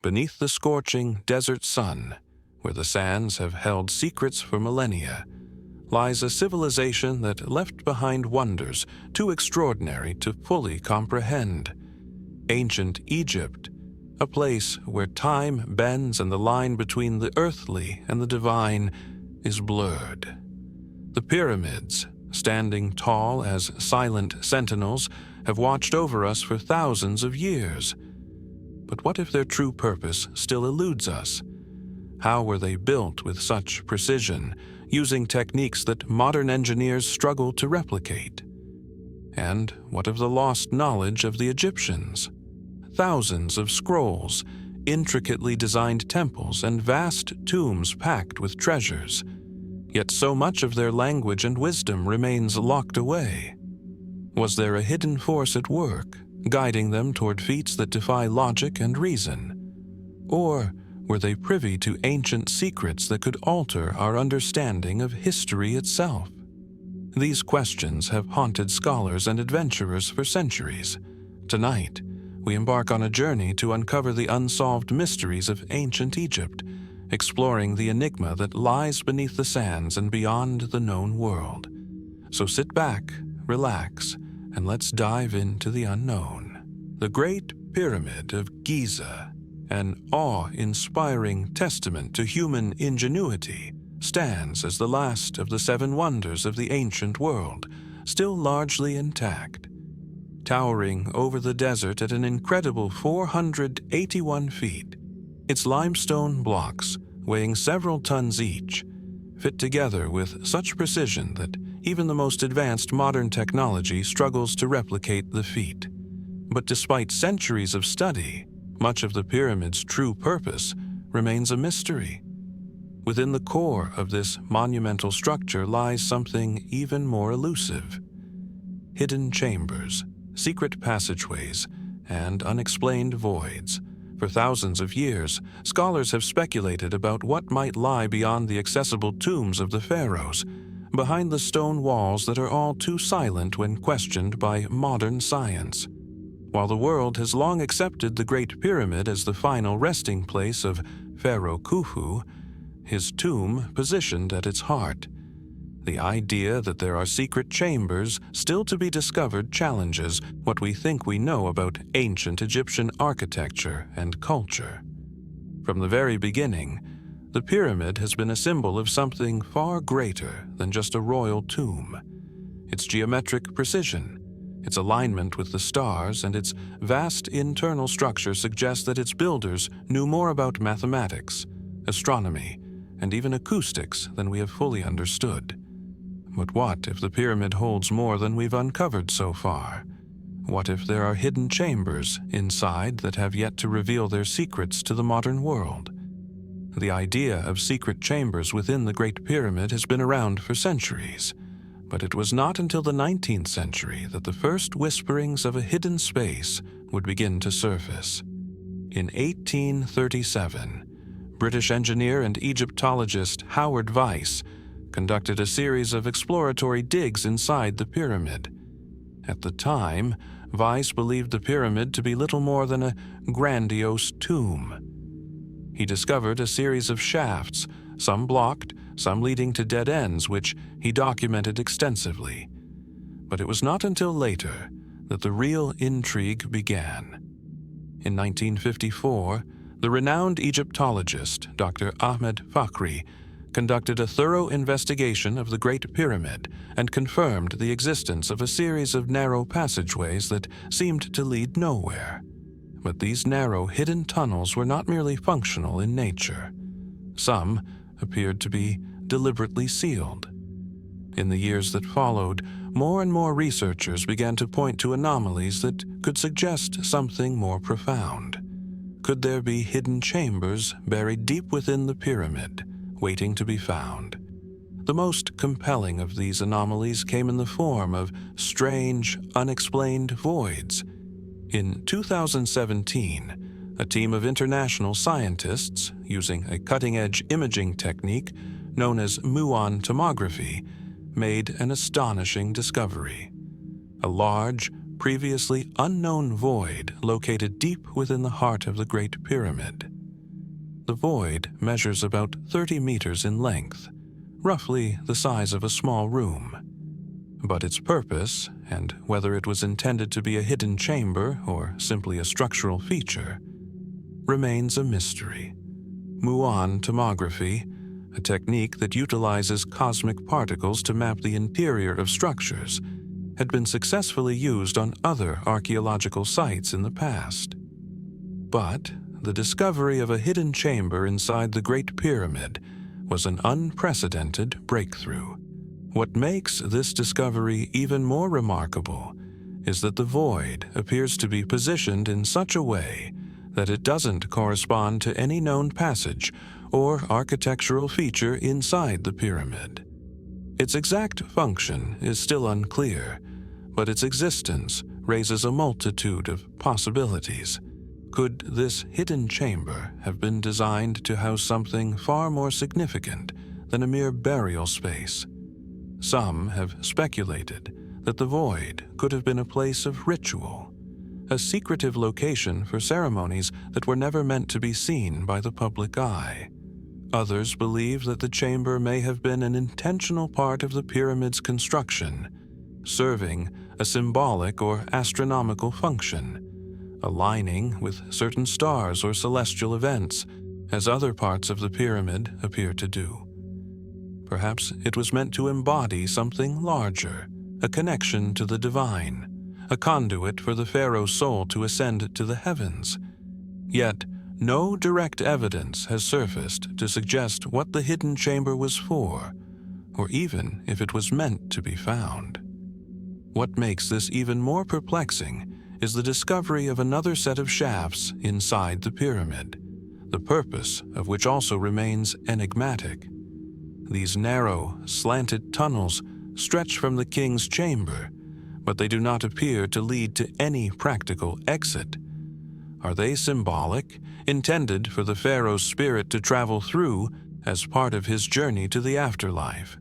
beneath the scorching desert sun, where the sands have held secrets for millennia, lies a civilization that left behind wonders too extraordinary to fully comprehend. Ancient Egypt, a place where time bends and the line between the earthly and the divine is blurred. The pyramids, standing tall as silent sentinels, have watched over us for thousands of years. But what if their true purpose still eludes us? How were they built with such precision, using techniques that modern engineers struggle to replicate? And what of the lost knowledge of the Egyptians? Thousands of scrolls, intricately designed temples, and vast tombs packed with treasures. Yet so much of their language and wisdom remains locked away. Was there a hidden force at work, guiding them toward feats that defy logic and reason? Or were they privy to ancient secrets that could alter our understanding of history itself? These questions have haunted scholars and adventurers for centuries. Tonight, we embark on a journey to uncover the unsolved mysteries of ancient Egypt, exploring the enigma that lies beneath the sands and beyond the known world. So sit back, relax, and let's dive into the unknown. The Great Pyramid of Giza, an awe-inspiring testament to human ingenuity, stands as the last of the 7 wonders of the ancient world, still largely intact. Towering over the desert at an incredible 481 feet, its limestone blocks, weighing several tons each, fit together with such precision that even the most advanced modern technology struggles to replicate the feat. But despite centuries of study, much of the pyramid's true purpose remains a mystery. Within the core of this monumental structure lies something even more elusive: hidden chambers, secret passageways, and unexplained voids. For thousands of years, scholars have speculated about what might lie beyond the accessible tombs of the pharaohs, behind the stone walls that are all too silent when questioned by modern science. While the world has long accepted the Great Pyramid as the final resting place of Pharaoh Khufu, his tomb positioned at its heart, the idea that there are secret chambers still to be discovered challenges what we think we know about ancient Egyptian architecture and culture. From the very beginning, the pyramid has been a symbol of something far greater than just a royal tomb. Its geometric precision, its alignment with the stars, and its vast internal structure suggest that its builders knew more about mathematics, astronomy, and even acoustics than we have fully understood. But what if the pyramid holds more than we've uncovered so far? What if there are hidden chambers inside that have yet to reveal their secrets to the modern world? The idea of secret chambers within the Great Pyramid has been around for centuries, but it was not until the 19th century that the first whisperings of a hidden space would begin to surface. In 1837, British engineer and Egyptologist Howard Weiss conducted a series of exploratory digs inside the pyramid. At the time, Weiss believed the pyramid to be little more than a grandiose tomb. He discovered a series of shafts, some blocked, some leading to dead ends, which he documented extensively. But it was not until later that the real intrigue began. In 1954, the renowned Egyptologist Dr. Ahmed Fakhry conducted a thorough investigation of the Great Pyramid and confirmed the existence of a series of narrow passageways that seemed to lead nowhere. But these narrow, hidden tunnels were not merely functional in nature. Some appeared to be deliberately sealed. In the years that followed, more and more researchers began to point to anomalies that could suggest something more profound. Could there be hidden chambers buried deep within the pyramid, waiting to be found? The most compelling of these anomalies came in the form of strange, unexplained voids. In 2017, a team of international scientists, using a cutting-edge imaging technique known as muon tomography, made an astonishing discovery. A large, previously unknown void located deep within the heart of the Great Pyramid. The void measures about 30 meters in length, roughly the size of a small room. But its purpose, and whether it was intended to be a hidden chamber or simply a structural feature, remains a mystery. Muon tomography, a technique that utilizes cosmic particles to map the interior of structures, had been successfully used on other archaeological sites in the past. But the discovery of a hidden chamber inside the Great Pyramid was an unprecedented breakthrough. What makes this discovery even more remarkable is that the void appears to be positioned in such a way that it doesn't correspond to any known passage or architectural feature inside the pyramid. Its exact function is still unclear, but its existence raises a multitude of possibilities. Could this hidden chamber have been designed to house something far more significant than a mere burial space? Some have speculated that the void could have been a place of ritual, a secretive location for ceremonies that were never meant to be seen by the public eye. Others believe that the chamber may have been an intentional part of the pyramid's construction, serving a symbolic or astronomical function, aligning with certain stars or celestial events, as other parts of the pyramid appear to do. Perhaps it was meant to embody something larger, a connection to the divine, a conduit for the pharaoh's soul to ascend to the heavens. Yet, no direct evidence has surfaced to suggest what the hidden chamber was for, or even if it was meant to be found. What makes this even more perplexing is the discovery of another set of shafts inside the pyramid, the purpose of which also remains enigmatic. These narrow, slanted tunnels stretch from the king's chamber, but they do not appear to lead to any practical exit. Are they symbolic, intended for the pharaoh's spirit to travel through as part of his journey to the afterlife?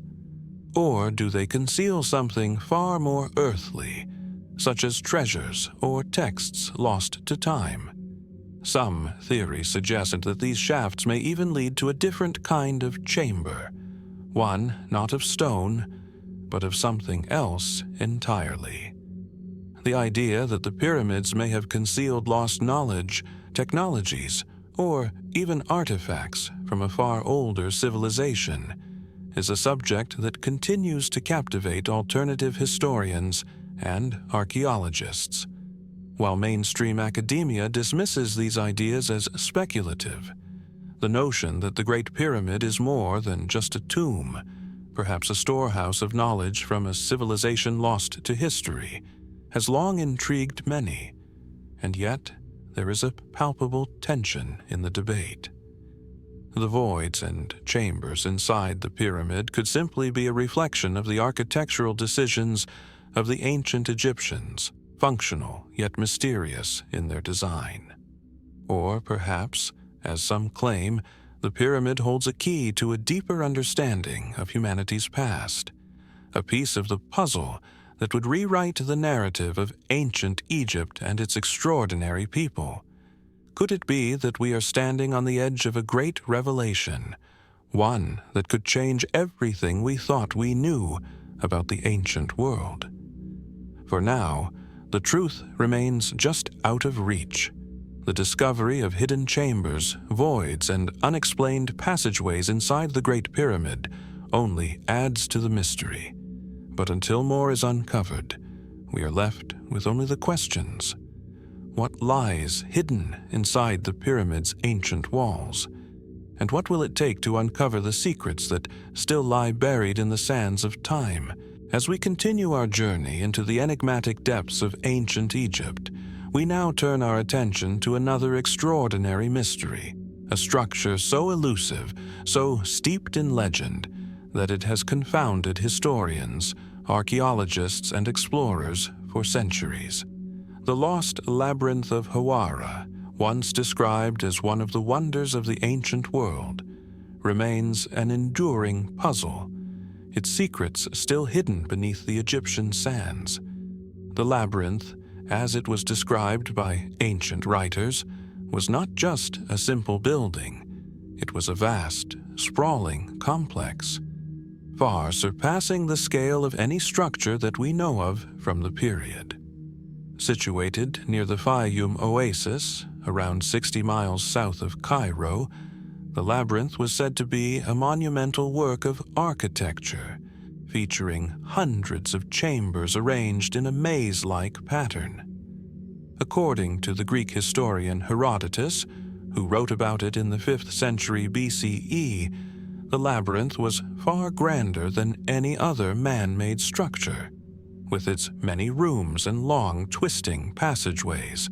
Or do they conceal something far more earthly, such as treasures or texts lost to time? Some theories suggest that these shafts may even lead to a different kind of chamber, one not of stone, but of something else entirely. The idea that the pyramids may have concealed lost knowledge, technologies, or even artifacts from a far older civilization is a subject that continues to captivate alternative historians and archaeologists. While mainstream academia dismisses these ideas as speculative, the notion that the Great Pyramid is more than just a tomb, perhaps a storehouse of knowledge from a civilization lost to history, has long intrigued many, and yet there is a palpable tension in the debate. The voids and chambers inside the pyramid could simply be a reflection of the architectural decisions of the ancient Egyptians, functional yet mysterious in their design. Or perhaps, as some claim, the pyramid holds a key to a deeper understanding of humanity's past, a piece of the puzzle that would rewrite the narrative of ancient Egypt and its extraordinary people. Could it be that we are standing on the edge of a great revelation, one that could change everything we thought we knew about the ancient world? For now, the truth remains just out of reach. The discovery of hidden chambers, voids, and unexplained passageways inside the Great Pyramid only adds to the mystery. But until more is uncovered, we are left with only the questions. What lies hidden inside the pyramid's ancient walls? And what will it take to uncover the secrets that still lie buried in the sands of time? As we continue our journey into the enigmatic depths of ancient Egypt, we now turn our attention to another extraordinary mystery, a structure so elusive, so steeped in legend, that it has confounded historians, archaeologists, and explorers for centuries. The lost Labyrinth of Hawara, once described as one of the wonders of the ancient world, remains an enduring puzzle, its secrets still hidden beneath the Egyptian sands. The labyrinth, as it was described by ancient writers, was not just a simple building. It was a vast, sprawling complex, far surpassing the scale of any structure that we know of from the period. Situated near the Fayum Oasis, around 60 miles south of Cairo, the labyrinth was said to be a monumental work of architecture, featuring hundreds of chambers arranged in a maze-like pattern. According to the Greek historian Herodotus, who wrote about it in the 5th century BCE, the labyrinth was far grander than any other man-made structure, with its many rooms and long, twisting passageways.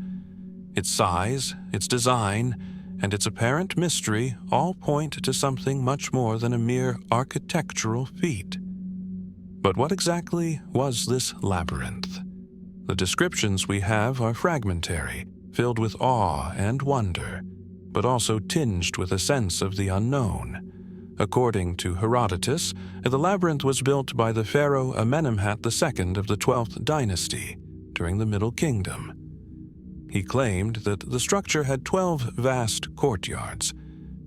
Its size, its design, and its apparent mystery all point to something much more than a mere architectural feat. But what exactly was this labyrinth? The descriptions we have are fragmentary, filled with awe and wonder, but also tinged with a sense of the unknown. According to Herodotus, the labyrinth was built by the pharaoh Amenemhat II of the 12th dynasty during the Middle Kingdom. He claimed that the structure had 12 vast courtyards,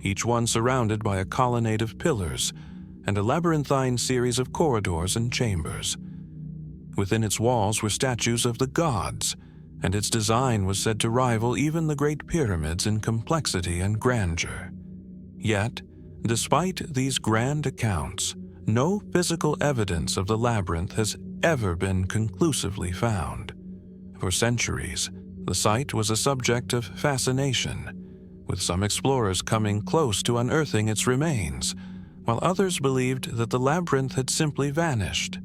each one surrounded by a colonnade of pillars and a labyrinthine series of corridors and chambers. Within its walls were statues of the gods, and its design was said to rival even the Great Pyramids in complexity and grandeur. Yet, despite these grand accounts, no physical evidence of the labyrinth has ever been conclusively found. For centuries, the site was a subject of fascination, with some explorers coming close to unearthing its remains, while others believed that the labyrinth had simply vanished,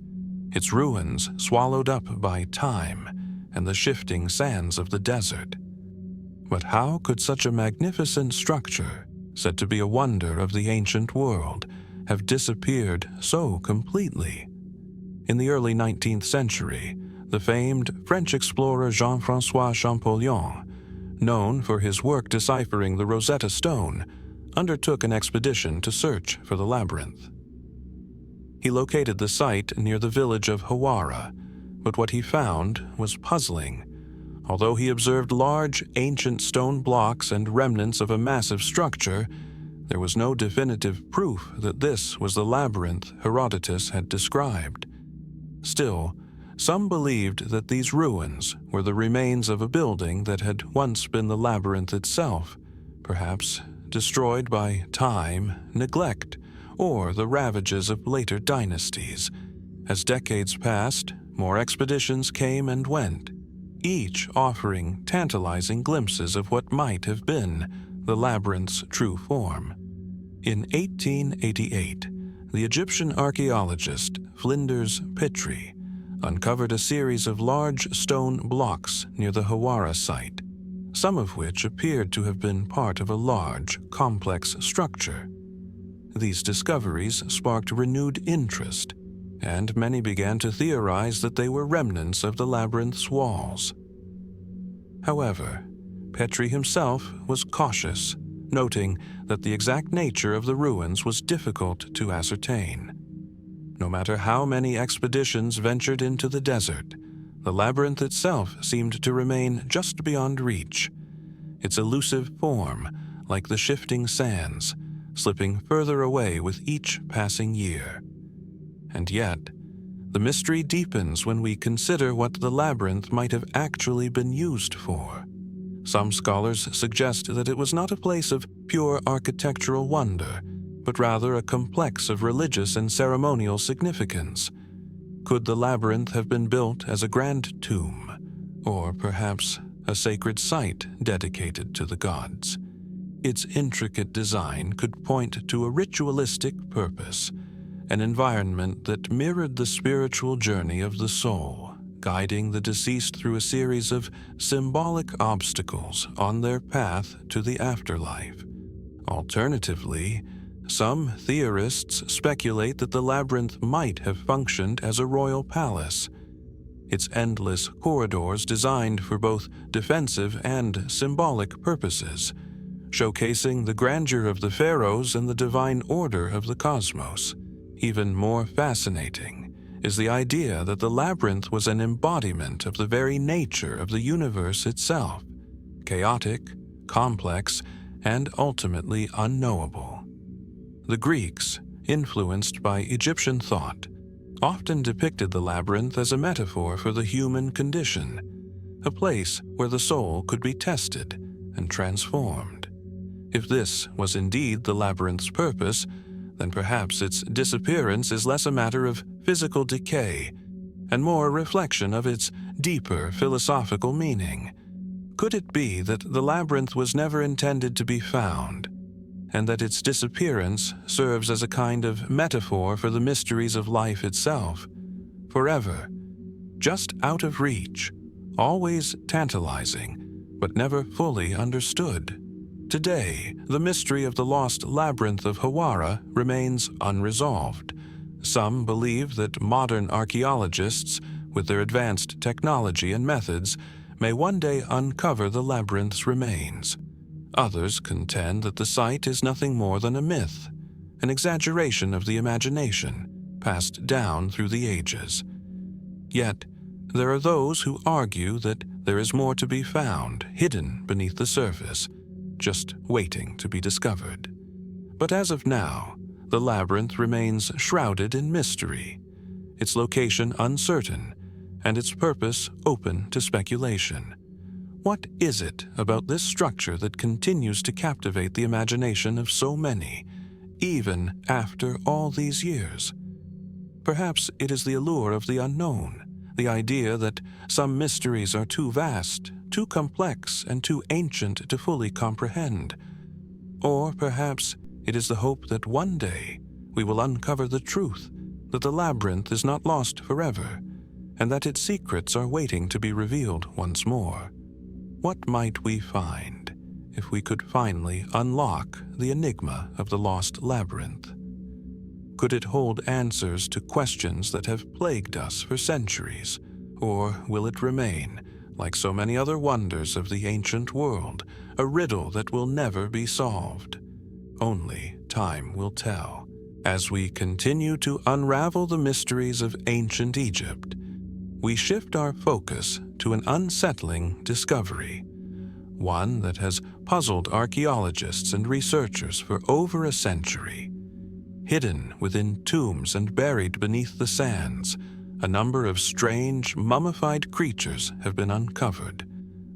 its ruins swallowed up by time and the shifting sands of the desert. But how could such a magnificent structure, said to be a wonder of the ancient world, have disappeared so completely? In the early 19th century, the famed French explorer Jean-François Champollion, known for his work deciphering the Rosetta Stone, undertook an expedition to search for the labyrinth. He located the site near the village of Hawara, but what he found was puzzling. Although he observed large, ancient stone blocks and remnants of a massive structure, there was no definitive proof that this was the labyrinth Herodotus had described. Still, some believed that these ruins were the remains of a building that had once been the labyrinth itself, perhaps destroyed by time, neglect, or the ravages of later dynasties. As decades passed, more expeditions came and went, each offering tantalizing glimpses of what might have been the labyrinth's true form. In 1888, the Egyptian archaeologist Flinders Petrie uncovered a series of large stone blocks near the Hawara site, some of which appeared to have been part of a large, complex structure. These discoveries sparked renewed interest, and many began to theorize that they were remnants of the labyrinth's walls. However, Petrie himself was cautious, noting that the exact nature of the ruins was difficult to ascertain. No matter how many expeditions ventured into the desert, the labyrinth itself seemed to remain just beyond reach, its elusive form, like the shifting sands, slipping further away with each passing year. And yet, the mystery deepens when we consider what the labyrinth might have actually been used for. Some scholars suggest that it was not a place of pure architectural wonder, but rather a complex of religious and ceremonial significance. Could the labyrinth have been built as a grand tomb, or perhaps a sacred site dedicated to the gods? Its intricate design could point to a ritualistic purpose, an environment that mirrored the spiritual journey of the soul, guiding the deceased through a series of symbolic obstacles on their path to the afterlife. Alternatively, some theorists speculate that the labyrinth might have functioned as a royal palace, its endless corridors designed for both defensive and symbolic purposes, showcasing the grandeur of the pharaohs and the divine order of the cosmos. Even more fascinating is the idea that the labyrinth was an embodiment of the very nature of the universe itself, chaotic, complex, and ultimately unknowable. The Greeks, influenced by Egyptian thought, often depicted the labyrinth as a metaphor for the human condition, a place where the soul could be tested and transformed. If this was indeed the labyrinth's purpose, then perhaps its disappearance is less a matter of physical decay and more a reflection of its deeper philosophical meaning. Could it be that the labyrinth was never intended to be found, and that its disappearance serves as a kind of metaphor for the mysteries of life itself, forever, just out of reach, always tantalizing, but never fully understood? Today, the mystery of the lost labyrinth of Hawara remains unresolved. Some believe that modern archaeologists, with their advanced technology and methods, may one day uncover the labyrinth's remains. Others contend that the site is nothing more than a myth, an exaggeration of the imagination, passed down through the ages. Yet, there are those who argue that there is more to be found, hidden beneath the surface, just waiting to be discovered. But as of now, the labyrinth remains shrouded in mystery, its location uncertain, and its purpose open to speculation. What is it about this structure that continues to captivate the imagination of so many, even after all these years? Perhaps it is the allure of the unknown, the idea that some mysteries are too vast, too complex, and too ancient to fully comprehend. Or perhaps it is the hope that one day we will uncover the truth, that the labyrinth is not lost forever, and that its secrets are waiting to be revealed once more. What might we find if we could finally unlock the enigma of the lost labyrinth? Could it hold answers to questions that have plagued us for centuries, or will it remain, like so many other wonders of the ancient world, a riddle that will never be solved? Only time will tell. As we continue to unravel the mysteries of ancient Egypt, we shift our focus to an unsettling discovery, one that has puzzled archaeologists and researchers for over a century. Hidden within tombs and buried beneath the sands, a number of strange, mummified creatures have been uncovered,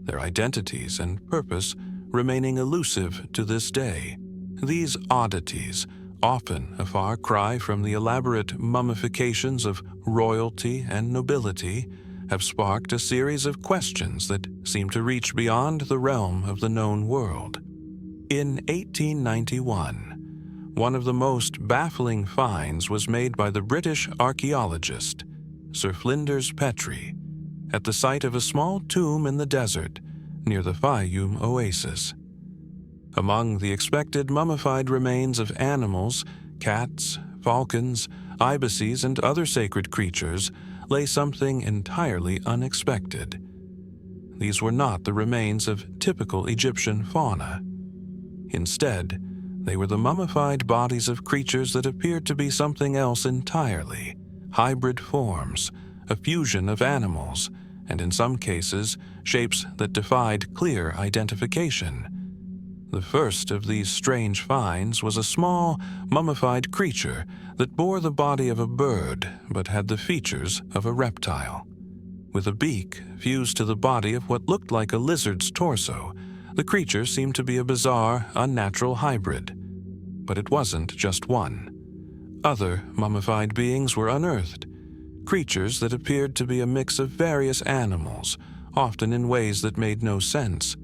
their identities and purpose remaining elusive to this day. These oddities, often a far cry from the elaborate mummifications of royalty and nobility, have sparked a series of questions that seem to reach beyond the realm of the known world. In 1891, one of the most baffling finds was made by the British archaeologist Sir Flinders Petrie at the site of a small tomb in the desert near the Fayum oasis. Among the expected mummified remains of animals, cats, falcons, ibises, and other sacred creatures lay something entirely unexpected. These were not the remains of typical Egyptian fauna. Instead, they were the mummified bodies of creatures that appeared to be something else entirely, hybrid forms, a fusion of animals, and in some cases, shapes that defied clear identification. The first of these strange finds was a small, mummified creature that bore the body of a bird but had the features of a reptile. With a beak fused to the body of what looked like a lizard's torso, the creature seemed to be a bizarre, unnatural hybrid. But it wasn't just one. Other mummified beings were unearthed, creatures that appeared to be a mix of various animals, often in ways that made no sense.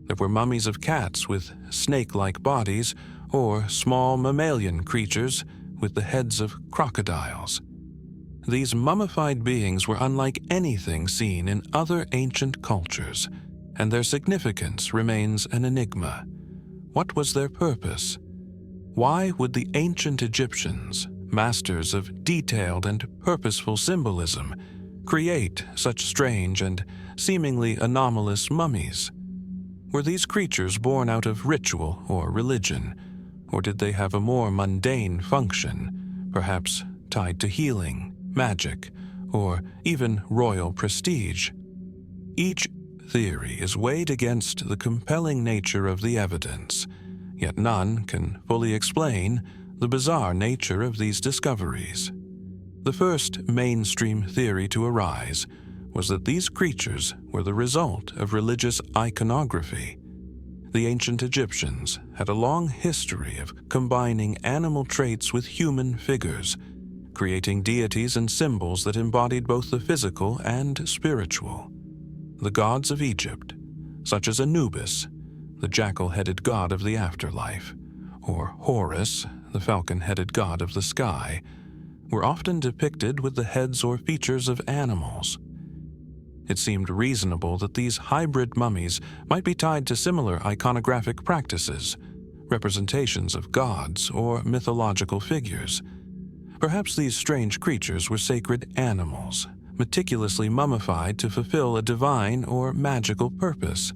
There were mummies of cats with snake-like bodies, or small mammalian creatures with the heads of crocodiles. These mummified beings were unlike anything seen in other ancient cultures, and their significance remains an enigma. What was their purpose? Why would the ancient Egyptians, masters of detailed and purposeful symbolism, create such strange and seemingly anomalous mummies? Were these creatures born out of ritual or religion, or did they have a more mundane function, perhaps tied to healing, magic, or even royal prestige? Each theory is weighed against the compelling nature of the evidence, yet none can fully explain the bizarre nature of these discoveries. The first mainstream theory to arise was that these creatures were the result of religious iconography. The ancient Egyptians had a long history of combining animal traits with human figures, creating deities and symbols that embodied both the physical and spiritual. The gods of Egypt, such as Anubis, the jackal-headed god of the afterlife, or Horus, the falcon-headed god of the sky, were often depicted with the heads or features of animals. It seemed reasonable that these hybrid mummies might be tied to similar iconographic practices, representations of gods or mythological figures. Perhaps these strange creatures were sacred animals, meticulously mummified to fulfill a divine or magical purpose.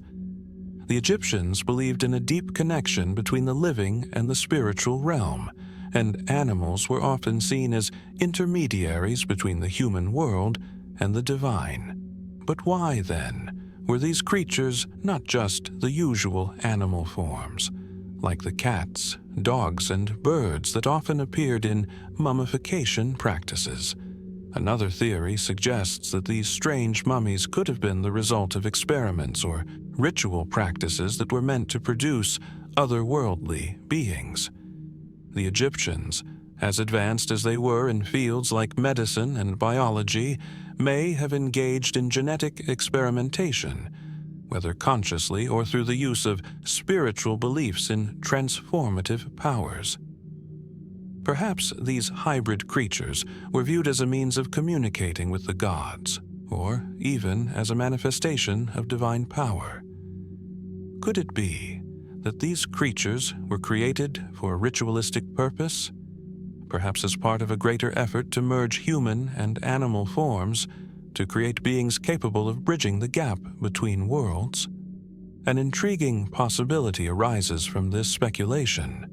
The Egyptians believed in a deep connection between the living and the spiritual realm, and animals were often seen as intermediaries between the human world and the divine. But why, then, were these creatures not just the usual animal forms, like the cats, dogs, and birds that often appeared in mummification practices? Another theory suggests that these strange mummies could have been the result of experiments or ritual practices that were meant to produce otherworldly beings. The Egyptians, as advanced as they were in fields like medicine and biology, may have engaged in genetic experimentation, whether consciously or through the use of spiritual beliefs in transformative powers. Perhaps these hybrid creatures were viewed as a means of communicating with the gods, or even as a manifestation of divine power. Could it be that these creatures were created for a ritualistic purpose? Perhaps as part of a greater effort to merge human and animal forms to create beings capable of bridging the gap between worlds? An intriguing possibility arises from this speculation.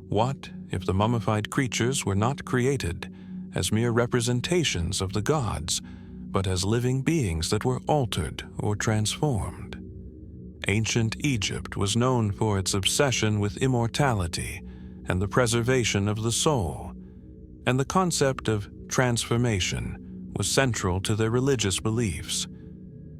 What if the mummified creatures were not created as mere representations of the gods, but as living beings that were altered or transformed? Ancient Egypt was known for its obsession with immortality and the preservation of the soul, and the concept of transformation was central to their religious beliefs.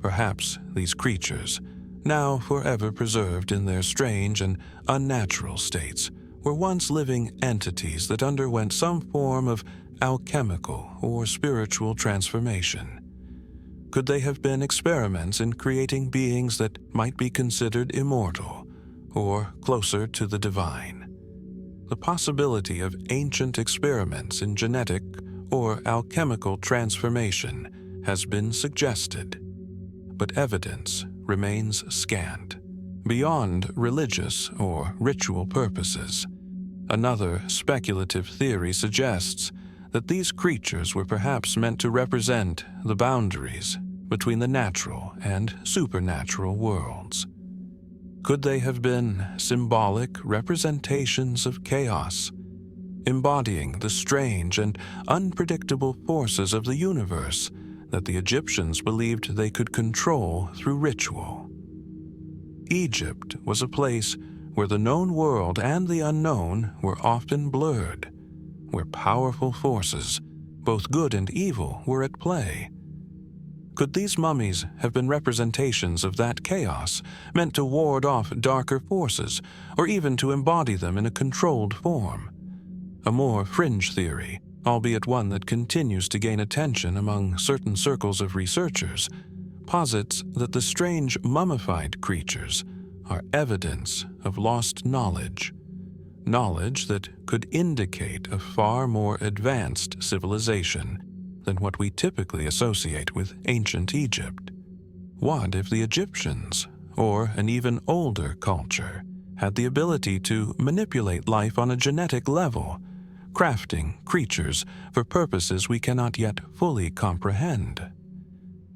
Perhaps these creatures, now forever preserved in their strange and unnatural states, were once living entities that underwent some form of alchemical or spiritual transformation. Could they have been experiments in creating beings that might be considered immortal or closer to the divine? The possibility of ancient experiments in genetic or alchemical transformation has been suggested, but evidence remains scant. Beyond religious or ritual purposes, another speculative theory suggests that these creatures were perhaps meant to represent the boundaries between the natural and supernatural worlds. Could they have been symbolic representations of chaos, embodying the strange and unpredictable forces of the universe that the Egyptians believed they could control through ritual? Egypt was a place where the known world and the unknown were often blurred, where powerful forces, both good and evil, were at play. Could these mummies have been representations of that chaos, meant to ward off darker forces, or even to embody them in a controlled form? A more fringe theory, albeit one that continues to gain attention among certain circles of researchers, posits that the strange mummified creatures are evidence of lost knowledge that could indicate a far more advanced civilization than what we typically associate with ancient Egypt. What if the Egyptians, or an even older culture, had the ability to manipulate life on a genetic level, crafting creatures for purposes we cannot yet fully comprehend?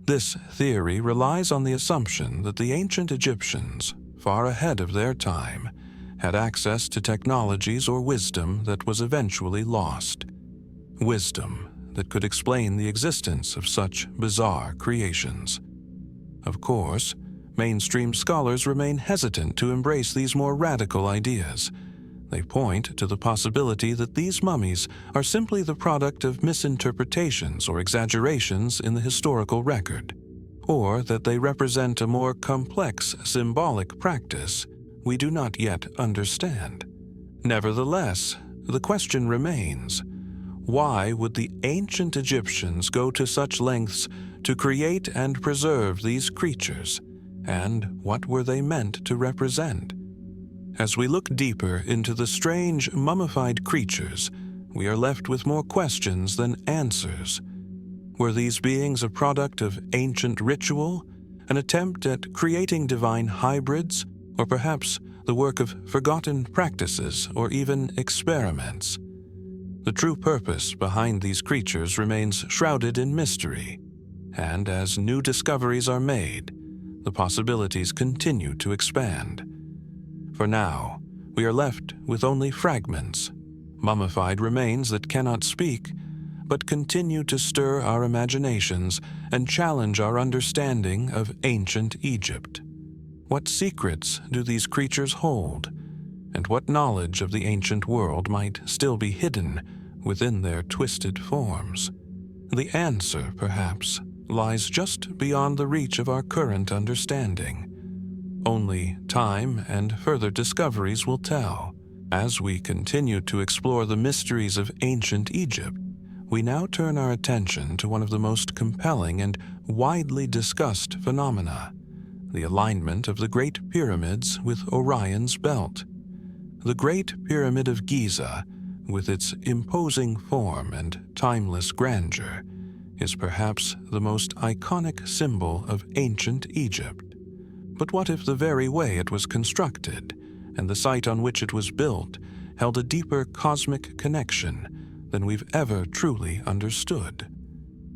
This theory relies on the assumption that the ancient Egyptians, far ahead of their time, had access to technologies or wisdom that was eventually lost. Wisdom that could explain the existence of such bizarre creations. Of course, mainstream scholars remain hesitant to embrace these more radical ideas. They point to the possibility that these mummies are simply the product of misinterpretations or exaggerations in the historical record, or that they represent a more complex symbolic practice we do not yet understand. Nevertheless, the question remains: why would the ancient Egyptians go to such lengths to create and preserve these creatures, and what were they meant to represent? As we look deeper into the strange mummified creatures, we are left with more questions than answers. Were these beings a product of ancient ritual, an attempt at creating divine hybrids, or perhaps the work of forgotten practices or even experiments? The true purpose behind these creatures remains shrouded in mystery, and as new discoveries are made, the possibilities continue to expand. For now, we are left with only fragments, mummified remains that cannot speak, but continue to stir our imaginations and challenge our understanding of ancient Egypt. What secrets do these creatures hold, and what knowledge of the ancient world might still be hidden within their twisted forms? The answer, perhaps, lies just beyond the reach of our current understanding. Only time and further discoveries will tell. As we continue to explore the mysteries of ancient Egypt, we now turn our attention to one of the most compelling and widely discussed phenomena: the alignment of the Great Pyramids with Orion's belt. The Great Pyramid of Giza, with its imposing form and timeless grandeur, is perhaps the most iconic symbol of ancient Egypt. But what if the very way it was constructed, and the site on which it was built, held a deeper cosmic connection than we've ever truly understood?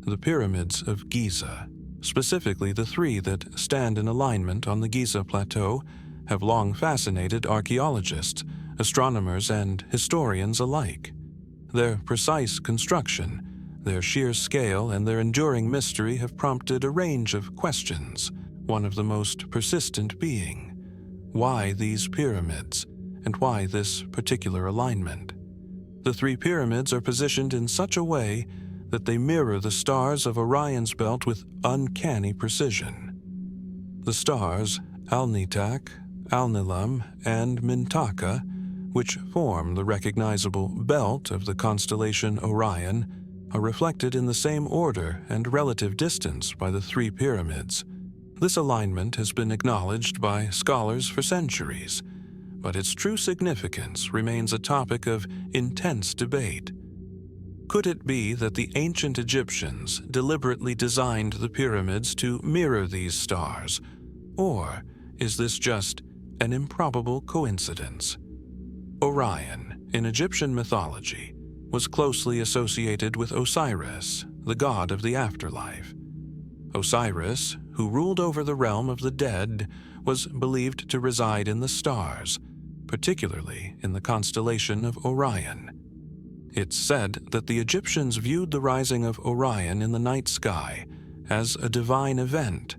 The pyramids of Giza, specifically the three that stand in alignment on the Giza Plateau, have long fascinated archaeologists, astronomers, and historians alike. Their precise construction, their sheer scale, and their enduring mystery have prompted a range of questions, one of the most persistent being: why these pyramids, and why this particular alignment? The three pyramids are positioned in such a way that they mirror the stars of Orion's belt with uncanny precision. The stars Alnitak, Alnilam, and Mintaka, which form the recognizable belt of the constellation Orion, are reflected in the same order and relative distance by the three pyramids. This alignment has been acknowledged by scholars for centuries, but its true significance remains a topic of intense debate. Could it be that the ancient Egyptians deliberately designed the pyramids to mirror these stars, or is this just an improbable coincidence? Orion, in Egyptian mythology, was closely associated with Osiris, the god of the afterlife. Osiris, who ruled over the realm of the dead, was believed to reside in the stars, particularly in the constellation of Orion. It's said that the Egyptians viewed the rising of Orion in the night sky as a divine event,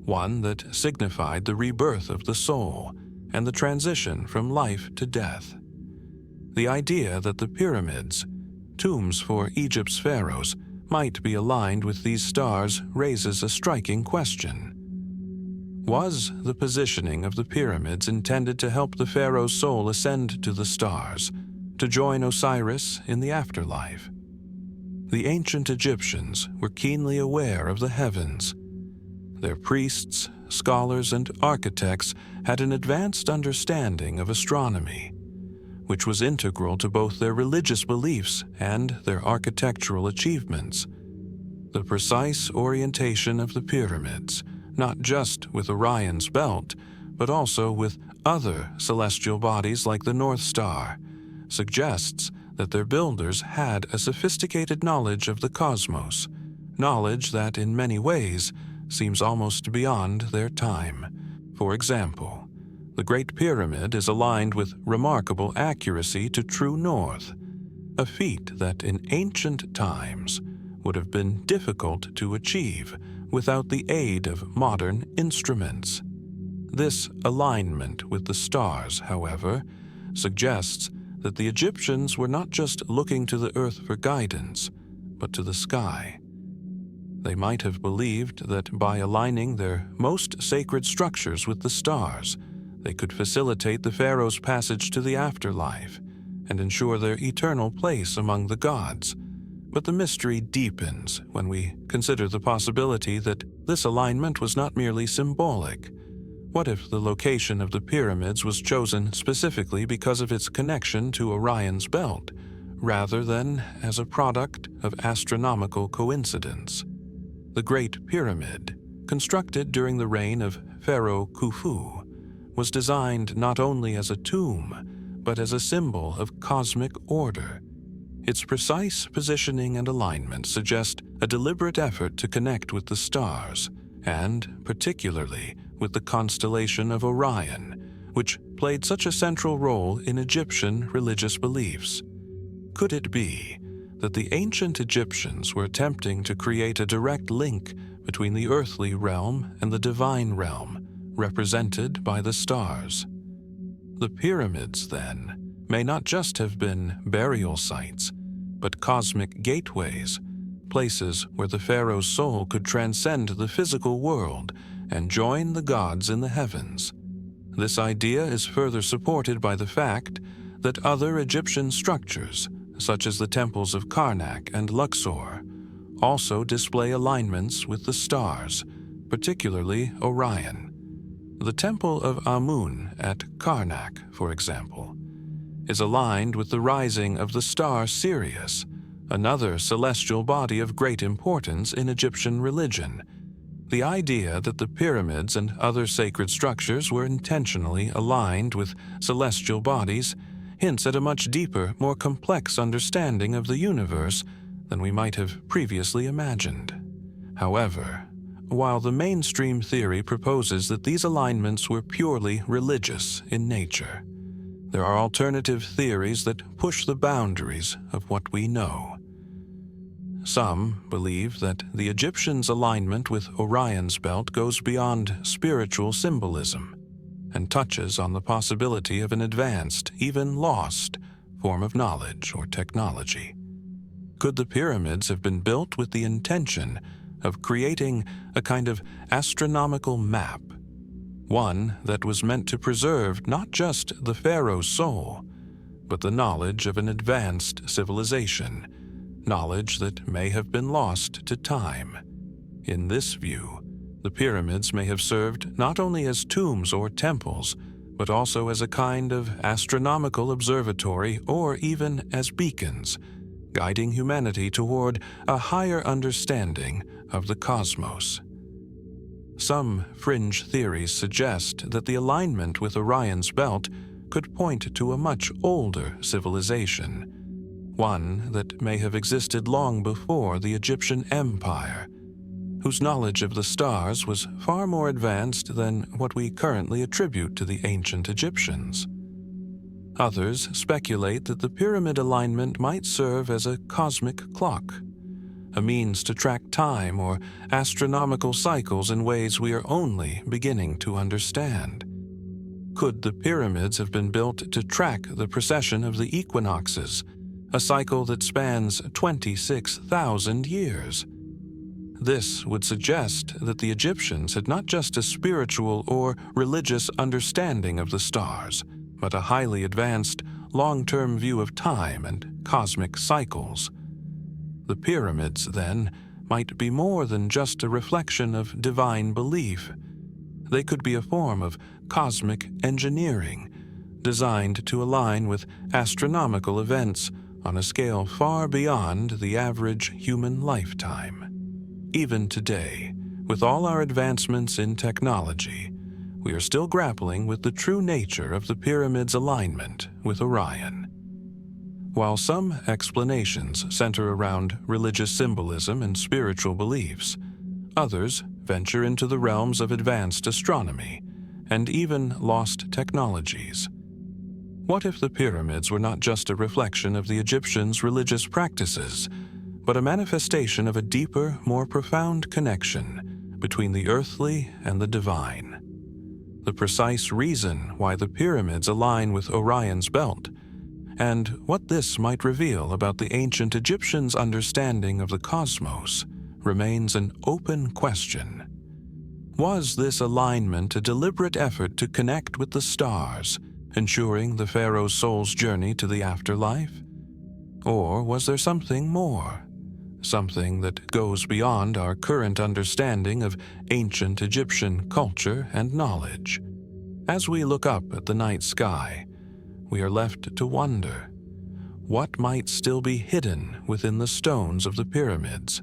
one that signified the rebirth of the soul and the transition from life to death. The idea that the pyramids, tombs for Egypt's pharaohs, might be aligned with these stars raises a striking question. Was the positioning of the pyramids intended to help the pharaoh's soul ascend to the stars, to join Osiris in the afterlife? The ancient Egyptians were keenly aware of the heavens. Their priests, scholars, and architects had an advanced understanding of astronomy, which was integral to both their religious beliefs and their architectural achievements. The precise orientation of the pyramids, not just with Orion's belt, but also with other celestial bodies like the North Star, suggests that their builders had a sophisticated knowledge of the cosmos, knowledge that in many ways seems almost beyond their time. For example, the Great Pyramid is aligned with remarkable accuracy to true north, a feat that in ancient times would have been difficult to achieve without the aid of modern instruments. This alignment with the stars, however, suggests that the Egyptians were not just looking to the earth for guidance, but to the sky. They might have believed that by aligning their most sacred structures with the stars, they could facilitate the pharaoh's passage to the afterlife and ensure their eternal place among the gods. But the mystery deepens when we consider the possibility that this alignment was not merely symbolic. What if the location of the pyramids was chosen specifically because of its connection to Orion's belt, rather than as a product of astronomical coincidence? The Great Pyramid, constructed during the reign of Pharaoh Khufu, was designed not only as a tomb, but as a symbol of cosmic order. Its precise positioning and alignment suggest a deliberate effort to connect with the stars, and particularly with the constellation of Orion, which played such a central role in Egyptian religious beliefs. Could it be that the ancient Egyptians were attempting to create a direct link between the earthly realm and the divine realm, represented by the stars? The pyramids, then, may not just have been burial sites, but cosmic gateways, places where the pharaoh's soul could transcend the physical world and join the gods in the heavens. This idea is further supported by the fact that other Egyptian structures, such as the temples of Karnak and Luxor, also display alignments with the stars, particularly Orion. The Temple of Amun at Karnak, for example, is aligned with the rising of the star Sirius, another celestial body of great importance in Egyptian religion. The idea that the pyramids and other sacred structures were intentionally aligned with celestial bodies hints at a much deeper, more complex understanding of the universe than we might have previously imagined. However, while the mainstream theory proposes that these alignments were purely religious in nature, there are alternative theories that push the boundaries of what we know. Some believe that the Egyptians' alignment with Orion's belt goes beyond spiritual symbolism and touches on the possibility of an advanced, even lost, form of knowledge or technology. Could the pyramids have been built with the intention of creating a kind of astronomical map, one that was meant to preserve not just the pharaoh's soul, but the knowledge of an advanced civilization, knowledge that may have been lost to time? In this view, the pyramids may have served not only as tombs or temples, but also as a kind of astronomical observatory or even as beacons, guiding humanity toward a higher understanding of the cosmos. Some fringe theories suggest that the alignment with Orion's belt could point to a much older civilization, one that may have existed long before the Egyptian Empire, whose knowledge of the stars was far more advanced than what we currently attribute to the ancient Egyptians. Others speculate that the pyramid alignment might serve as a cosmic clock, a means to track time or astronomical cycles in ways we are only beginning to understand. Could the pyramids have been built to track the precession of the equinoxes, a cycle that spans 26,000 years? This would suggest that the Egyptians had not just a spiritual or religious understanding of the stars, but a highly advanced, long-term view of time and cosmic cycles. The pyramids, then, might be more than just a reflection of divine belief. They could be a form of cosmic engineering, designed to align with astronomical events on a scale far beyond the average human lifetime. Even today, with all our advancements in technology, we are still grappling with the true nature of the pyramid's alignment with Orion. While some explanations center around religious symbolism and spiritual beliefs, others venture into the realms of advanced astronomy and even lost technologies. What if the pyramids were not just a reflection of the Egyptians' religious practices, but a manifestation of a deeper, more profound connection between the earthly and the divine? The precise reason why the pyramids align with Orion's belt and what this might reveal about the ancient Egyptians' understanding of the cosmos remains an open question. Was this alignment a deliberate effort to connect with the stars, ensuring the pharaoh's soul's journey to the afterlife? Or was there something more? Something that goes beyond our current understanding of ancient Egyptian culture and knowledge? As we look up at the night sky, we are left to wonder, what might still be hidden within the stones of the pyramids?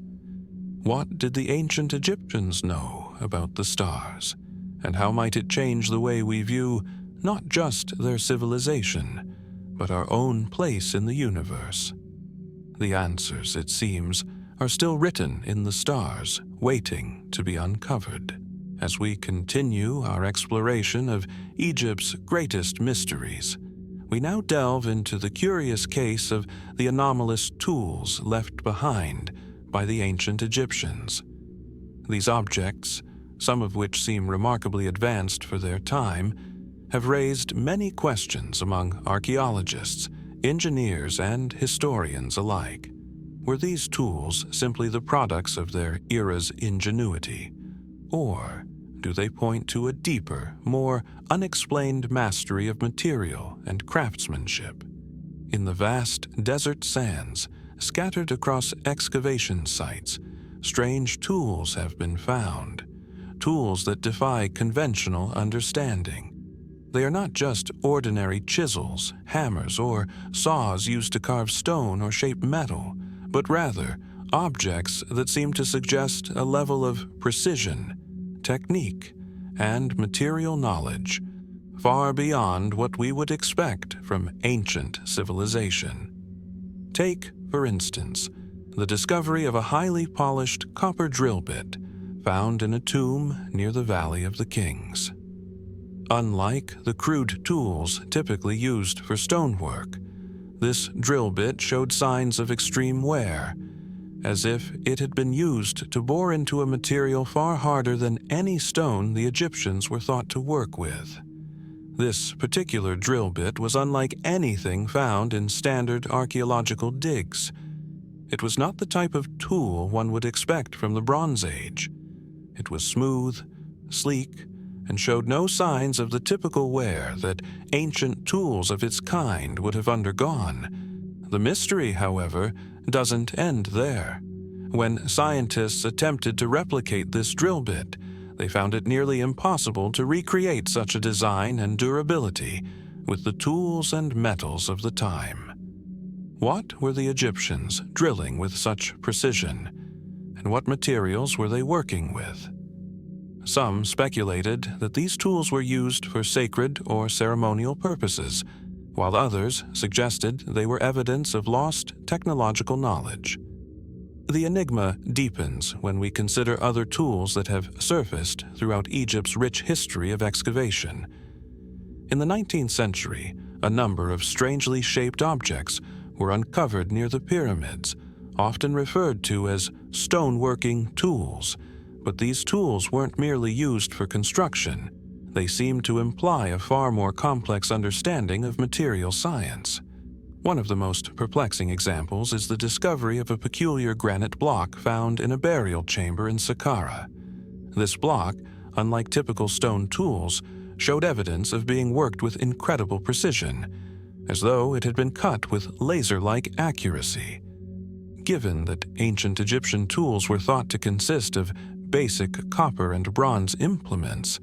What did the ancient Egyptians know about the stars, and how might it change the way we view not just their civilization, but our own place in the universe? The answers, it seems, are still written in the stars, waiting to be uncovered, as we continue our exploration of Egypt's greatest mysteries. We now delve into the curious case of the anomalous tools left behind by the ancient Egyptians. These objects, some of which seem remarkably advanced for their time, have raised many questions among archaeologists, engineers, and historians alike. Were these tools simply the products of their era's ingenuity? Or do they point to a deeper, more unexplained mastery of material and craftsmanship? In the vast desert sands, scattered across excavation sites, strange tools have been found, tools that defy conventional understanding. They are not just ordinary chisels, hammers, or saws used to carve stone or shape metal, but rather objects that seem to suggest a level of precision, technique, and material knowledge far beyond what we would expect from ancient civilization. Take, for instance, the discovery of a highly polished copper drill bit found in a tomb near the Valley of the Kings. Unlike the crude tools typically used for stonework, this drill bit showed signs of extreme wear, as if it had been used to bore into a material far harder than any stone the Egyptians were thought to work with. This particular drill bit was unlike anything found in standard archaeological digs. It was not the type of tool one would expect from the Bronze Age. It was smooth, sleek, and showed no signs of the typical wear that ancient tools of its kind would have undergone. The mystery, however, doesn't end there. When scientists attempted to replicate this drill bit, they found it nearly impossible to recreate such a design and durability with the tools and metals of the time. What were the Egyptians drilling with such precision, and what materials were they working with? Some speculated that these tools were used for sacred or ceremonial purposes, while others suggested they were evidence of lost technological knowledge. The enigma deepens when we consider other tools that have surfaced throughout Egypt's rich history of excavation. In the 19th century, a number of strangely shaped objects were uncovered near the pyramids, often referred to as stoneworking tools. But these tools weren't merely used for construction. They seemed to imply a far more complex understanding of material science. One of the most perplexing examples is the discovery of a peculiar granite block found in a burial chamber in Saqqara. This block, unlike typical stone tools, showed evidence of being worked with incredible precision, as though it had been cut with laser-like accuracy. Given that ancient Egyptian tools were thought to consist of basic copper and bronze implements,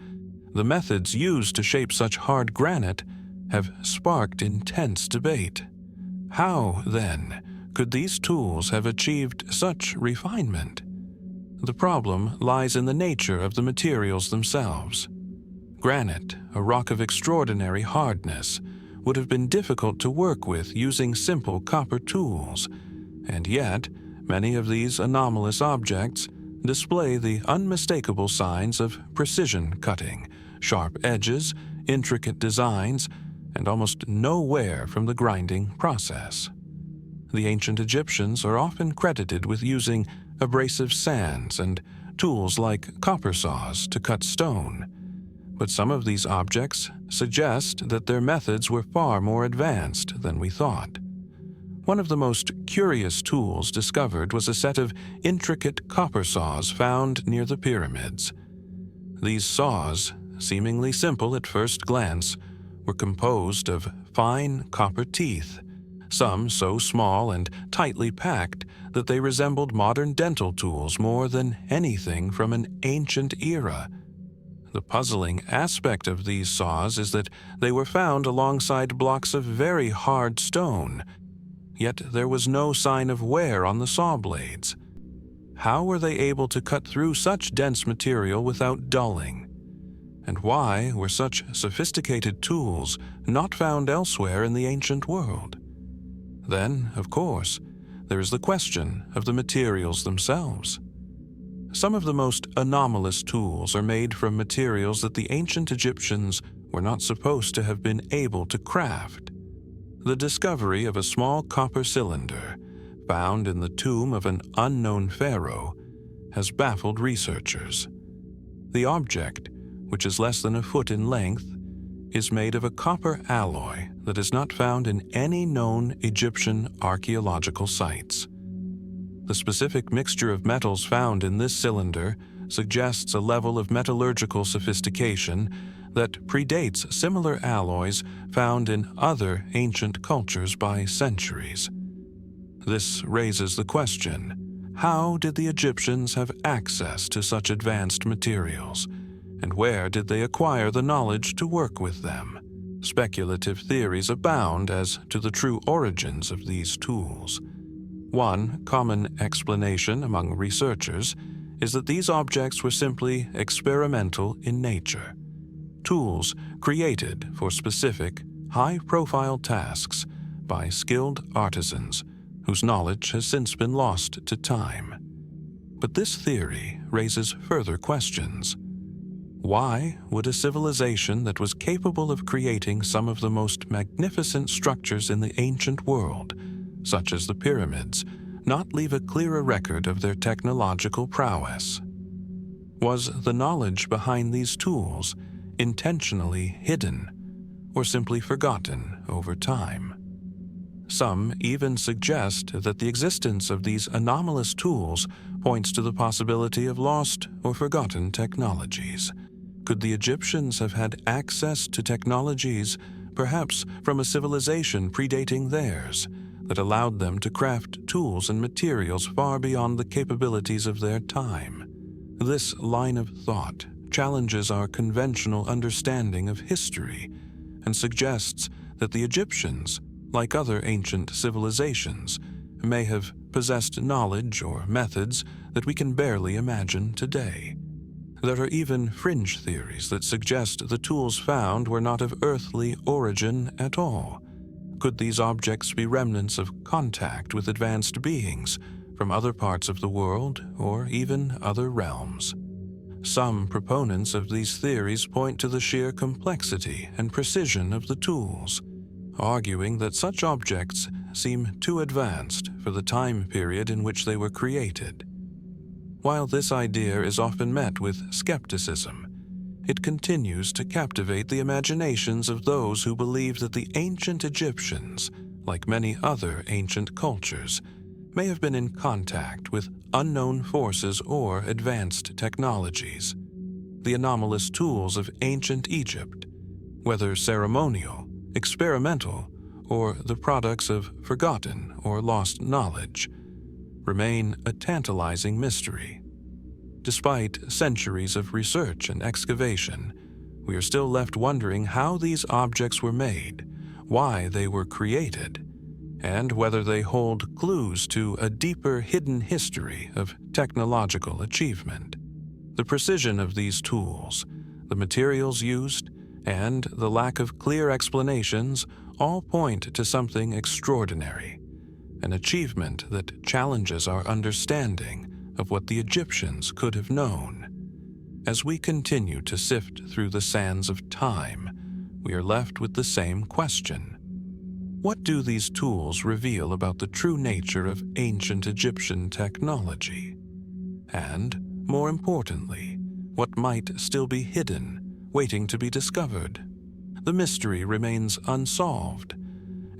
the methods used to shape such hard granite have sparked intense debate. How, then, could these tools have achieved such refinement? The problem lies in the nature of the materials themselves. Granite, a rock of extraordinary hardness, would have been difficult to work with using simple copper tools, and yet many of these anomalous objects display the unmistakable signs of precision cutting, sharp edges, intricate designs, and almost no wear from the grinding process. The ancient Egyptians are often credited with using abrasive sands and tools like copper saws to cut stone. But some of these objects suggest that their methods were far more advanced than we thought. One of the most curious tools discovered was a set of intricate copper saws found near the pyramids. These saws, seemingly simple at first glance, were composed of fine copper teeth, some so small and tightly packed that they resembled modern dental tools more than anything from an ancient era. The puzzling aspect of these saws is that they were found alongside blocks of very hard stone, yet there was no sign of wear on the saw blades. How were they able to cut through such dense material without dulling? And why were such sophisticated tools not found elsewhere in the ancient world? Then, of course, there is the question of the materials themselves. Some of the most anomalous tools are made from materials that the ancient Egyptians were not supposed to have been able to craft. The discovery of a small copper cylinder, found in the tomb of an unknown pharaoh, has baffled researchers. The object, which is less than a foot in length, is made of a copper alloy that is not found in any known Egyptian archaeological sites. The specific mixture of metals found in this cylinder suggests a level of metallurgical sophistication that predates similar alloys found in other ancient cultures by centuries. This raises the question, how did the Egyptians have access to such advanced materials, and where did they acquire the knowledge to work with them? Speculative theories abound as to the true origins of these tools. One common explanation among researchers is that these objects were simply experimental in nature. Tools created for specific, high-profile tasks by skilled artisans whose knowledge has since been lost to time. But this theory raises further questions. Why would a civilization that was capable of creating some of the most magnificent structures in the ancient world, such as the pyramids, not leave a clearer record of their technological prowess? Was the knowledge behind these tools intentionally hidden or simply forgotten over time? Some even suggest that the existence of these anomalous tools points to the possibility of lost or forgotten technologies. Could the Egyptians have had access to technologies, perhaps from a civilization predating theirs, that allowed them to craft tools and materials far beyond the capabilities of their time? This line of thought challenges our conventional understanding of history and suggests that the Egyptians, like other ancient civilizations, may have possessed knowledge or methods that we can barely imagine today. There are even fringe theories that suggest the tools found were not of earthly origin at all. Could these objects be remnants of contact with advanced beings from other parts of the world or even other realms? Some proponents of these theories point to the sheer complexity and precision of the tools, arguing that such objects seem too advanced for the time period in which they were created. While this idea is often met with skepticism, it continues to captivate the imaginations of those who believe that the ancient Egyptians, like many other ancient cultures, may have been in contact with unknown forces or advanced technologies. The anomalous tools of ancient Egypt, whether ceremonial, experimental, or the products of forgotten or lost knowledge, remain a tantalizing mystery. Despite centuries of research and excavation, we are still left wondering how these objects were made, why they were created, and whether they hold clues to a deeper hidden history of technological achievement. The precision of these tools, the materials used, and the lack of clear explanations all point to something extraordinary, an achievement that challenges our understanding of what the Egyptians could have known. As we continue to sift through the sands of time, we are left with the same question. What do these tools reveal about the true nature of ancient Egyptian technology? And, more importantly, what might still be hidden waiting to be discovered. The mystery remains unsolved,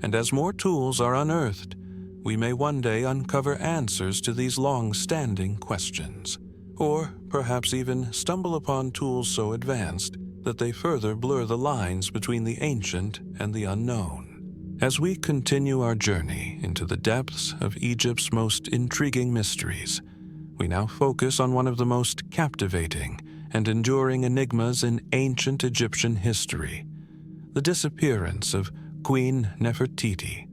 and as more tools are unearthed, we may one day uncover answers to these long-standing questions, or perhaps even stumble upon tools so advanced that they further blur the lines between the ancient and the unknown. As we continue our journey into the depths of Egypt's most intriguing mysteries, we now focus on one of the most captivating and enduring enigmas in ancient Egyptian history: the disappearance of Queen Nefertiti.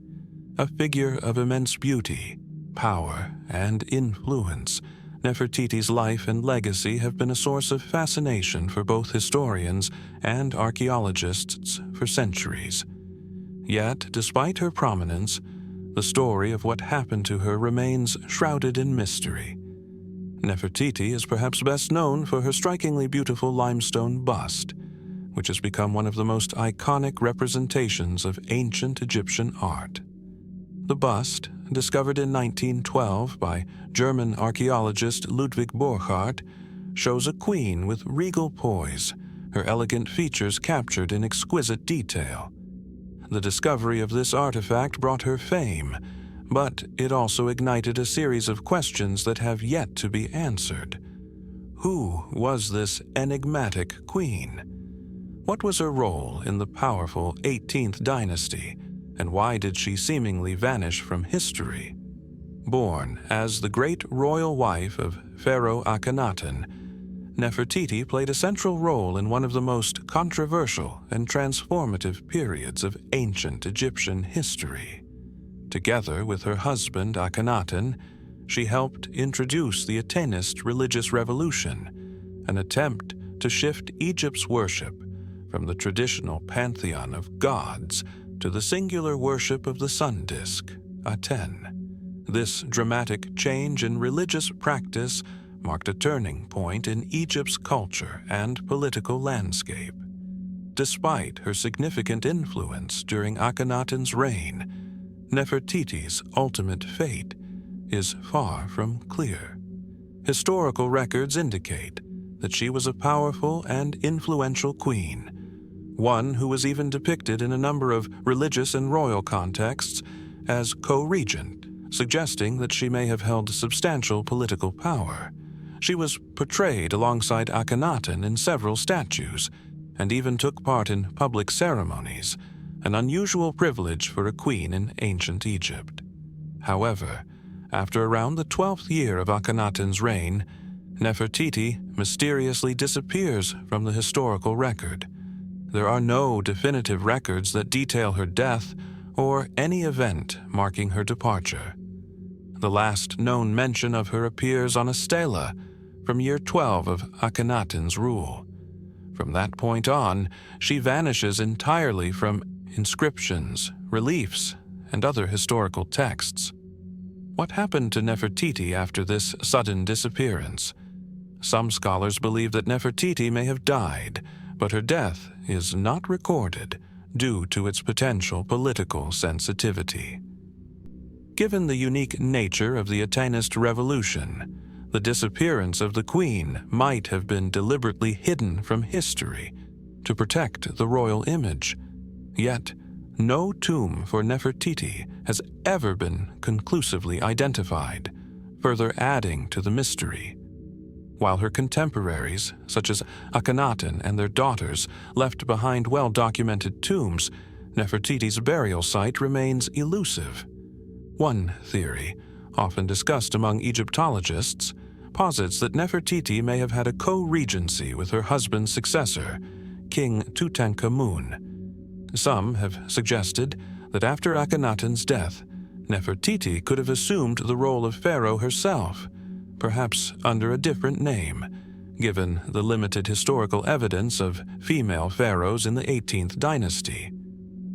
A figure of immense beauty, power, and influence, Nefertiti's life and legacy have been a source of fascination for both historians and archaeologists for centuries. Yet, despite her prominence, the story of what happened to her remains shrouded in mystery. Nefertiti is perhaps best known for her strikingly beautiful limestone bust, which has become one of the most iconic representations of ancient Egyptian art. The bust, discovered in 1912 by German archaeologist Ludwig Borchardt, shows a queen with regal poise, her elegant features captured in exquisite detail. The discovery of this artifact brought her fame, but it also ignited a series of questions that have yet to be answered. Who was this enigmatic queen? What was her role in the powerful 18th dynasty, and why did she seemingly vanish from history? Born as the great royal wife of Pharaoh Akhenaten, Nefertiti played a central role in one of the most controversial and transformative periods of ancient Egyptian history. Together with her husband Akhenaten, she helped introduce the Atenist religious revolution, an attempt to shift Egypt's worship from the traditional pantheon of gods to the singular worship of the sun disk, Aten. This dramatic change in religious practice marked a turning point in Egypt's culture and political landscape. Despite her significant influence during Akhenaten's reign, Nefertiti's ultimate fate is far from clear. Historical records indicate that she was a powerful and influential queen, one who was even depicted in a number of religious and royal contexts as co-regent, suggesting that she may have held substantial political power. She was portrayed alongside Akhenaten in several statues, and even took part in public ceremonies, an unusual privilege for a queen in ancient Egypt. However, after around the 12th year of Akhenaten's reign, Nefertiti mysteriously disappears from the historical record. There are no definitive records that detail her death or any event marking her departure. The last known mention of her appears on a stela from year 12 of Akhenaten's rule. From that point on, she vanishes entirely from inscriptions, reliefs, and other historical texts. What happened to Nefertiti after this sudden disappearance? Some scholars believe that Nefertiti may have died, but her death is not recorded due to its potential political sensitivity. Given the unique nature of the Atenist revolution, the disappearance of the queen might have been deliberately hidden from history to protect the royal image. Yet, no tomb for Nefertiti has ever been conclusively identified, further adding to the mystery. While her contemporaries, such as Akhenaten and their daughters, left behind well-documented tombs, Nefertiti's burial site remains elusive. One theory, often discussed among Egyptologists, posits that Nefertiti may have had a co-regency with her husband's successor, King Tutankhamun. Some have suggested that after Akhenaten's death, Nefertiti could have assumed the role of pharaoh herself, perhaps under a different name, given the limited historical evidence of female pharaohs in the 18th dynasty.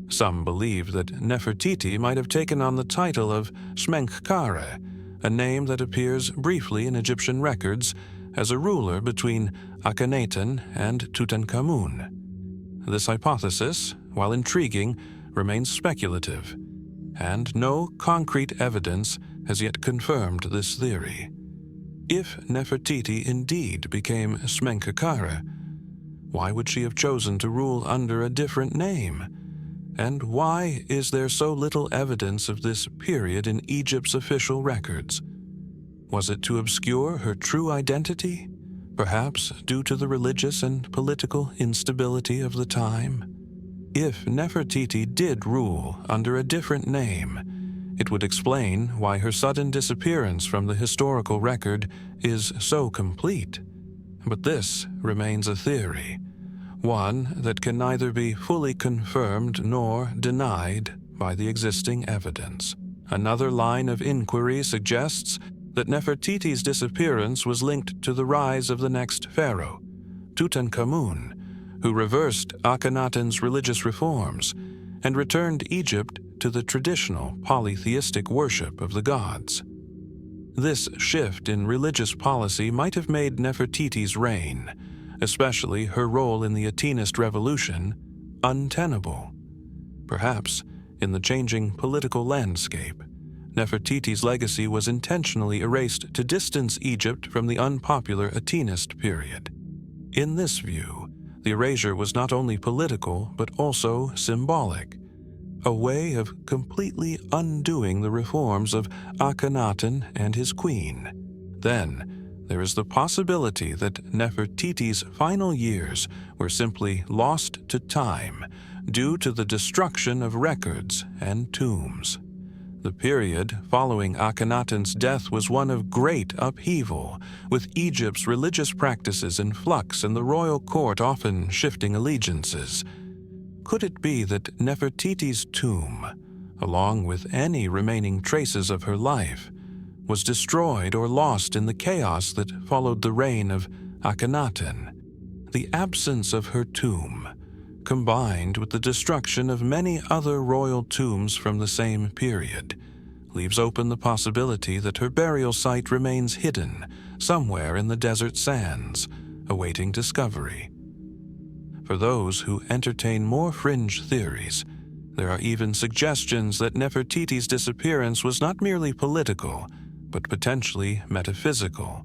Some believe that Nefertiti might have taken on the title of Smenkhkare, a name that appears briefly in Egyptian records as a ruler between Akhenaten and Tutankhamun. This hypothesis, while intriguing, remains speculative, and no concrete evidence has yet confirmed this theory. If Nefertiti indeed became Smenkhkare, Why would she have chosen to rule under a different name? And why is there so little evidence of this period in Egypt's official records? Was it to obscure her true identity? Perhaps due to the religious and political instability of the time? If Nefertiti did rule under a different name, it would explain why her sudden disappearance from the historical record is so complete. But this remains a theory, one that can neither be fully confirmed nor denied by the existing evidence. Another line of inquiry suggests that Nefertiti's disappearance was linked to the rise of the next pharaoh, Tutankhamun, who reversed Akhenaten's religious reforms and returned Egypt to the traditional polytheistic worship of the gods. This shift in religious policy might have made Nefertiti's reign, especially her role in the Atenist revolution, untenable. Perhaps, in the changing political landscape, Nefertiti's legacy was intentionally erased to distance Egypt from the unpopular Atenist period. In this view, the erasure was not only political but also symbolic, a way of completely undoing the reforms of Akhenaten and his queen. Then, there is the possibility that Nefertiti's final years were simply lost to time due to the destruction of records and tombs. The period following Akhenaten's death was one of great upheaval, with Egypt's religious practices in flux and the royal court often shifting allegiances. Could it be that Nefertiti's tomb, along with any remaining traces of her life, was destroyed or lost in the chaos that followed the reign of Akhenaten? The absence of her tomb, combined with the destruction of many other royal tombs from the same period, leaves open the possibility that her burial site remains hidden somewhere in the desert sands, awaiting discovery. For those who entertain more fringe theories, there are even suggestions that Nefertiti's disappearance was not merely political, but potentially metaphysical.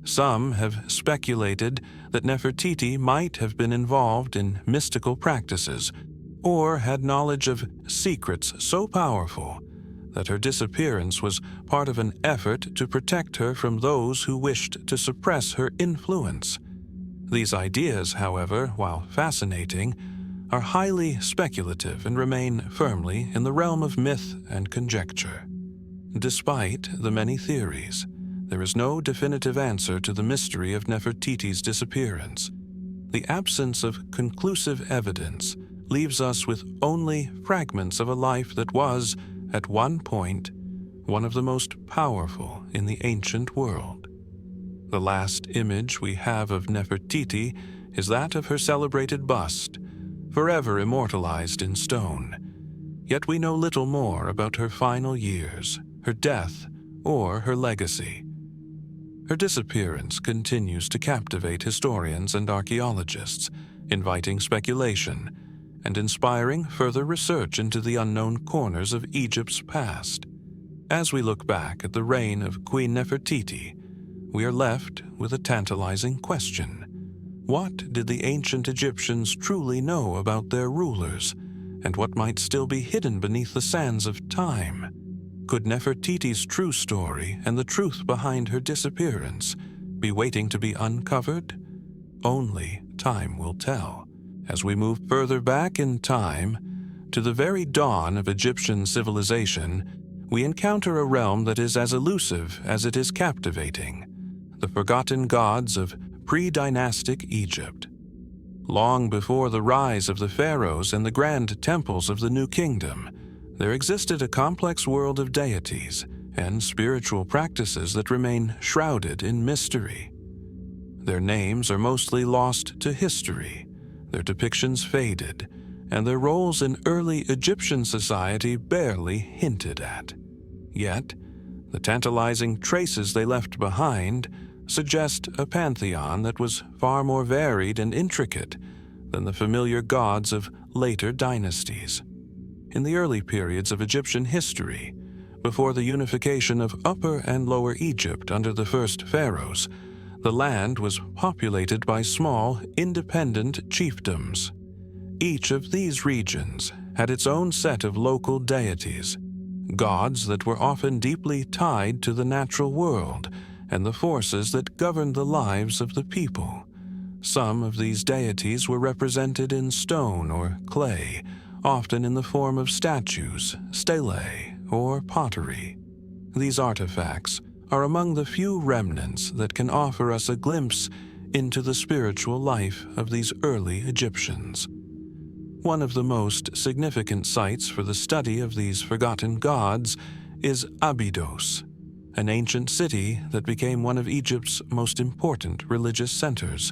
Some have speculated that Nefertiti might have been involved in mystical practices or had knowledge of secrets so powerful that her disappearance was part of an effort to protect her from those who wished to suppress her influence. These ideas, however, while fascinating, are highly speculative and remain firmly in the realm of myth and conjecture. Despite the many theories, there is no definitive answer to the mystery of Nefertiti's disappearance. The absence of conclusive evidence leaves us with only fragments of a life that was, at one point, one of the most powerful in the ancient world. The last image we have of Nefertiti is that of her celebrated bust, forever immortalized in stone. Yet we know little more about her final years, her death, or her legacy. Her disappearance continues to captivate historians and archaeologists, inviting speculation and inspiring further research into the unknown corners of Egypt's past. As we look back at the reign of Queen Nefertiti, we are left with a tantalizing question. What did the ancient Egyptians truly know about their rulers, and what might still be hidden beneath the sands of time? Could Nefertiti's true story and the truth behind her disappearance be waiting to be uncovered? Only time will tell. As we move further back in time, to the very dawn of Egyptian civilization, we encounter a realm that is as elusive as it is captivating: the forgotten gods of Pre-Dynastic Egypt. Long before the rise of the pharaohs and the grand temples of the New Kingdom, there existed a complex world of deities and spiritual practices that remain shrouded in mystery. Their names are mostly lost to history, their depictions faded, and their roles in early Egyptian society barely hinted at. Yet, the tantalizing traces they left behind suggest a pantheon that was far more varied and intricate than the familiar gods of later dynasties. In the early periods of Egyptian history, before the unification of Upper and Lower Egypt under the first pharaohs, The land was populated by small, independent chiefdoms. Each of these regions had its own set of local deities, gods that were often deeply tied to the natural world and the forces that governed the lives of the people. Some of these deities were represented in stone or clay, often in the form of statues, stelae, or pottery. These artifacts are among the few remnants that can offer us a glimpse into the spiritual life of these early Egyptians. One of the most significant sites for the study of these forgotten gods is Abydos, an ancient city that became one of Egypt's most important religious centers.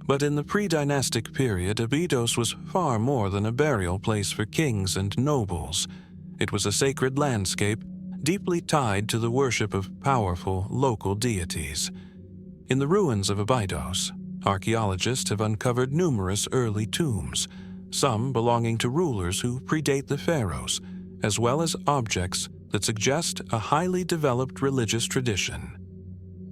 But in the pre-dynastic period, Abydos was far more than a burial place for kings and nobles. It was a sacred landscape deeply tied to the worship of powerful local deities. In the ruins of Abydos, archaeologists have uncovered numerous early tombs, some belonging to rulers who predate the pharaohs, as well as objects that suggest a highly developed religious tradition.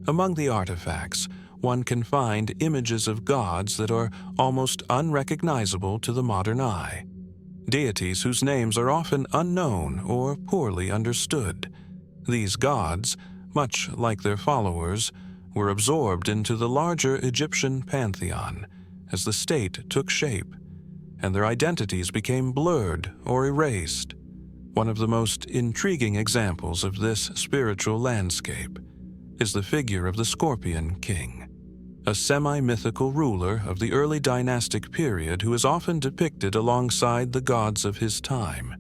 Among the artifacts, one can find images of gods that are almost unrecognizable to the modern eye, deities whose names are often unknown or poorly understood. These gods, much like their followers, were absorbed into the larger Egyptian pantheon as the state took shape, and their identities became blurred or erased. One of the most intriguing examples of this spiritual landscape is the figure of the Scorpion King, a semi-mythical ruler of the early dynastic period who is often depicted alongside the gods of his time.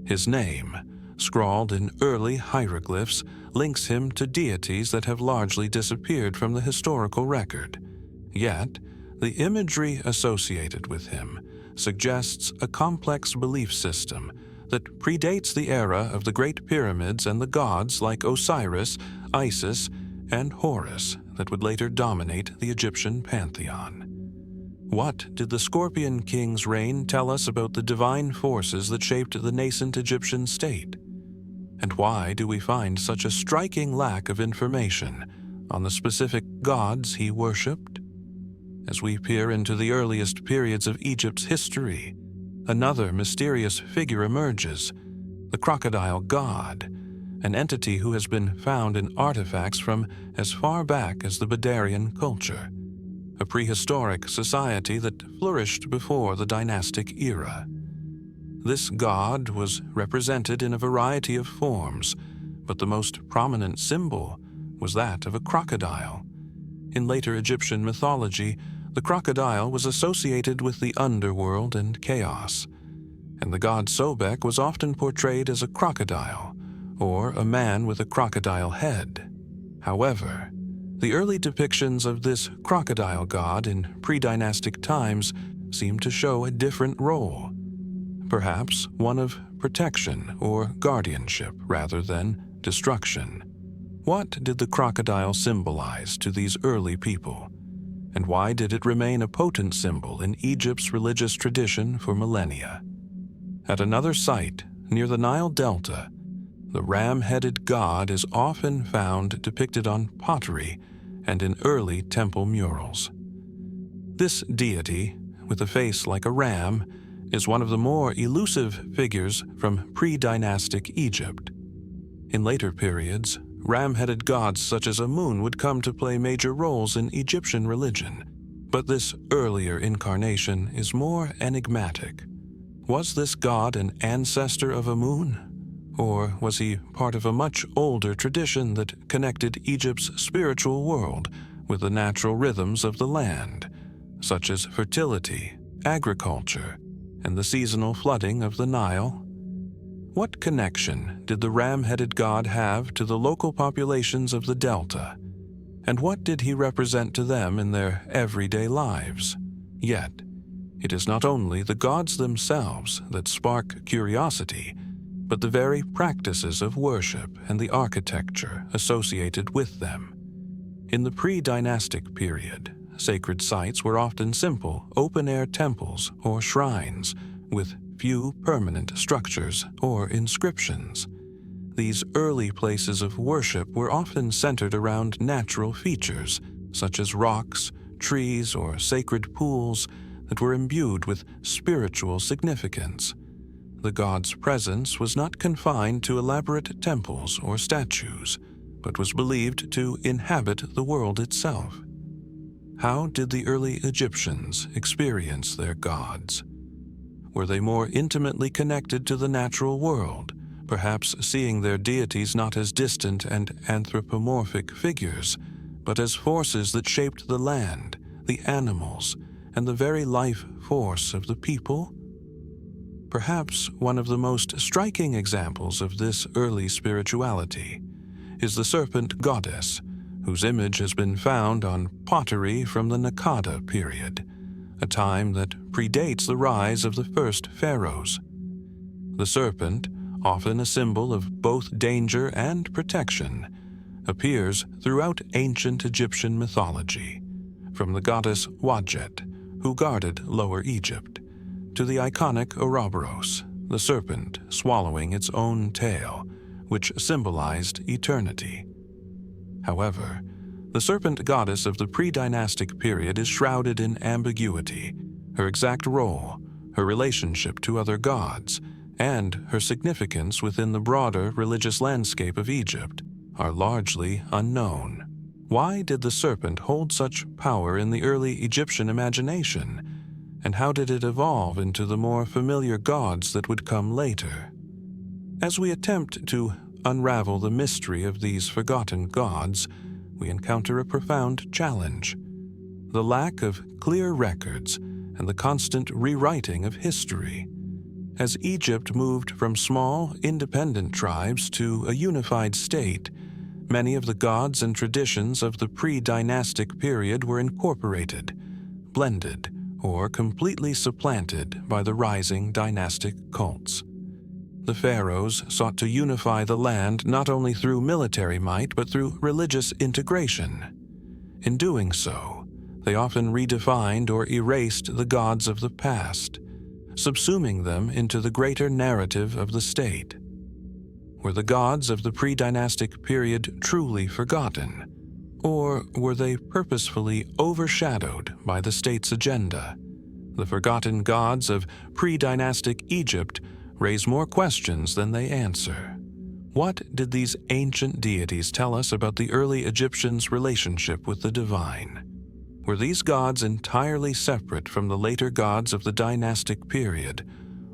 His name, scrawled in early hieroglyphs, links him to deities that have largely disappeared from the historical record. Yet, the imagery associated with him suggests a complex belief system that predates the era of the Great Pyramids and the gods like Osiris, Isis, and Horus that would later dominate the Egyptian pantheon. What did the Scorpion King's reign tell us about the divine forces that shaped the nascent Egyptian state? And why do we find such a striking lack of information on the specific gods he worshipped? As we peer into the earliest periods of Egypt's history, another mysterious figure emerges, the crocodile god, an entity who has been found in artifacts from as far back as the Badarian culture, a prehistoric society that flourished before the dynastic era. This god was represented in a variety of forms, but the most prominent symbol was that of a crocodile. In later Egyptian mythology, the crocodile was associated with the underworld and chaos, and the god Sobek was often portrayed as a crocodile, or a man with a crocodile head. However, the early depictions of this crocodile god in pre-dynastic times seem to show a different role, perhaps one of protection or guardianship rather than destruction. What did the crocodile symbolize to these early people, and why did it remain a potent symbol in Egypt's religious tradition for millennia? At another site, near the Nile Delta, the ram-headed god is often found depicted on pottery and in early temple murals. This deity, with a face like a ram, is one of the more elusive figures from pre-dynastic Egypt. In later periods, ram-headed gods such as Amun would come to play major roles in Egyptian religion, but this earlier incarnation is more enigmatic. Was this god an ancestor of Amun? Or was he part of a much older tradition that connected Egypt's spiritual world with the natural rhythms of the land, such as fertility, agriculture, and the seasonal flooding of the Nile? What connection did the ram-headed god have to the local populations of the Delta? And what did he represent to them in their everyday lives? Yet, it is not only the gods themselves that spark curiosity, but the very practices of worship and the architecture associated with them. In the pre-dynastic period, sacred sites were often simple, open-air temples or shrines with few permanent structures or inscriptions. These early places of worship were often centered around natural features, such as rocks, trees, or sacred pools that were imbued with spiritual significance. The god's presence was not confined to elaborate temples or statues, but was believed to inhabit the world itself. How did the early Egyptians experience their gods? Were they more intimately connected to the natural world, perhaps seeing their deities not as distant and anthropomorphic figures, but as forces that shaped the land, the animals, and the very life force of the people? Perhaps one of the most striking examples of this early spirituality is the serpent goddess, whose image has been found on pottery from the Naqada period, a time that predates the rise of the first pharaohs. The serpent, often a symbol of both danger and protection, appears throughout ancient Egyptian mythology, from the goddess Wadjet, who guarded Lower Egypt, to the iconic Ouroboros, the serpent swallowing its own tail, which symbolized eternity. However, the serpent goddess of the pre-dynastic period is shrouded in ambiguity. Her exact role, her relationship to other gods, and her significance within the broader religious landscape of Egypt are largely unknown. Why did the serpent hold such power in the early Egyptian imagination, and how did it evolve into the more familiar gods that would come later? As we attempt to unravel the mystery of these forgotten gods, we encounter a profound challenge: the lack of clear records and the constant rewriting of history. As Egypt moved from small, independent tribes to a unified state, many of the gods and traditions of the pre-dynastic period were incorporated, blended, or completely supplanted by the rising dynastic cults. The pharaohs sought to unify the land not only through military might but through religious integration. In doing so, they often redefined or erased the gods of the past, subsuming them into the greater narrative of the state. Were the gods of the pre-dynastic period truly forgotten, or were they purposefully overshadowed by the state's agenda? The forgotten gods of pre-dynastic Egypt raise more questions than they answer. What did these ancient deities tell us about the early Egyptians' relationship with the divine? Were these gods entirely separate from the later gods of the dynastic period,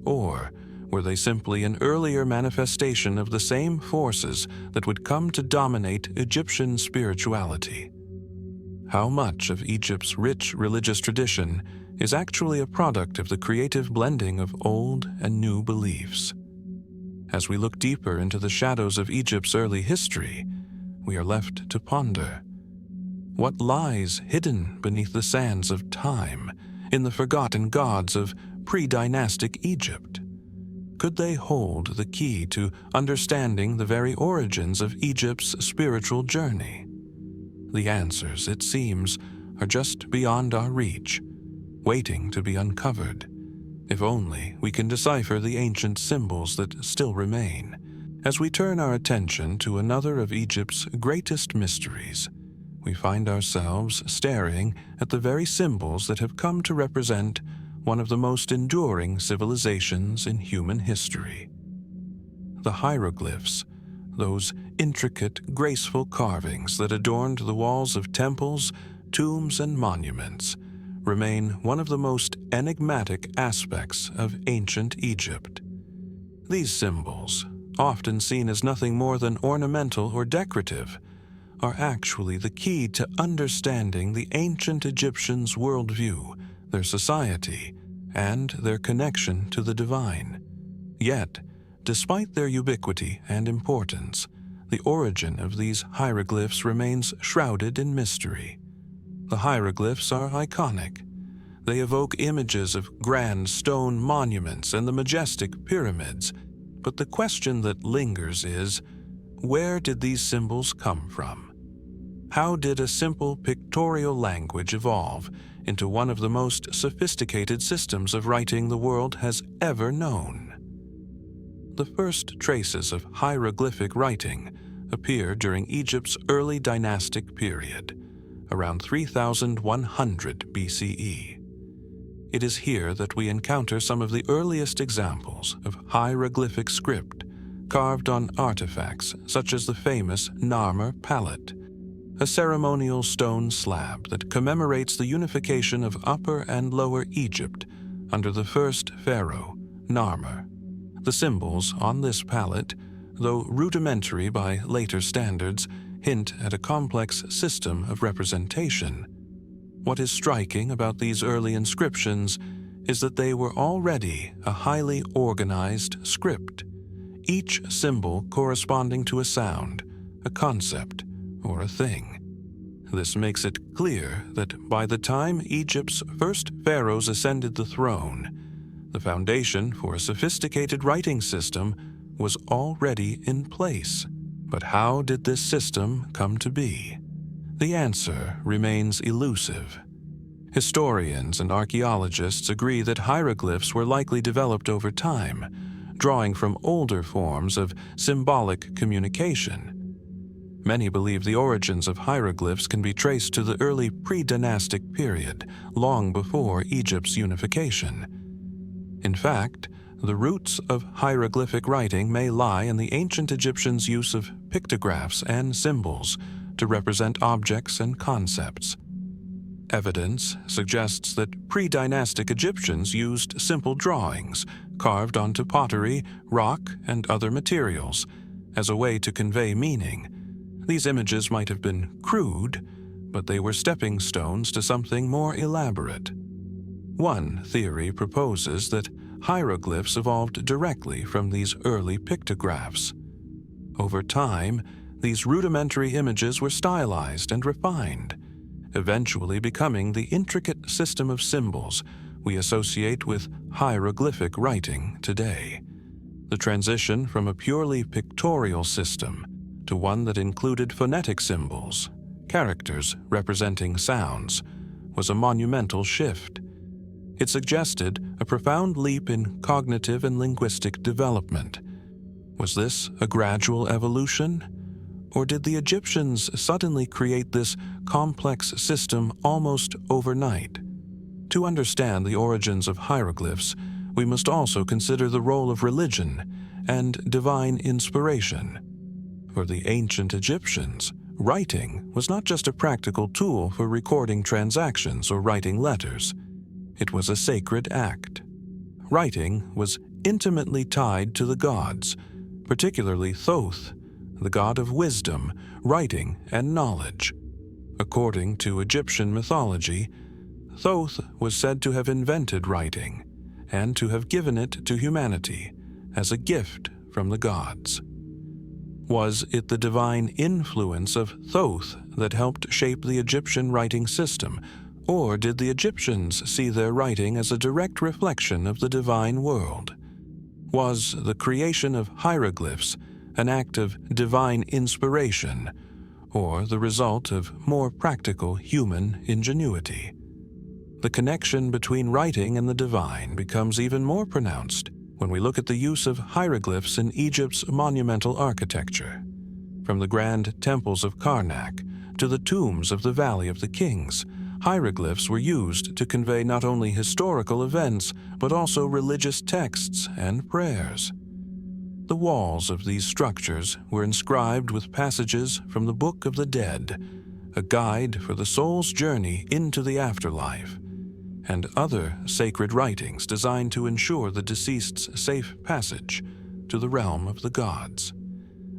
or were they simply an earlier manifestation of the same forces that would come to dominate Egyptian spirituality? How much of Egypt's rich religious tradition is actually a product of the creative blending of old and new beliefs? As we look deeper into the shadows of Egypt's early history, we are left to ponder. What lies hidden beneath the sands of time in the forgotten gods of pre-dynastic Egypt? Could they hold the key to understanding the very origins of Egypt's spiritual journey? The answers, it seems, are just beyond our reach, waiting to be uncovered. If only we can decipher the ancient symbols that still remain. As we turn our attention to another of Egypt's greatest mysteries, we find ourselves staring at the very symbols that have come to represent one of the most enduring civilizations in human history. The hieroglyphs, those intricate, graceful carvings that adorned the walls of temples, tombs, and monuments, remain one of the most enigmatic aspects of ancient Egypt. These symbols, often seen as nothing more than ornamental or decorative, are actually the key to understanding the ancient Egyptians' worldview, their society, and their connection to the divine. Yet, despite their ubiquity and importance, the origin of these hieroglyphs remains shrouded in mystery. The hieroglyphs are iconic. They evoke images of grand stone monuments and the majestic pyramids, but the question that lingers is, where did these symbols come from? How did a simple pictorial language evolve into one of the most sophisticated systems of writing the world has ever known? The first traces of hieroglyphic writing appear during Egypt's early dynastic period, around 3100 BCE. It is here that we encounter some of the earliest examples of hieroglyphic script carved on artifacts such as the famous Narmer palette, a ceremonial stone slab that commemorates the unification of Upper and Lower Egypt under the first pharaoh, Narmer. The symbols on this palette, though rudimentary by later standards, hint at a complex system of representation. What is striking about these early inscriptions is that they were already a highly organized script, each symbol corresponding to a sound, a concept, or a thing. This makes it clear that by the time Egypt's first pharaohs ascended the throne, the foundation for a sophisticated writing system was already in place. But how did this system come to be? The answer remains elusive. Historians and archaeologists agree that hieroglyphs were likely developed over time, drawing from older forms of symbolic communication. Many believe the origins of hieroglyphs can be traced to the early pre-dynastic period, long before Egypt's unification. In fact, the roots of hieroglyphic writing may lie in the ancient Egyptians' use of pictographs and symbols to represent objects and concepts. Evidence suggests that pre-dynastic Egyptians used simple drawings carved onto pottery, rock, and other materials as a way to convey meaning. These images might have been crude, but they were stepping stones to something more elaborate. One theory proposes that hieroglyphs evolved directly from these early pictographs. Over time, these rudimentary images were stylized and refined, eventually becoming the intricate system of symbols we associate with hieroglyphic writing today. The transition from a purely pictorial system to one that included phonetic symbols, characters representing sounds, was a monumental shift. It suggested a profound leap in cognitive and linguistic development. Was this a gradual evolution? Or did the Egyptians suddenly create this complex system almost overnight? To understand the origins of hieroglyphs, we must also consider the role of religion and divine inspiration. For the ancient Egyptians, writing was not just a practical tool for recording transactions or writing letters. It was a sacred act. Writing was intimately tied to the gods, particularly Thoth, the god of wisdom, writing, and knowledge. According to Egyptian mythology, Thoth was said to have invented writing and to have given it to humanity as a gift from the gods. Was it the divine influence of Thoth that helped shape the Egyptian writing system, or did the Egyptians see their writing as a direct reflection of the divine world? Was the creation of hieroglyphs an act of divine inspiration, or the result of more practical human ingenuity? The connection between writing and the divine becomes even more pronounced when we look at the use of hieroglyphs in Egypt's monumental architecture. From the grand temples of Karnak to the tombs of the Valley of the Kings, hieroglyphs were used to convey not only historical events, but also religious texts and prayers. The walls of these structures were inscribed with passages from the Book of the Dead, a guide for the soul's journey into the afterlife, and other sacred writings designed to ensure the deceased's safe passage to the realm of the gods.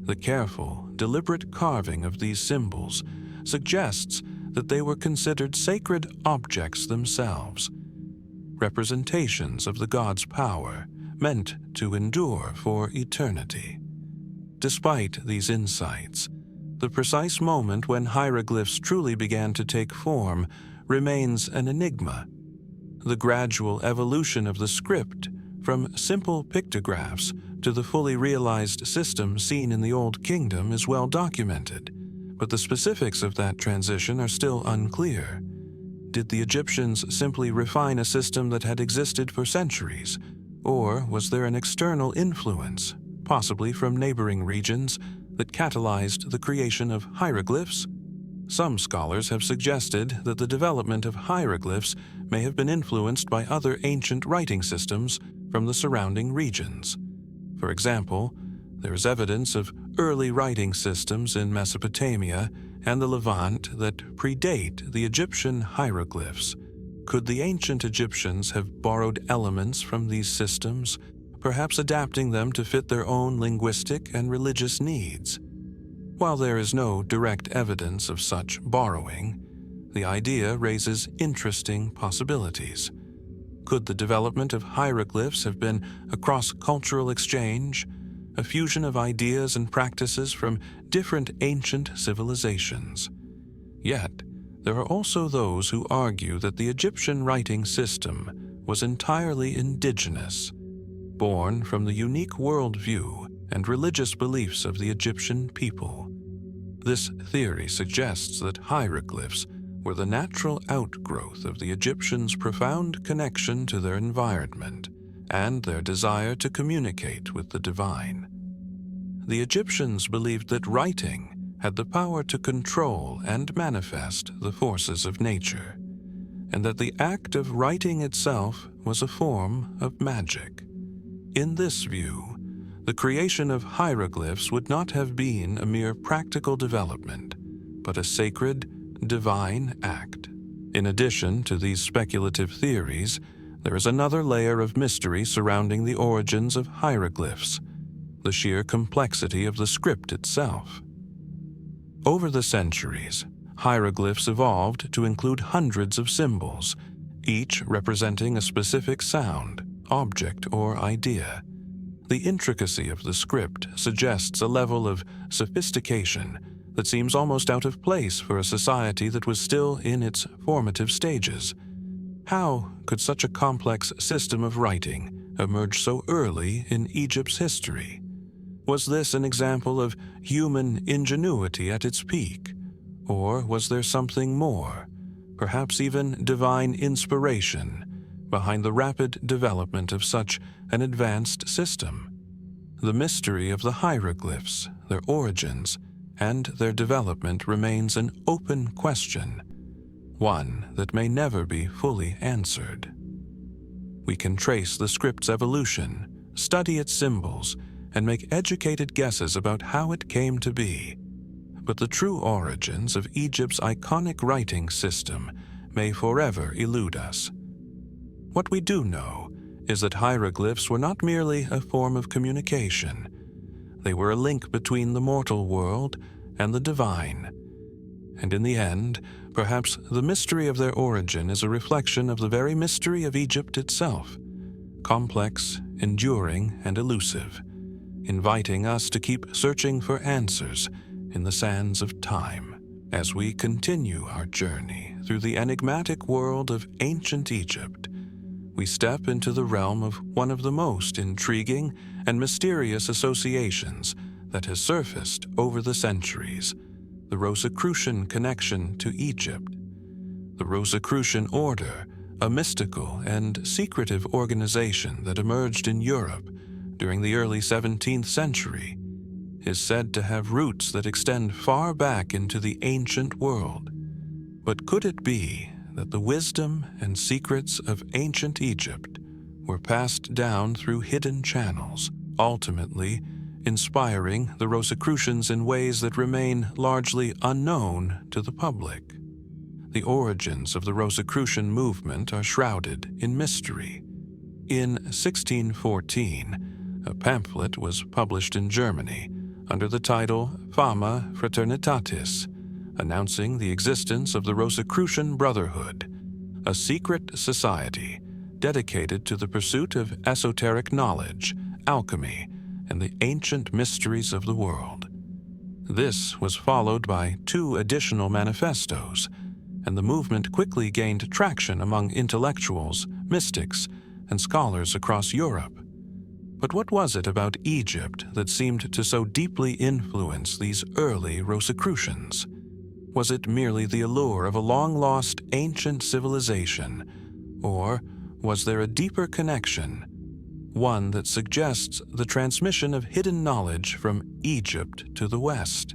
The careful, deliberate carving of these symbols suggests that they were considered sacred objects themselves, representations of the god's power, meant to endure for eternity. Despite these insights, the precise moment when hieroglyphs truly began to take form remains an enigma. The gradual evolution of the script, from simple pictographs to the fully realized system seen in the Old Kingdom, is well documented, but the specifics of that transition are still unclear. Did the Egyptians simply refine a system that had existed for centuries, or was there an external influence, possibly from neighboring regions, that catalyzed the creation of hieroglyphs? Some scholars have suggested that the development of hieroglyphs may have been influenced by other ancient writing systems from the surrounding regions. For example, there is evidence of early writing systems in Mesopotamia and the Levant that predate the Egyptian hieroglyphs. Could the ancient Egyptians have borrowed elements from these systems, perhaps adapting them to fit their own linguistic and religious needs? While there is no direct evidence of such borrowing, the idea raises interesting possibilities. Could the development of hieroglyphs have been a cross-cultural exchange, a fusion of ideas and practices from different ancient civilizations? Yet, there are also those who argue that the Egyptian writing system was entirely indigenous, born from the unique worldview and religious beliefs of the Egyptian people. This theory suggests that hieroglyphs were the natural outgrowth of the Egyptians' profound connection to their environment and their desire to communicate with the divine. The Egyptians believed that writing had the power to control and manifest the forces of nature, and that the act of writing itself was a form of magic. In this view, the creation of hieroglyphs would not have been a mere practical development, but a sacred, divine act. In addition to these speculative theories, there is another layer of mystery surrounding the origins of hieroglyphs, the sheer complexity of the script itself. Over the centuries, hieroglyphs evolved to include hundreds of symbols, each representing a specific sound, object, or idea. The intricacy of the script suggests a level of sophistication that seems almost out of place for a society that was still in its formative stages. How could such a complex system of writing emerge so early in Egypt's history? Was this an example of human ingenuity at its peak? Or was there something more, perhaps even divine inspiration, behind the rapid development of such an advanced system? The mystery of the hieroglyphs, their origins, and their development remains an open question, one that may never be fully answered. We can trace the script's evolution, study its symbols, and make educated guesses about how it came to be. But the true origins of Egypt's iconic writing system may forever elude us. What we do know is that hieroglyphs were not merely a form of communication. They were a link between the mortal world and the divine. And in the end, perhaps the mystery of their origin is a reflection of the very mystery of Egypt itself, complex, enduring, and elusive, inviting us to keep searching for answers in the sands of time as we continue our journey through the enigmatic world of ancient Egypt. We step into the realm of one of the most intriguing and mysterious associations that has surfaced over the centuries, the Rosicrucian connection to Egypt. The Rosicrucian order, a mystical and secretive organization that emerged in Europe during the early 17th century, is said to have roots that extend far back into the ancient world. But could it be that the wisdom and secrets of ancient Egypt were passed down through hidden channels, ultimately inspiring the Rosicrucians in ways that remain largely unknown to the public? The origins of the Rosicrucian movement are shrouded in mystery. In 1614, a pamphlet was published in Germany under the title Fama Fraternitatis, announcing the existence of the Rosicrucian Brotherhood, a secret society dedicated to the pursuit of esoteric knowledge, alchemy, and the ancient mysteries of the world. This was followed by 2 additional manifestos, and the movement quickly gained traction among intellectuals, mystics, and scholars across Europe. But what was it about Egypt that seemed to so deeply influence these early Rosicrucians? Was it merely the allure of a long-lost ancient civilization, or was there a deeper connection, one that suggests the transmission of hidden knowledge from Egypt to the West?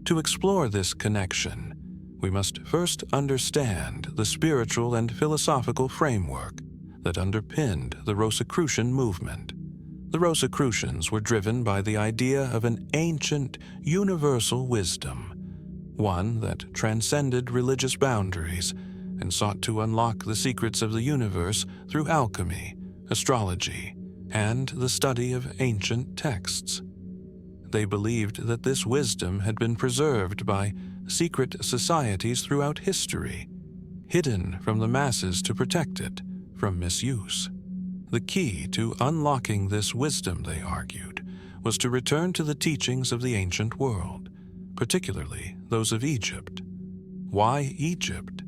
To explore this connection, we must first understand the spiritual and philosophical framework that underpinned the Rosicrucian movement. The Rosicrucians were driven by the idea of an ancient, universal wisdom, one that transcended religious boundaries and sought to unlock the secrets of the universe through alchemy, astrology, and the study of ancient texts. They believed that this wisdom had been preserved by secret societies throughout history, hidden from the masses to protect it from misuse. The key to unlocking this wisdom, they argued, was to return to the teachings of the ancient world, particularly those of Egypt. Why Egypt?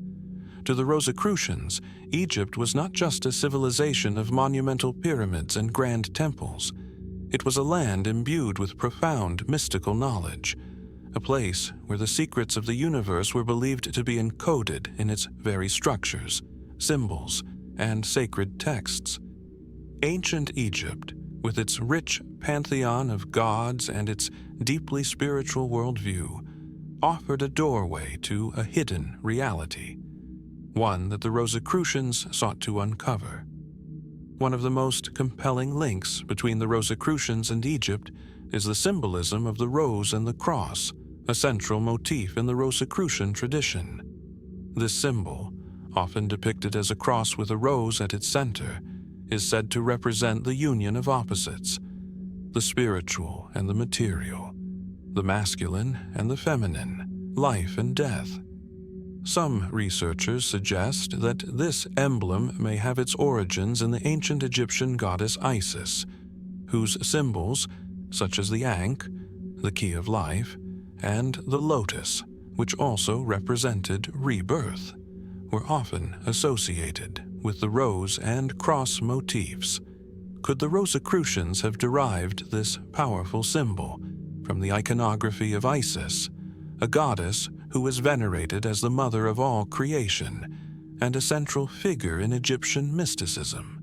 To the Rosicrucians, Egypt was not just a civilization of monumental pyramids and grand temples. It was a land imbued with profound mystical knowledge, a place where the secrets of the universe were believed to be encoded in its very structures, symbols, and sacred texts. Ancient Egypt, with its rich pantheon of gods and its deeply spiritual worldview, offered a doorway to a hidden reality, one that the Rosicrucians sought to uncover. One of the most compelling links between the Rosicrucians and Egypt is the symbolism of the rose and the cross, a central motif in the Rosicrucian tradition. This symbol, often depicted as a cross with a rose at its center, is said to represent the union of opposites, the spiritual and the material, the masculine and the feminine, life and death. Some researchers suggest that this emblem may have its origins in the ancient Egyptian goddess Isis, whose symbols, such as the ankh, the key of life, and the lotus, which also represented rebirth, were often associated with the rose and cross motifs. Could the Rosicrucians have derived this powerful symbol from the iconography of Isis, a goddess who was venerated as the mother of all creation and a central figure in Egyptian mysticism?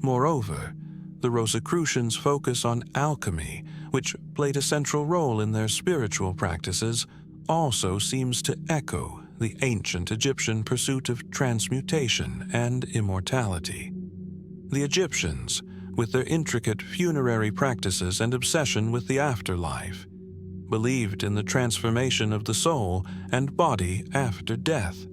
Moreover, the Rosicrucians' focus on alchemy, which played a central role in their spiritual practices, also seems to echo the ancient Egyptian pursuit of transmutation and immortality. The Egyptians, with their intricate funerary practices and obsession with the afterlife, believed in the transformation of the soul and body after death.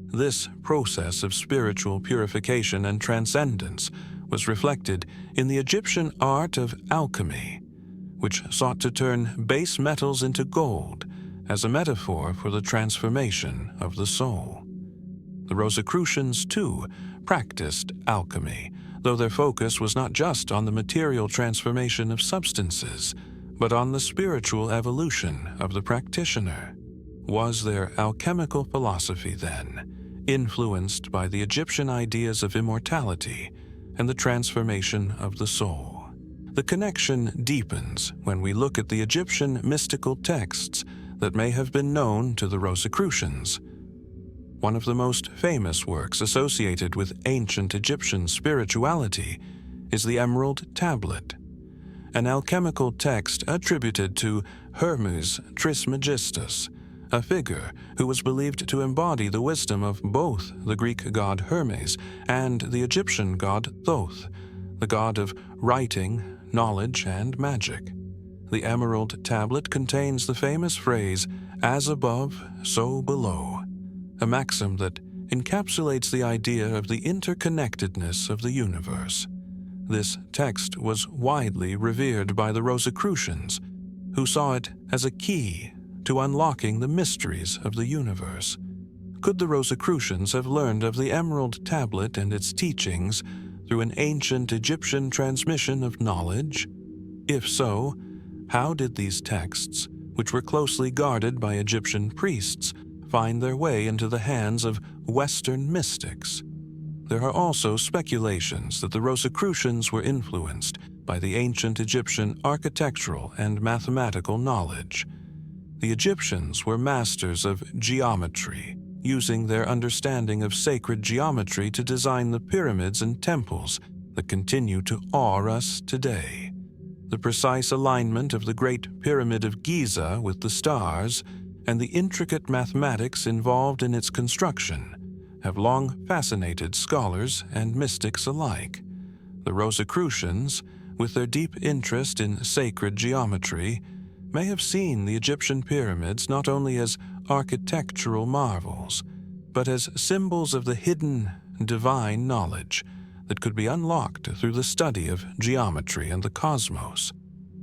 This process of spiritual purification and transcendence was reflected in the Egyptian art of alchemy, which sought to turn base metals into gold as a metaphor for the transformation of the soul. The Rosicrucians, too, practiced alchemy, though their focus was not just on the material transformation of substances, but on the spiritual evolution of the practitioner. Was their alchemical philosophy, then, influenced by the Egyptian ideas of immortality and the transformation of the soul? The connection deepens when we look at the Egyptian mystical texts that may have been known to the Rosicrucians. One of the most famous works associated with ancient Egyptian spirituality is the Emerald Tablet, an alchemical text attributed to Hermes Trismegistus, a figure who was believed to embody the wisdom of both the Greek god Hermes and the Egyptian god Thoth, the god of writing, knowledge, and magic. The Emerald Tablet contains the famous phrase, "as above, so below," a maxim that encapsulates the idea of the interconnectedness of the universe. This text was widely revered by the Rosicrucians, who saw it as a key to unlocking the mysteries of the universe. Could the Rosicrucians have learned of the Emerald Tablet and its teachings through an ancient Egyptian transmission of knowledge? If so, how did these texts, which were closely guarded by Egyptian priests, find their way into the hands of Western mystics? There are also speculations that the Rosicrucians were influenced by the ancient Egyptian architectural and mathematical knowledge. The Egyptians were masters of geometry, using their understanding of sacred geometry to design the pyramids and temples that continue to awe us today. The precise alignment of the Great Pyramid of Giza with the stars and the intricate mathematics involved in its construction have long fascinated scholars and mystics alike. The Rosicrucians, with their deep interest in sacred geometry, may have seen the Egyptian pyramids not only as architectural marvels, but as symbols of the hidden, divine knowledge that could be unlocked through the study of geometry and the cosmos.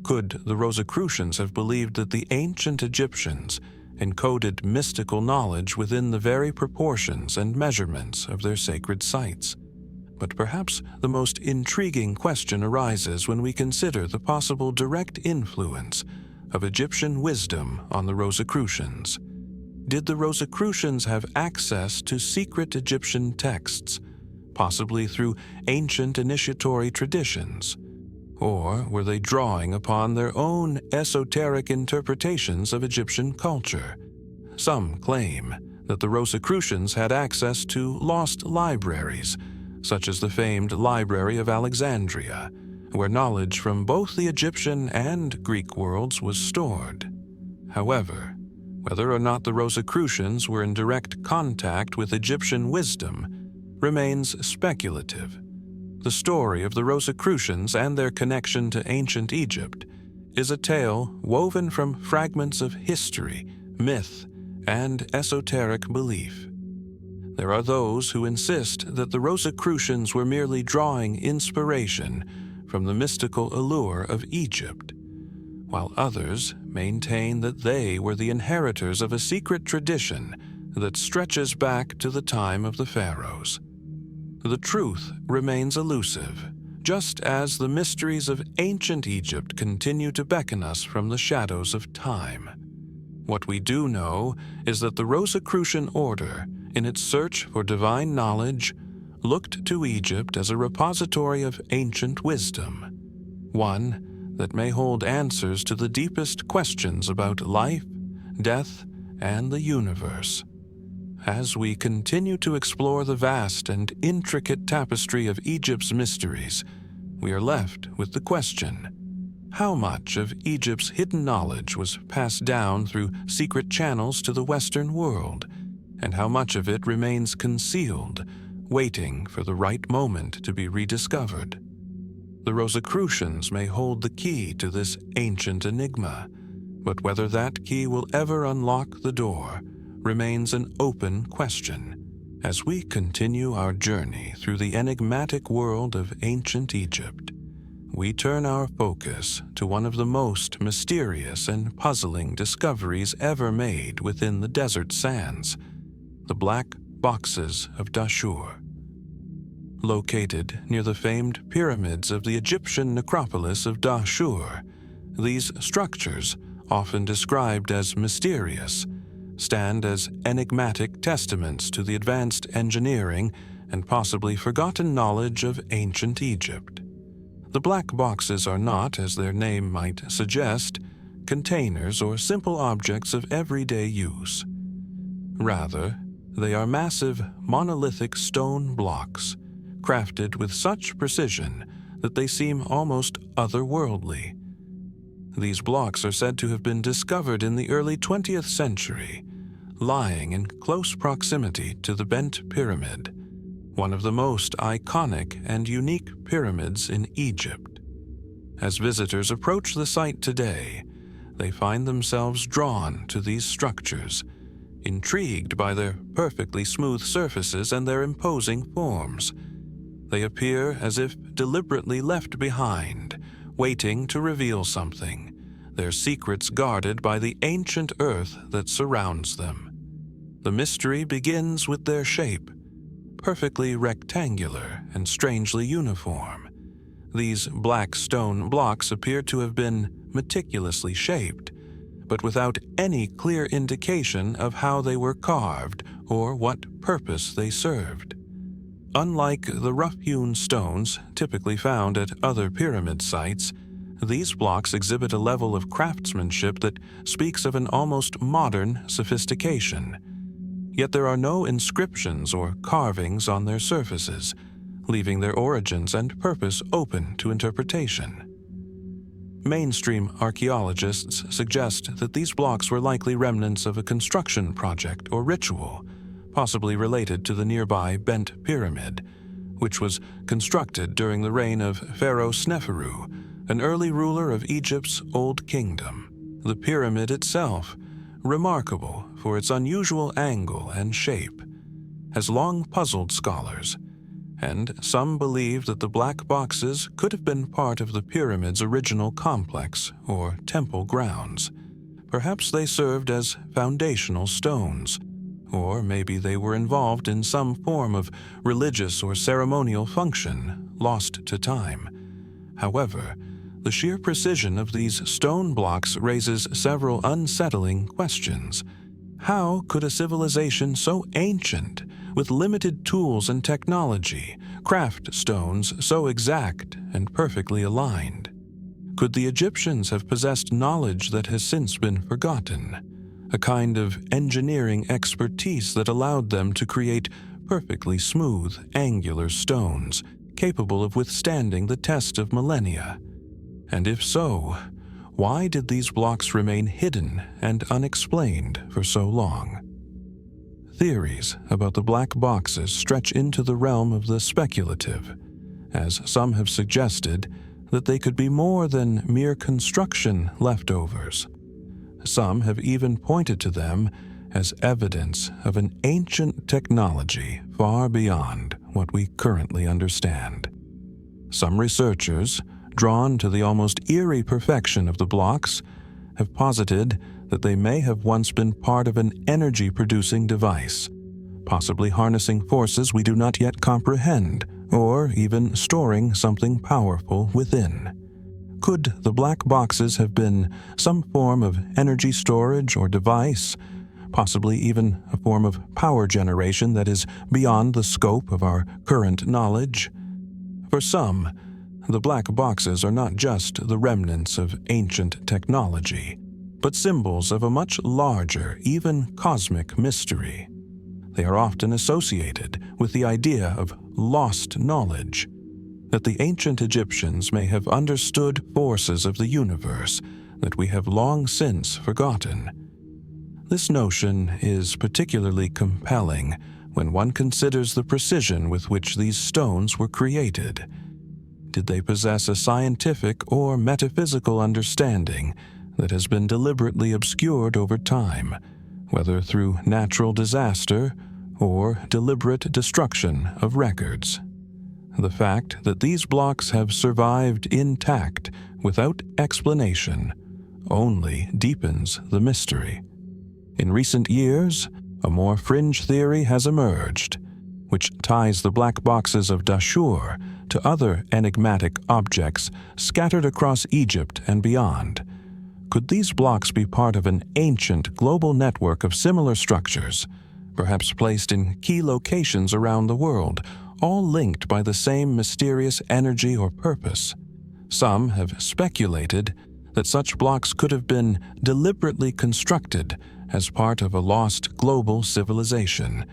Could the Rosicrucians have believed that the ancient Egyptians encoded mystical knowledge within the very proportions and measurements of their sacred sites? But perhaps the most intriguing question arises when we consider the possible direct influence of Egyptian wisdom on the Rosicrucians. Did the Rosicrucians have access to secret Egyptian texts, possibly through ancient initiatory traditions? Or were they drawing upon their own esoteric interpretations of Egyptian culture? Some claim that the Rosicrucians had access to lost libraries, such as the famed Library of Alexandria, where knowledge from both the Egyptian and Greek worlds was stored. However, whether or not the Rosicrucians were in direct contact with Egyptian wisdom remains speculative. The story of the Rosicrucians and their connection to ancient Egypt is a tale woven from fragments of history, myth, and esoteric belief. There are those who insist that the Rosicrucians were merely drawing inspiration from the mystical allure of Egypt, while others maintain that they were the inheritors of a secret tradition that stretches back to the time of the pharaohs. The truth remains elusive, just as the mysteries of ancient Egypt continue to beckon us from the shadows of time. What we do know is that the Rosicrucian order, in its search for divine knowledge, looked to Egypt as a repository of ancient wisdom, one that may hold answers to the deepest questions about life, death, and the universe. As we continue to explore the vast and intricate tapestry of Egypt's mysteries, we are left with the question: how much of Egypt's hidden knowledge was passed down through secret channels to the Western world, and how much of it remains concealed, waiting for the right moment to be rediscovered? The Rosicrucians may hold the key to this ancient enigma, but whether that key will ever unlock the door remains an open question as we continue our journey through the enigmatic world of ancient Egypt. We turn our focus to one of the most mysterious and puzzling discoveries ever made within the desert sands, the black boxes of Dahshur. Located near the famed pyramids of the Egyptian necropolis of Dahshur, these structures, often described as mysterious, stand as enigmatic testaments to the advanced engineering and possibly forgotten knowledge of ancient Egypt. The black boxes are not, as their name might suggest, containers or simple objects of everyday use. Rather, they are massive monolithic stone blocks, crafted with such precision that they seem almost otherworldly. These blocks are said to have been discovered in the early 20th century, lying in close proximity to the Bent Pyramid, one of the most iconic and unique pyramids in Egypt. As visitors approach the site today, they find themselves drawn to these structures, intrigued by their perfectly smooth surfaces and their imposing forms. They appear as if deliberately left behind, waiting to reveal something, their secrets guarded by the ancient earth that surrounds them. The mystery begins with their shape, perfectly rectangular and strangely uniform. These black stone blocks appear to have been meticulously shaped, but without any clear indication of how they were carved or what purpose they served. Unlike the rough-hewn stones typically found at other pyramid sites, these blocks exhibit a level of craftsmanship that speaks of an almost modern sophistication. Yet there are no inscriptions or carvings on their surfaces, leaving their origins and purpose open to interpretation. Mainstream archaeologists suggest that these blocks were likely remnants of a construction project or ritual, possibly related to the nearby Bent Pyramid, which was constructed during the reign of Pharaoh Sneferu, an early ruler of Egypt's Old Kingdom. The pyramid itself, remarkable for its unusual angle and shape, has long puzzled scholars, and some believe that the black boxes could have been part of the pyramid's original complex or temple grounds. Perhaps they served as foundational stones, or maybe they were involved in some form of religious or ceremonial function lost to time. However, the sheer precision of these stone blocks raises several unsettling questions. How could a civilization so ancient, with limited tools and technology, craft stones so exact and perfectly aligned? Could the Egyptians have possessed knowledge that has since been forgotten? A kind of engineering expertise that allowed them to create perfectly smooth, angular stones, capable of withstanding the test of millennia. And if so, why did these blocks remain hidden and unexplained for so long? Theories about the black boxes stretch into the realm of the speculative, as some have suggested that they could be more than mere construction leftovers. Some have even pointed to them as evidence of an ancient technology far beyond what we currently understand. Some researchers, drawn to the almost eerie perfection of the blocks, have posited that they may have once been part of an energy-producing device, possibly harnessing forces we do not yet comprehend, or even storing something powerful within. Could the black boxes have been some form of energy storage or device, possibly even a form of power generation that is beyond the scope of our current knowledge? For some, the black boxes are not just the remnants of ancient technology, but symbols of a much larger, even cosmic mystery. They are often associated with the idea of lost knowledge, that the ancient Egyptians may have understood forces of the universe that we have long since forgotten. This notion is particularly compelling when one considers the precision with which these stones were created. Did they possess a scientific or metaphysical understanding that has been deliberately obscured over time, whether through natural disaster or deliberate destruction of records? The fact that these blocks have survived intact without explanation only deepens the mystery. In recent years, a more fringe theory has emerged, which ties the black boxes of Dahshur to other enigmatic objects scattered across Egypt and beyond. Could these blocks be part of an ancient global network of similar structures, perhaps placed in key locations around the world, all linked by the same mysterious energy or purpose? Some have speculated that such blocks could have been deliberately constructed as part of a lost global civilization,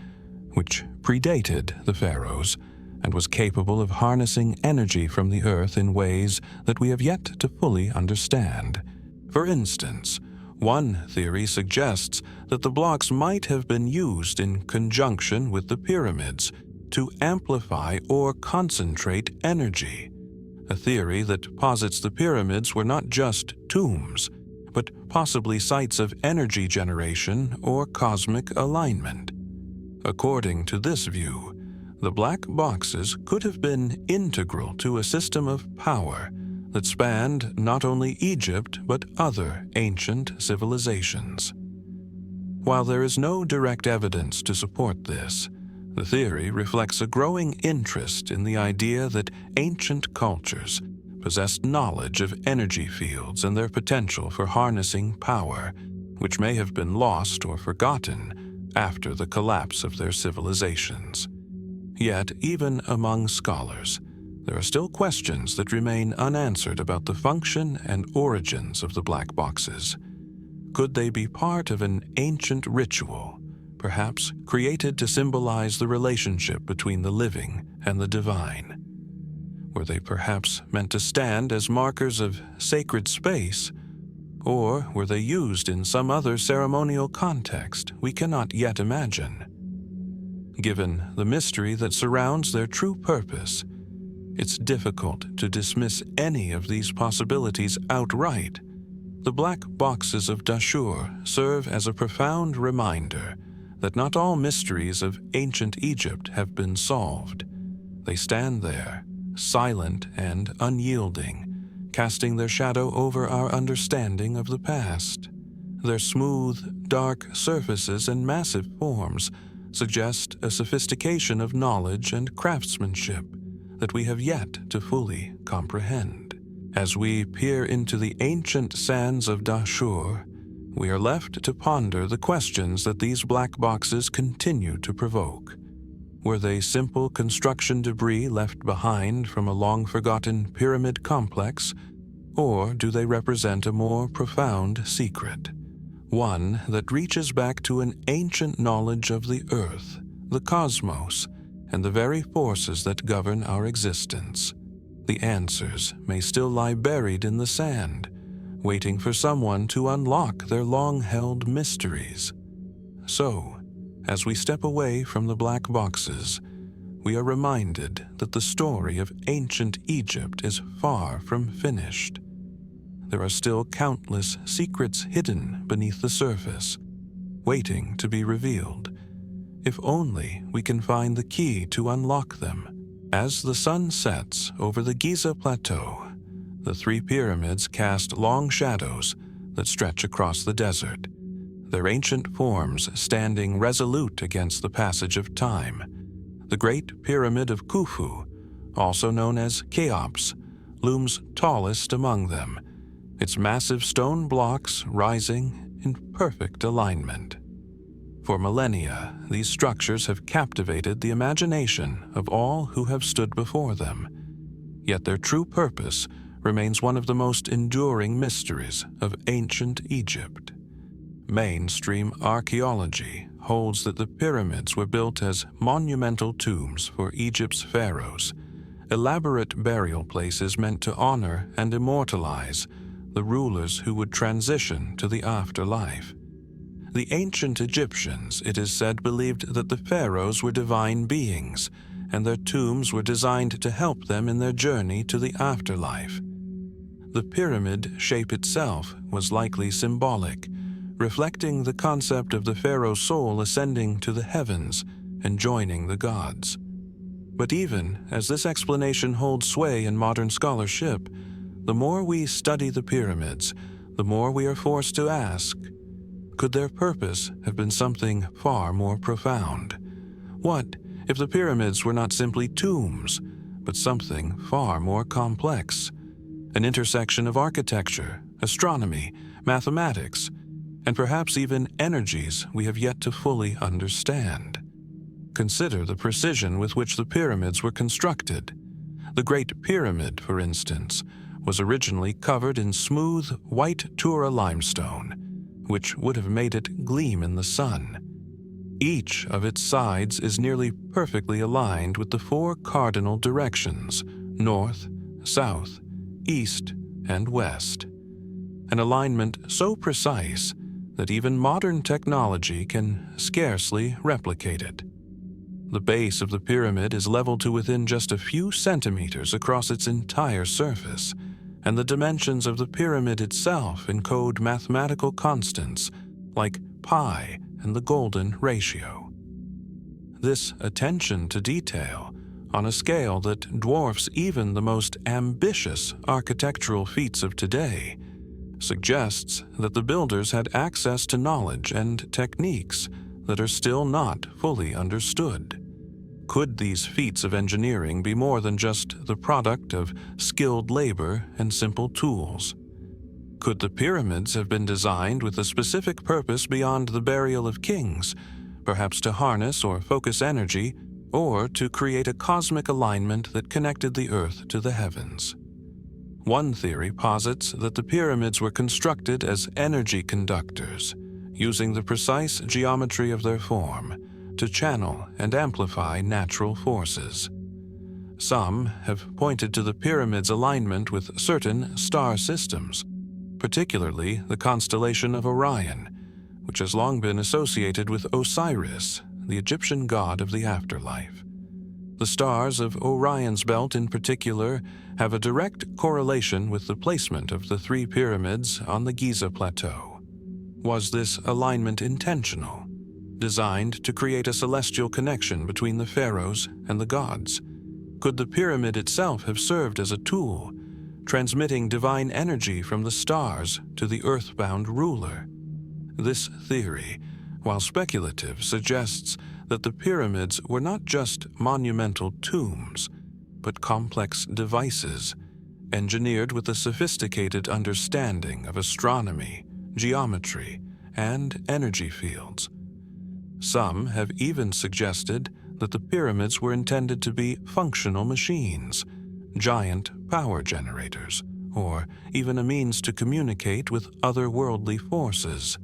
which predated the pharaohs and was capable of harnessing energy from the earth in ways that we have yet to fully understand. For instance, one theory suggests that the blocks might have been used in conjunction with the pyramids to amplify or concentrate energy, a theory that posits the pyramids were not just tombs, but possibly sites of energy generation or cosmic alignment. According to this view, the black boxes could have been integral to a system of power that spanned not only Egypt but other ancient civilizations. While there is no direct evidence to support this, the theory reflects a growing interest in the idea that ancient cultures possessed knowledge of energy fields and their potential for harnessing power, which may have been lost or forgotten after the collapse of their civilizations. Yet, even among scholars, there are still questions that remain unanswered about the function and origins of the black boxes. Could they be part of an ancient ritual, perhaps created to symbolize the relationship between the living and the divine? Were they perhaps meant to stand as markers of sacred space? Or were they used in some other ceremonial context we cannot yet imagine? Given the mystery that surrounds their true purpose, it's difficult to dismiss any of these possibilities outright. The black boxes of Dahshur serve as a profound reminder that not all mysteries of ancient Egypt have been solved. They stand there, silent and unyielding, casting their shadow over our understanding of the past. Their smooth, dark surfaces and massive forms suggest a sophistication of knowledge and craftsmanship that we have yet to fully comprehend. As we peer into the ancient sands of Dahshur, we are left to ponder the questions that these black boxes continue to provoke. Were they simple construction debris left behind from a long-forgotten pyramid complex, or do they represent a more profound secret? One that reaches back to an ancient knowledge of the earth, the cosmos, and the very forces that govern our existence. The answers may still lie buried in the sand, waiting for someone to unlock their long-held mysteries. So, as we step away from the black boxes, we are reminded that the story of ancient Egypt is far from finished. There are still countless secrets hidden beneath the surface, waiting to be revealed, if only we can find the key to unlock them. As the sun sets over the Giza Plateau, the three pyramids cast long shadows that stretch across the desert, their ancient forms standing resolute against the passage of time. The Great Pyramid of Khufu, also known as Cheops, looms tallest among them, its massive stone blocks rising in perfect alignment. For millennia, these structures have captivated the imagination of all who have stood before them, yet their true purpose remains one of the most enduring mysteries of ancient Egypt. Mainstream archaeology holds that the pyramids were built as monumental tombs for Egypt's pharaohs, elaborate burial places meant to honor and immortalize the rulers who would transition to the afterlife. The ancient Egyptians, it is said, believed that the pharaohs were divine beings, and their tombs were designed to help them in their journey to the afterlife. The pyramid shape itself was likely symbolic, reflecting the concept of the pharaoh's soul ascending to the heavens and joining the gods. But even as this explanation holds sway in modern scholarship, the more we study the pyramids, the more we are forced to ask, could their purpose have been something far more profound? What if the pyramids were not simply tombs, but something far more complex? An intersection of architecture, astronomy, mathematics, and perhaps even energies we have yet to fully understand. Consider the precision with which the pyramids were constructed. The Great Pyramid, for instance, was originally covered in smooth, white Tura limestone, which would have made it gleam in the sun. Each of its sides is nearly perfectly aligned with the four cardinal directions: north, south, east, and west. An alignment so precise that even modern technology can scarcely replicate it. The base of the pyramid is leveled to within just a few centimeters across its entire surface, and the dimensions of the pyramid itself encode mathematical constants like pi and the golden ratio. This attention to detail, on a scale that dwarfs even the most ambitious architectural feats of today, suggests that the builders had access to knowledge and techniques that are still not fully understood. Could these feats of engineering be more than just the product of skilled labor and simple tools? Could the pyramids have been designed with a specific purpose beyond the burial of kings, perhaps to harness or focus energy, or to create a cosmic alignment that connected the earth to the heavens? One theory posits that the pyramids were constructed as energy conductors, using the precise geometry of their form to channel and amplify natural forces. Some have pointed to the pyramids' alignment with certain star systems, particularly the constellation of Orion, which has long been associated with Osiris, the Egyptian god of the afterlife. The stars of Orion's belt in particular have a direct correlation with the placement of the three pyramids on the Giza plateau. Was this alignment intentional, designed to create a celestial connection between the pharaohs and the gods? Could the pyramid itself have served as a tool, transmitting divine energy from the stars to the earthbound ruler? This theory, while speculative, suggests that the pyramids were not just monumental tombs, but complex devices, engineered with a sophisticated understanding of astronomy, geometry, and energy fields. Some have even suggested that the pyramids were intended to be functional machines, giant power generators, or even a means to communicate with otherworldly forces.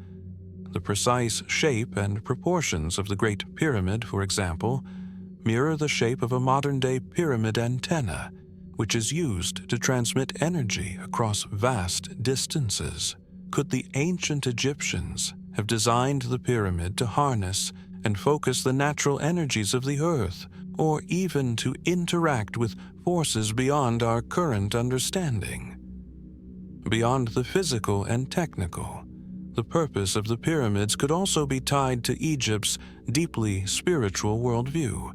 The precise shape and proportions of the Great Pyramid, for example, mirror the shape of a modern-day pyramid antenna, which is used to transmit energy across vast distances. Could the ancient Egyptians have designed the pyramid to harness and focus the natural energies of the earth, or even to interact with forces beyond our current understanding? Beyond the physical and technical, the purpose of the pyramids could also be tied to Egypt's deeply spiritual worldview.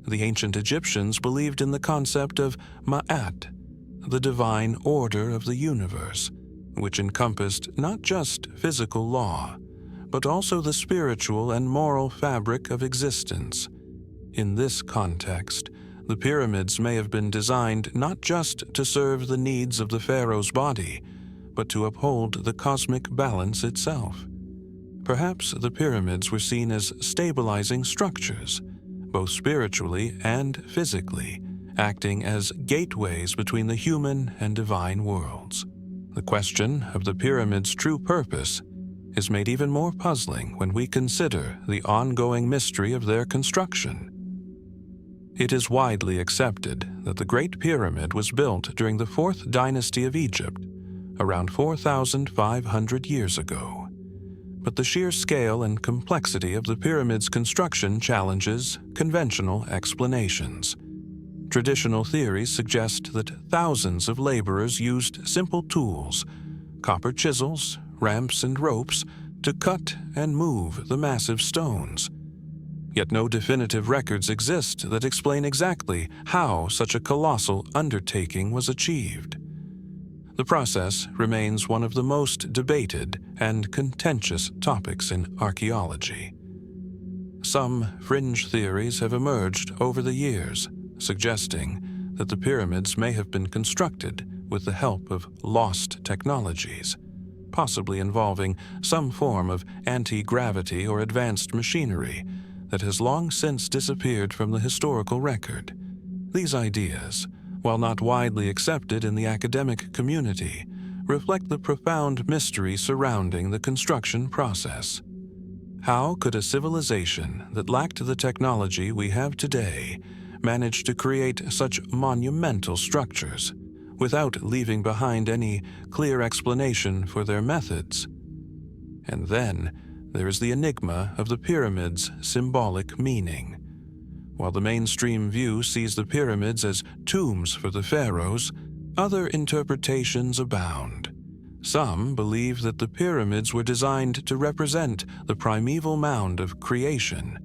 The ancient Egyptians believed in the concept of Ma'at, the divine order of the universe, which encompassed not just physical law, but also the spiritual and moral fabric of existence. In this context, the pyramids may have been designed not just to serve the needs of the pharaoh's body, but to uphold the cosmic balance itself. Perhaps the pyramids were seen as stabilizing structures, both spiritually and physically, acting as gateways between the human and divine worlds. The question of the pyramid's true purpose is made even more puzzling when we consider the ongoing mystery of their construction. It is widely accepted that the Great Pyramid was built during the 4th dynasty of Egypt, around 4,500 years ago. But the sheer scale and complexity of the pyramid's construction challenges conventional explanations. Traditional theories suggest that thousands of laborers used simple tools, copper chisels, ramps, and ropes, to cut and move the massive stones. Yet no definitive records exist that explain exactly how such a colossal undertaking was achieved. The process remains one of the most debated and contentious topics in archaeology. Some fringe theories have emerged over the years, suggesting that the pyramids may have been constructed with the help of lost technologies, possibly involving some form of anti-gravity or advanced machinery that has long since disappeared from the historical record. These ideas, while not widely accepted in the academic community, reflect the profound mystery surrounding the construction process. How could a civilization that lacked the technology we have today manage to create such monumental structures without leaving behind any clear explanation for their methods? And then there is the enigma of the pyramid's symbolic meaning. While the mainstream view sees the pyramids as tombs for the pharaohs, other interpretations abound. Some believe that the pyramids were designed to represent the primeval mound of creation,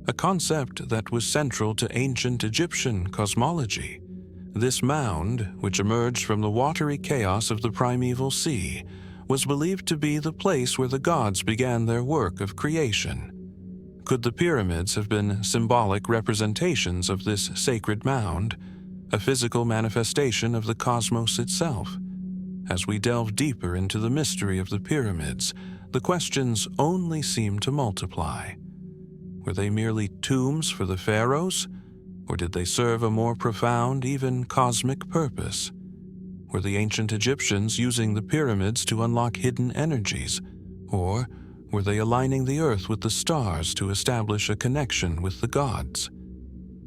a concept that was central to ancient Egyptian cosmology. This mound, which emerged from the watery chaos of the primeval sea, was believed to be the place where the gods began their work of creation. Could the pyramids have been symbolic representations of this sacred mound, a physical manifestation of the cosmos itself? As we delve deeper into the mystery of the pyramids, the questions only seem to multiply. Were they merely tombs for the pharaohs, or did they serve a more profound, even cosmic purpose? Were the ancient Egyptians using the pyramids to unlock hidden energies, or were they aligning the earth with the stars to establish a connection with the gods?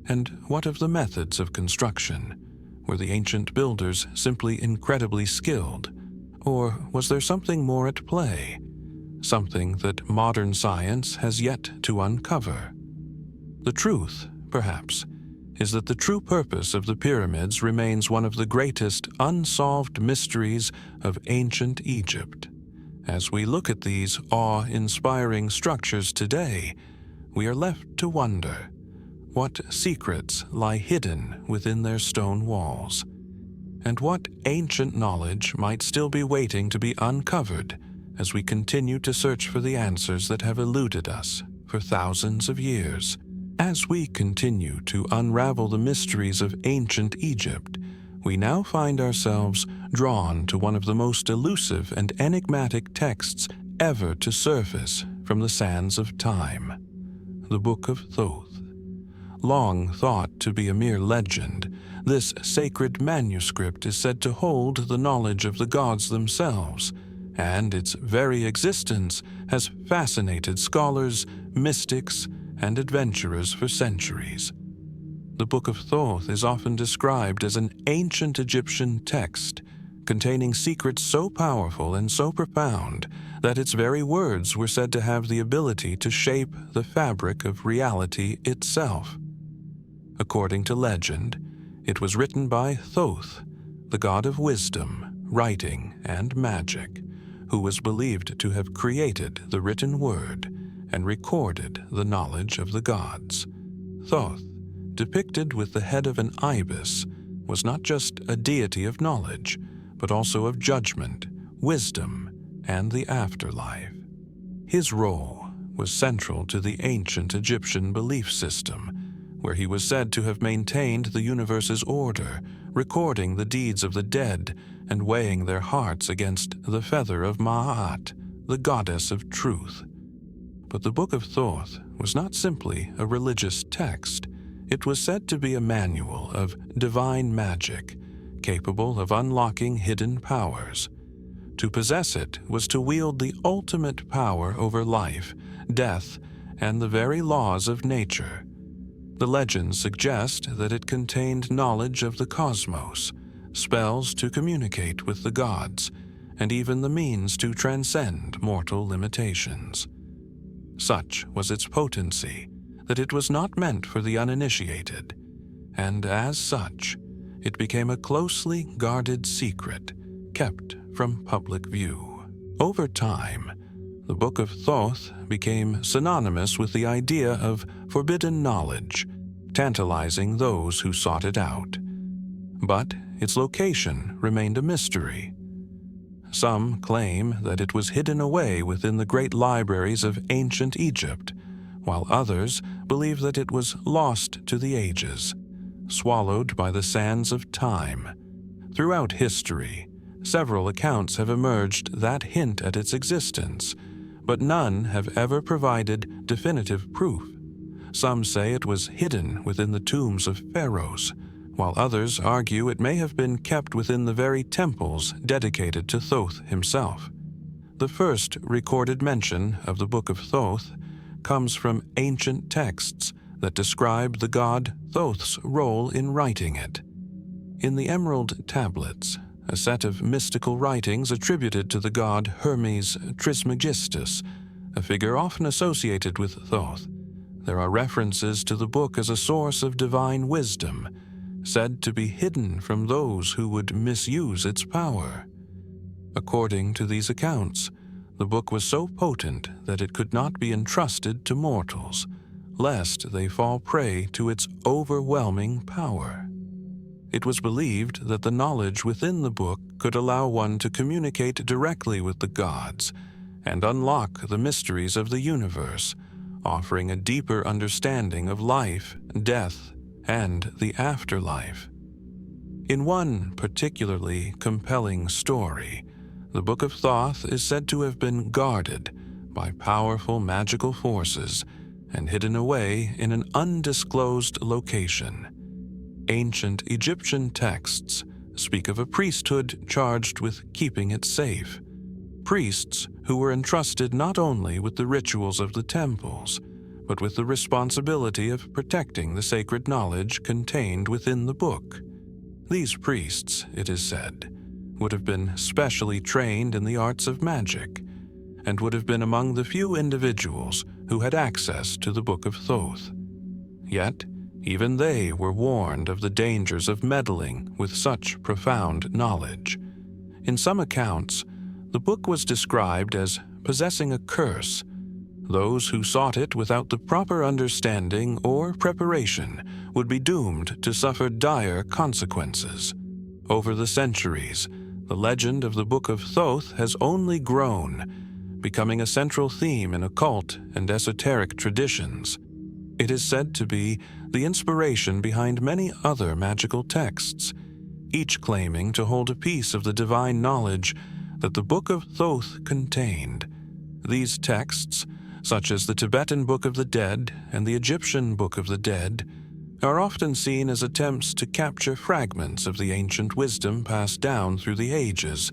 And what of the methods of construction? Were the ancient builders simply incredibly skilled? Or was there something more at play? Something that modern science has yet to uncover? The truth, perhaps, is that the true purpose of the pyramids remains one of the greatest unsolved mysteries of ancient Egypt. As we look at these awe-inspiring structures today, we are left to wonder what secrets lie hidden within their stone walls, and what ancient knowledge might still be waiting to be uncovered as we continue to search for the answers that have eluded us for thousands of years. As we continue to unravel the mysteries of ancient Egypt, we now find ourselves drawn to one of the most elusive and enigmatic texts ever to surface from the sands of time, the Book of Thoth. Long thought to be a mere legend, this sacred manuscript is said to hold the knowledge of the gods themselves, and its very existence has fascinated scholars, mystics, and adventurers for centuries. The Book of Thoth is often described as an ancient Egyptian text, containing secrets so powerful and so profound that its very words were said to have the ability to shape the fabric of reality itself. According to legend, it was written by Thoth, the god of wisdom, writing, and magic, who was believed to have created the written word and recorded the knowledge of the gods. Thoth, depicted with the head of an ibis, was not just a deity of knowledge, but also of judgment, wisdom, and the afterlife. His role was central to the ancient Egyptian belief system, where he was said to have maintained the universe's order, recording the deeds of the dead and weighing their hearts against the feather of Ma'at, the goddess of truth. But the Book of Thoth was not simply a religious text. It was said to be a manual of divine magic, capable of unlocking hidden powers. To possess it was to wield the ultimate power over life, death, and the very laws of nature. The legends suggest that it contained knowledge of the cosmos, spells to communicate with the gods, and even the means to transcend mortal limitations. Such was its potency that it was not meant for the uninitiated, and as such, it became a closely guarded secret kept from public view. Over time, the Book of Thoth became synonymous with the idea of forbidden knowledge, tantalizing those who sought it out. But its location remained a mystery. Some claim that it was hidden away within the great libraries of ancient Egypt, while others believe that it was lost to the ages, swallowed by the sands of time. Throughout history, several accounts have emerged that hint at its existence, but none have ever provided definitive proof. Some say it was hidden within the tombs of pharaohs, while others argue it may have been kept within the very temples dedicated to Thoth himself. The first recorded mention of the Book of Thoth comes from ancient texts that describe the god Thoth's role in writing it. In the Emerald Tablets, a set of mystical writings attributed to the god Hermes Trismegistus, a figure often associated with Thoth, there are references to the book as a source of divine wisdom, said to be hidden from those who would misuse its power. According to these accounts, the book was so potent that it could not be entrusted to mortals, lest they fall prey to its overwhelming power. It was believed that the knowledge within the book could allow one to communicate directly with the gods and unlock the mysteries of the universe, offering a deeper understanding of life, death, and the afterlife. In one particularly compelling story, the Book of Thoth is said to have been guarded by powerful magical forces and hidden away in an undisclosed location. Ancient Egyptian texts speak of a priesthood charged with keeping it safe. Priests who were entrusted not only with the rituals of the temples, but with the responsibility of protecting the sacred knowledge contained within the book. These priests, it is said, would have been specially trained in the arts of magic, and would have been among the few individuals who had access to the Book of Thoth. Yet, even they were warned of the dangers of meddling with such profound knowledge. In some accounts, the book was described as possessing a curse. Those who sought it without the proper understanding or preparation would be doomed to suffer dire consequences. Over the centuries, the legend of the Book of Thoth has only grown, becoming a central theme in occult and esoteric traditions. It is said to be the inspiration behind many other magical texts, each claiming to hold a piece of the divine knowledge that the Book of Thoth contained. These texts, such as the Tibetan Book of the Dead and the Egyptian Book of the Dead, are often seen as attempts to capture fragments of the ancient wisdom passed down through the ages,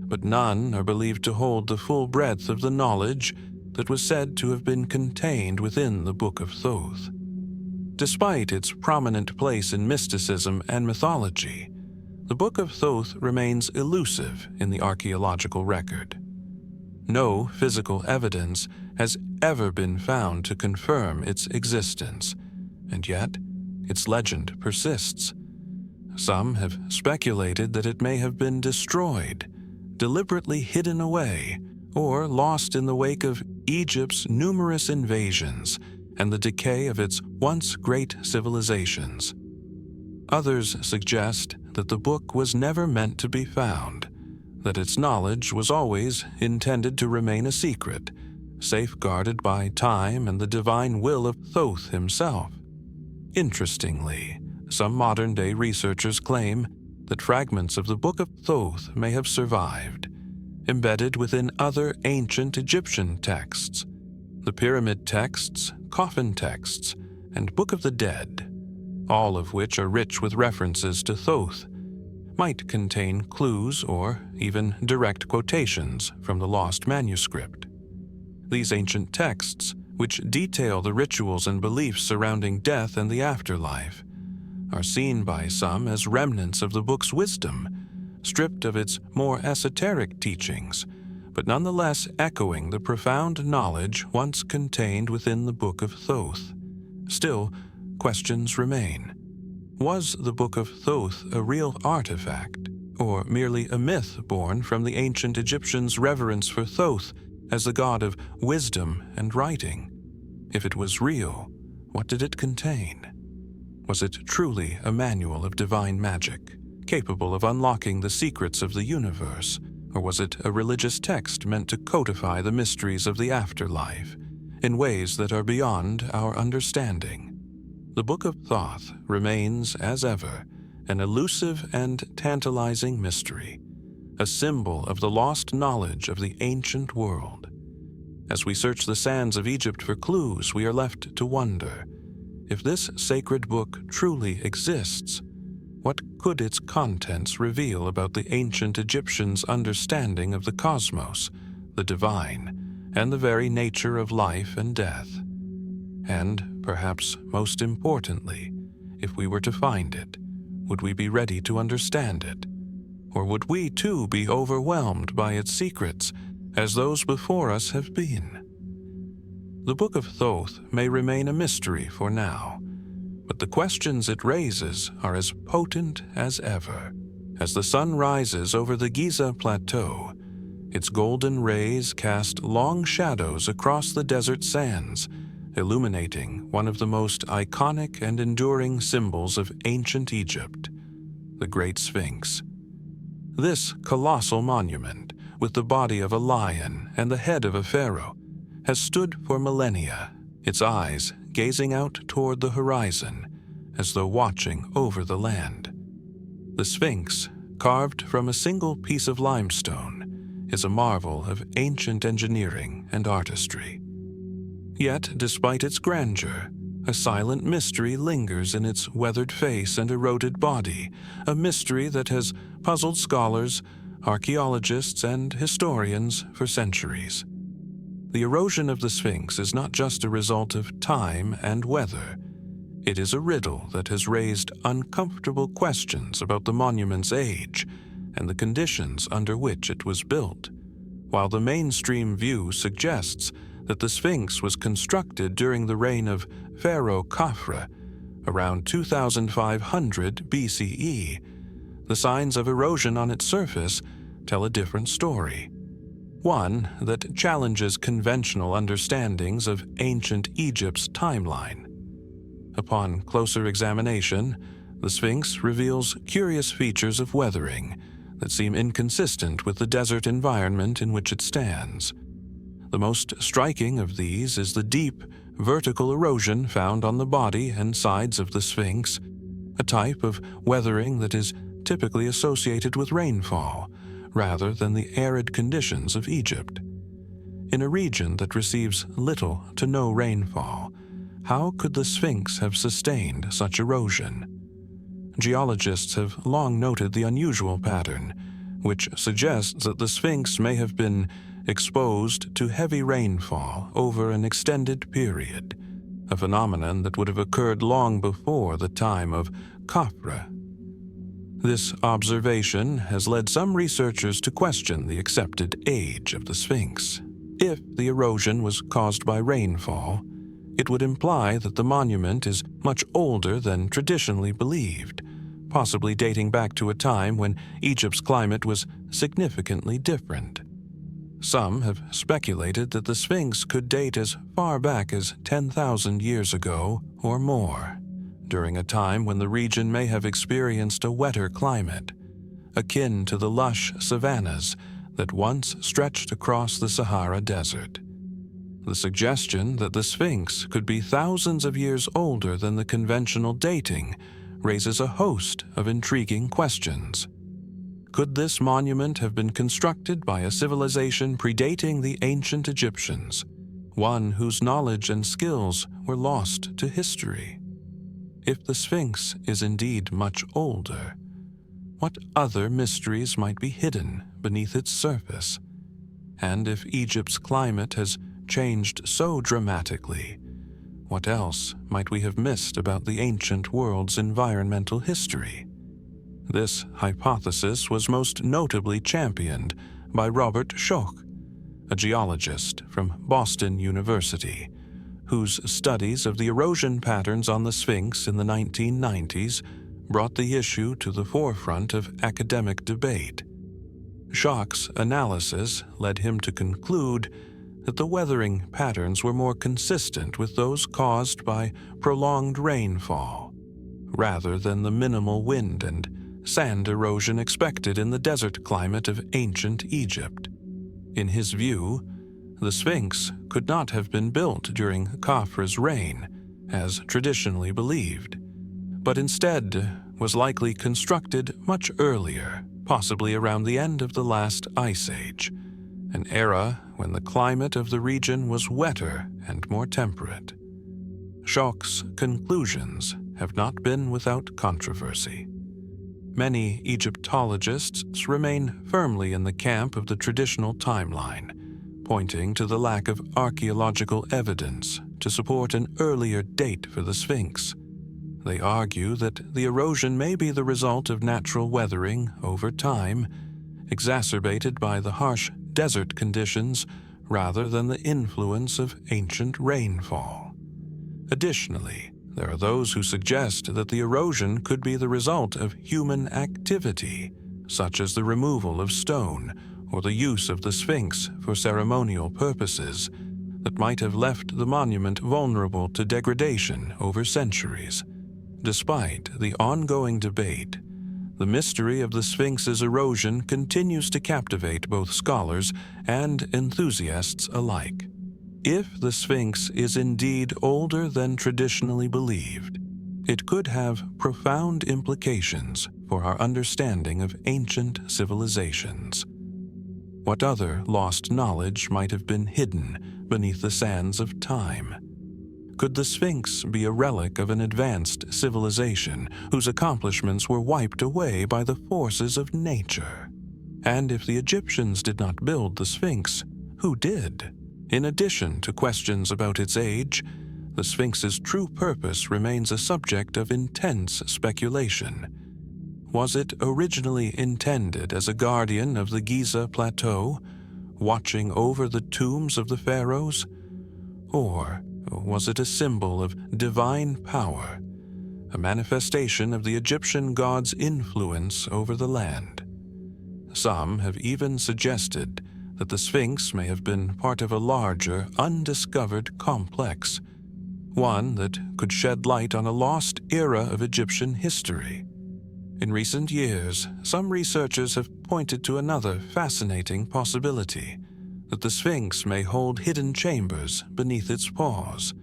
but none are believed to hold the full breadth of the knowledge that was said to have been contained within the Book of Thoth. Despite its prominent place in mysticism and mythology, the Book of Thoth remains elusive in the archaeological record. No physical evidence has ever been found to confirm its existence, and yet its legend persists. Some have speculated that it may have been destroyed, deliberately hidden away, or lost in the wake of Egypt's numerous invasions and the decay of its once great civilizations. Others suggest that the book was never meant to be found, that its knowledge was always intended to remain a secret, safeguarded by time and the divine will of Thoth himself. Interestingly, some modern-day researchers claim that fragments of the Book of Thoth may have survived, embedded within other ancient Egyptian texts. The pyramid texts, coffin texts, and Book of the Dead, all of which are rich with references to Thoth, might contain clues or even direct quotations from the lost manuscript. These ancient texts, which detail the rituals and beliefs surrounding death and the afterlife, are seen by some as remnants of the book's wisdom, stripped of its more esoteric teachings, but nonetheless echoing the profound knowledge once contained within the Book of Thoth. Still, questions remain. Was the Book of Thoth a real artifact, or merely a myth born from the ancient Egyptians' reverence for Thoth as the god of wisdom and writing? If it was real, what did it contain? Was it truly a manual of divine magic, capable of unlocking the secrets of the universe, or was it a religious text meant to codify the mysteries of the afterlife in ways that are beyond our understanding? The Book of Thoth remains, as ever, an elusive and tantalizing mystery, a symbol of the lost knowledge of the ancient world. As we search the sands of Egypt for clues, we are left to wonder, if this sacred book truly exists, what could its contents reveal about the ancient Egyptians' understanding of the cosmos, the divine, and the very nature of life and death? And, perhaps most importantly, if we were to find it, would we be ready to understand it? Or would we too be overwhelmed by its secrets, as those before us have been? The Book of Thoth may remain a mystery for now, but the questions it raises are as potent as ever. As the sun rises over the Giza Plateau, its golden rays cast long shadows across the desert sands, illuminating one of the most iconic and enduring symbols of ancient Egypt, the Great Sphinx. This colossal monument, with the body of a lion and the head of a pharaoh, has stood for millennia, its eyes gazing out toward the horizon, as though watching over the land. The Sphinx, carved from a single piece of limestone, is a marvel of ancient engineering and artistry. Yet, despite its grandeur, a silent mystery lingers in its weathered face and eroded body, a mystery that has puzzled scholars, archaeologists, and historians for centuries. The erosion of the Sphinx is not just a result of time and weather. It is a riddle that has raised uncomfortable questions about the monument's age and the conditions under which it was built. While the mainstream view suggests that the Sphinx was constructed during the reign of Pharaoh Khafre, around 2500 BCE, the signs of erosion on its surface tell a different story. One that challenges conventional understandings of ancient Egypt's timeline. Upon closer examination, the Sphinx reveals curious features of weathering that seem inconsistent with the desert environment in which it stands. The most striking of these is the deep, vertical erosion found on the body and sides of the Sphinx, a type of weathering that is typically associated with rainfall, rather than the arid conditions of Egypt. In a region that receives little to no rainfall, how could the Sphinx have sustained such erosion? Geologists have long noted the unusual pattern, which suggests that the Sphinx may have been exposed to heavy rainfall over an extended period, a phenomenon that would have occurred long before the time of Khafre. This observation has led some researchers to question the accepted age of the Sphinx. If the erosion was caused by rainfall, it would imply that the monument is much older than traditionally believed, possibly dating back to a time when Egypt's climate was significantly different. Some have speculated that the Sphinx could date as far back as 10,000 years ago or more, during a time when the region may have experienced a wetter climate, akin to the lush savannas that once stretched across the Sahara Desert. The suggestion that the Sphinx could be thousands of years older than the conventional dating raises a host of intriguing questions. Could this monument have been constructed by a civilization predating the ancient Egyptians, one whose knowledge and skills were lost to history? If the Sphinx is indeed much older, what other mysteries might be hidden beneath its surface? And if Egypt's climate has changed so dramatically, what else might we have missed about the ancient world's environmental history? This hypothesis was most notably championed by Robert Schoch, a geologist from Boston University, whose studies of the erosion patterns on the Sphinx in the 1990s brought the issue to the forefront of academic debate. Schoch's analysis led him to conclude that the weathering patterns were more consistent with those caused by prolonged rainfall, rather than the minimal wind and sand erosion expected in the desert climate of ancient Egypt. In his view, the Sphinx could not have been built during Khafre's reign, as traditionally believed, but instead was likely constructed much earlier, possibly around the end of the last ice age, an era when the climate of the region was wetter and more temperate. Schoch's conclusions have not been without controversy. Many Egyptologists remain firmly in the camp of the traditional timeline, pointing to the lack of archaeological evidence to support an earlier date for the Sphinx. They argue that the erosion may be the result of natural weathering over time, exacerbated by the harsh desert conditions rather than the influence of ancient rainfall. Additionally, there are those who suggest that the erosion could be the result of human activity, such as the removal of stone or the use of the Sphinx for ceremonial purposes, that might have left the monument vulnerable to degradation over centuries. Despite the ongoing debate, the mystery of the Sphinx's erosion continues to captivate both scholars and enthusiasts alike. If the Sphinx is indeed older than traditionally believed, it could have profound implications for our understanding of ancient civilizations. What other lost knowledge might have been hidden beneath the sands of time? Could the Sphinx be a relic of an advanced civilization whose accomplishments were wiped away by the forces of nature? And if the Egyptians did not build the Sphinx, who did? In addition to questions about its age, the Sphinx's true purpose remains a subject of intense speculation. Was it originally intended as a guardian of the Giza Plateau, watching over the tombs of the pharaohs? Or was it a symbol of divine power, a manifestation of the Egyptian god's influence over the land? Some have even suggested that the Sphinx may have been part of a larger, undiscovered complex, one that could shed light on a lost era of Egyptian history. In recent years, some researchers have pointed to another fascinating possibility, that the Sphinx may hold hidden chambers beneath its paws.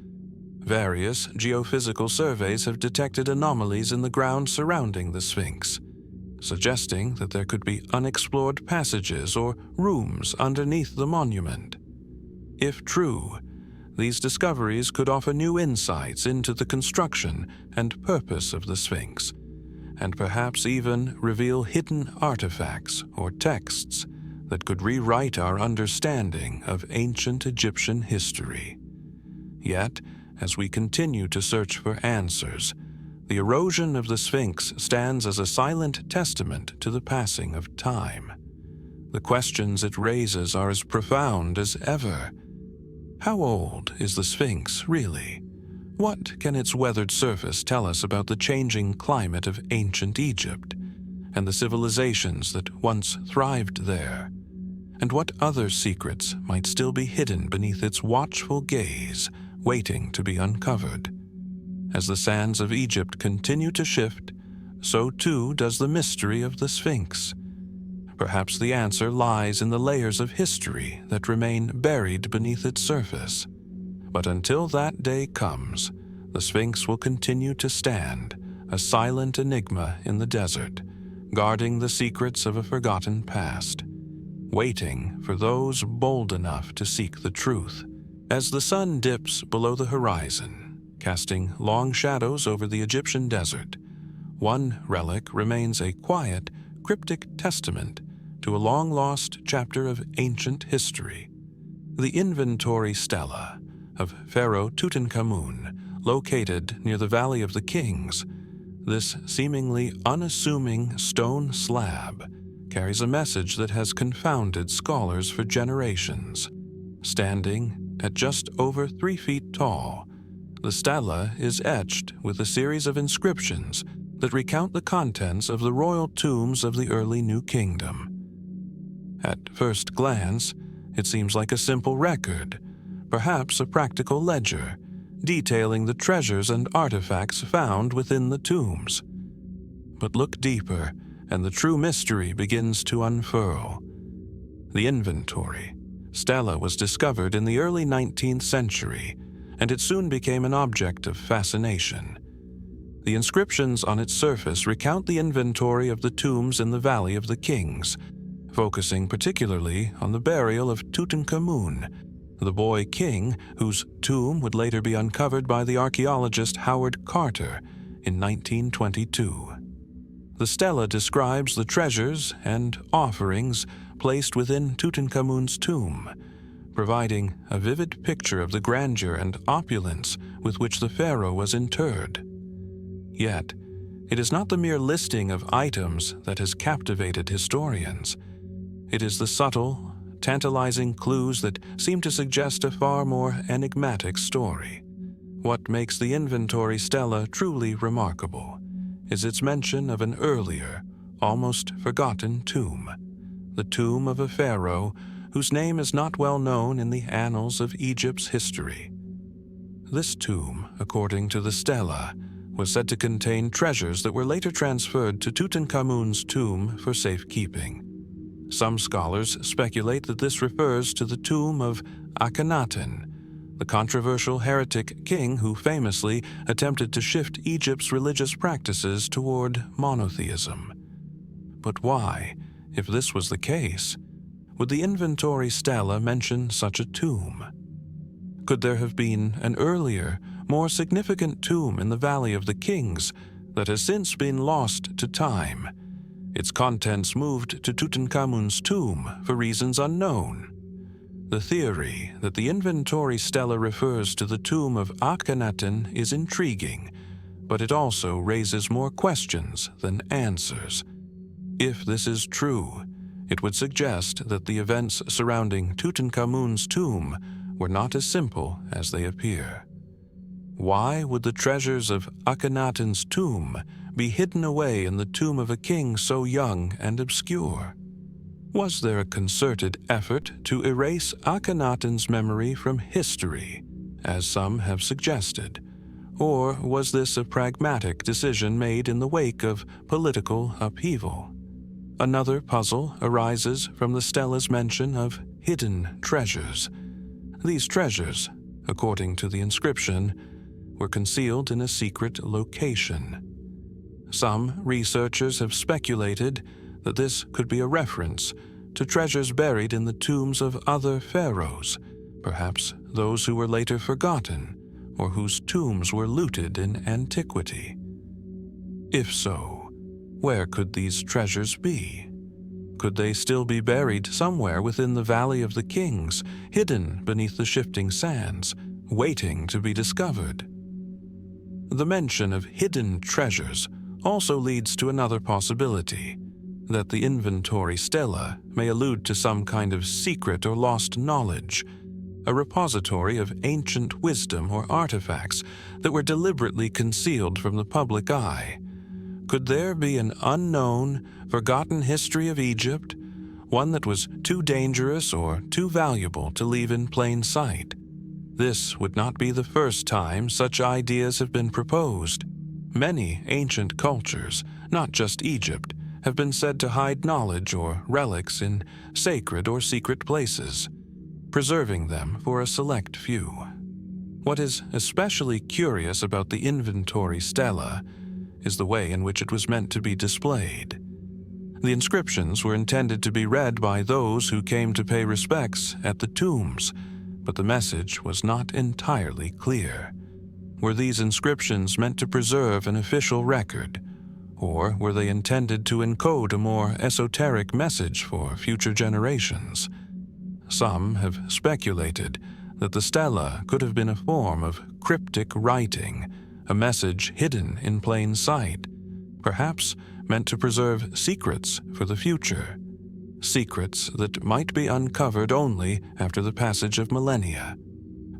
Various geophysical surveys have detected anomalies in the ground surrounding the Sphinx, suggesting that there could be unexplored passages or rooms underneath the monument. If true, these discoveries could offer new insights into the construction and purpose of the Sphinx, and perhaps even reveal hidden artifacts or texts that could rewrite our understanding of ancient Egyptian history. Yet, as we continue to search for answers, the erosion of the Sphinx stands as a silent testament to the passing of time. The questions it raises are as profound as ever. How old is the Sphinx, really? What can its weathered surface tell us about the changing climate of ancient Egypt and the civilizations that once thrived there? And what other secrets might still be hidden beneath its watchful gaze, waiting to be uncovered? As the sands of Egypt continue to shift, so too does the mystery of the Sphinx. Perhaps the answer lies in the layers of history that remain buried beneath its surface. But until that day comes, the Sphinx will continue to stand, a silent enigma in the desert, guarding the secrets of a forgotten past, waiting for those bold enough to seek the truth. As the sun dips below the horizon, casting long shadows over the Egyptian desert, one relic remains a quiet, cryptic testament to a long-lost chapter of ancient history. The Inventory Stela of Pharaoh Tutankhamun, located near the Valley of the Kings, this seemingly unassuming stone slab carries a message that has confounded scholars for generations. Standing at just over 3 feet tall, the stela is etched with a series of inscriptions that recount the contents of the royal tombs of the early New Kingdom. At first glance, it seems like a simple record, perhaps a practical ledger, detailing the treasures and artifacts found within the tombs. But look deeper, and the true mystery begins to unfurl. The Inventory Stela was discovered in the early 19th century, and it soon became an object of fascination. The inscriptions on its surface recount the inventory of the tombs in the Valley of the Kings, focusing particularly on the burial of Tutankhamun, the boy king whose tomb would later be uncovered by the archaeologist Howard Carter in 1922. The stela describes the treasures and offerings placed within Tutankhamun's tomb, providing a vivid picture of the grandeur and opulence with which the pharaoh was interred. Yet, it is not the mere listing of items that has captivated historians. It is the subtle, tantalizing clues that seem to suggest a far more enigmatic story. What makes the Inventory Stela truly remarkable is its mention of an earlier, almost forgotten tomb, the tomb of a pharaoh whose name is not well known in the annals of Egypt's history. This tomb, according to the stela, was said to contain treasures that were later transferred to Tutankhamun's tomb for safekeeping. Some scholars speculate that this refers to the tomb of Akhenaten, the controversial heretic king who famously attempted to shift Egypt's religious practices toward monotheism. But why, if this was the case, would the Inventory Stela mention such a tomb? Could there have been an earlier, more significant tomb in the Valley of the Kings that has since been lost to time, its contents moved to Tutankhamun's tomb for reasons unknown? The theory that the Inventory Stela refers to the tomb of Akhenaten is intriguing, but it also raises more questions than answers. If this is true, it would suggest that the events surrounding Tutankhamun's tomb were not as simple as they appear. Why would the treasures of Akhenaten's tomb be hidden away in the tomb of a king so young and obscure? Was there a concerted effort to erase Akhenaten's memory from history, as some have suggested? Or was this a pragmatic decision made in the wake of political upheaval? Another puzzle arises from the stela's mention of hidden treasures. These treasures, according to the inscription, were concealed in a secret location. Some researchers have speculated that this could be a reference to treasures buried in the tombs of other pharaohs, perhaps those who were later forgotten or whose tombs were looted in antiquity. If so, where could these treasures be? Could they still be buried somewhere within the Valley of the Kings, hidden beneath the shifting sands, waiting to be discovered? The mention of hidden treasures also leads to another possibility, that the Inventory Stela may allude to some kind of secret or lost knowledge, a repository of ancient wisdom or artifacts that were deliberately concealed from the public eye. Could there be an unknown, forgotten history of Egypt, one that was too dangerous or too valuable to leave in plain sight? This would not be the first time such ideas have been proposed. Many ancient cultures, not just Egypt, have been said to hide knowledge or relics in sacred or secret places, preserving them for a select few. What is especially curious about the Inventory Stela is the way in which it was meant to be displayed. The inscriptions were intended to be read by those who came to pay respects at the tombs, but the message was not entirely clear. Were these inscriptions meant to preserve an official record, or were they intended to encode a more esoteric message for future generations? Some have speculated that the stela could have been a form of cryptic writing, a message hidden in plain sight, perhaps meant to preserve secrets for the future, secrets that might be uncovered only after the passage of millennia.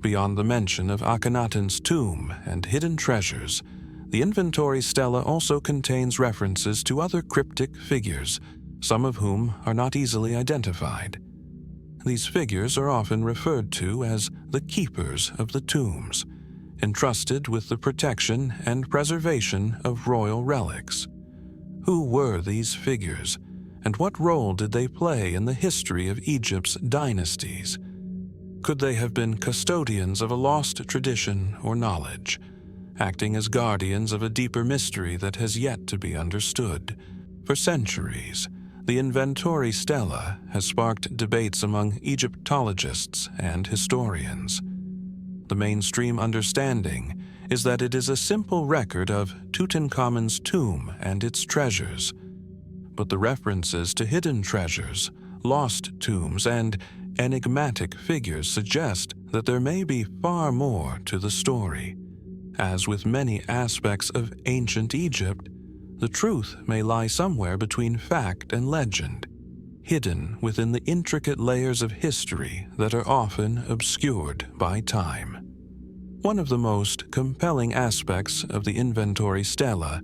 Beyond the mention of Akhenaten's tomb and hidden treasures, the Inventory Stela also contains references to other cryptic figures, some of whom are not easily identified. These figures are often referred to as the keepers of the tombs, entrusted with the protection and preservation of royal relics. Who were these figures, and what role did they play in the history of Egypt's dynasties? Could they have been custodians of a lost tradition or knowledge, acting as guardians of a deeper mystery that has yet to be understood? For centuries, the Inventory Stela has sparked debates among Egyptologists and historians. The mainstream understanding is that it is a simple record of Tutankhamun's tomb and its treasures. But the references to hidden treasures, lost tombs, and enigmatic figures suggest that there may be far more to the story. As with many aspects of ancient Egypt, the truth may lie somewhere between fact and legend, hidden within the intricate layers of history that are often obscured by time. One of the most compelling aspects of the Inventory Stela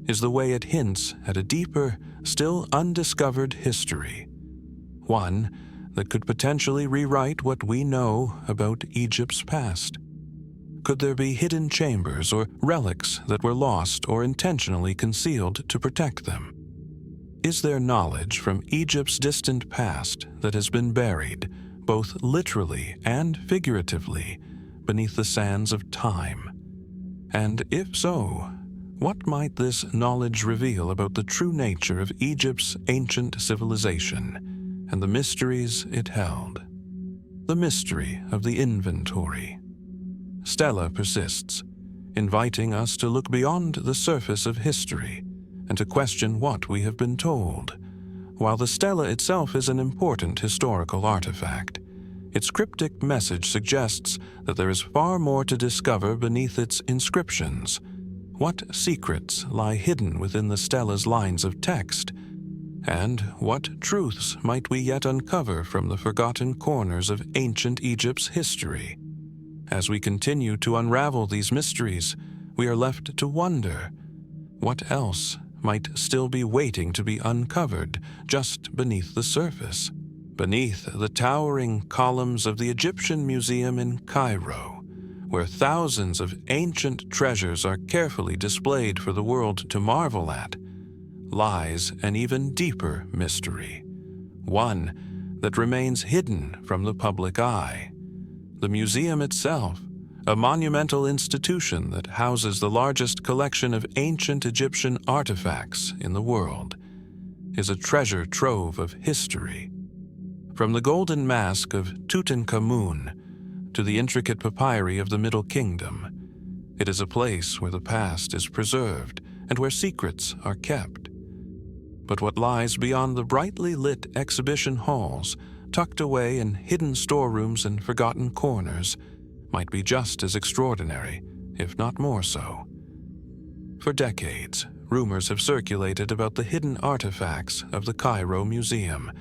is the way it hints at a deeper, still undiscovered history, one that could potentially rewrite what we know about Egypt's past. Could there be hidden chambers or relics that were lost or intentionally concealed to protect them? Is there knowledge from Egypt's distant past that has been buried, both literally and figuratively, beneath the sands of time? And if so, what might this knowledge reveal about the true nature of Egypt's ancient civilization and the mysteries it held? The mystery of the inventory. Stela persists, inviting us to look beyond the surface of history and to question what we have been told. While the stela itself is an important historical artifact, Its cryptic message suggests that there is far more to discover beneath its inscriptions. What secrets lie hidden within the stela's lines of text? And what truths might we yet uncover from the forgotten corners of ancient Egypt's history? As we continue to unravel these mysteries, we are left to wonder, what else might still be waiting to be uncovered just beneath the surface? Beneath the towering columns of the Egyptian Museum in Cairo, where thousands of ancient treasures are carefully displayed for the world to marvel at, lies an even deeper mystery, one that remains hidden from the public eye. The museum itself, a monumental institution that houses the largest collection of ancient Egyptian artifacts in the world, is a treasure trove of history. From the golden mask of Tutankhamun to the intricate papyri of the Middle Kingdom, it is a place where the past is preserved and where secrets are kept. But what lies beyond the brightly lit exhibition halls, tucked away in hidden storerooms and forgotten corners, might be just as extraordinary, if not more so. For decades, rumors have circulated about the hidden artifacts of the Cairo Museum.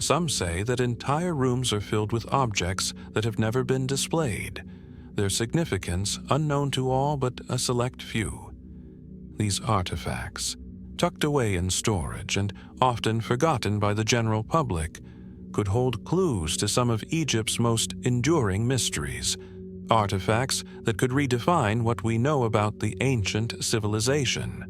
Some say that entire rooms are filled with objects that have never been displayed, their significance unknown to all but a select few. These artifacts, tucked away in storage and often forgotten by the general public, could hold clues to some of Egypt's most enduring mysteries, artifacts that could redefine what we know about the ancient civilization.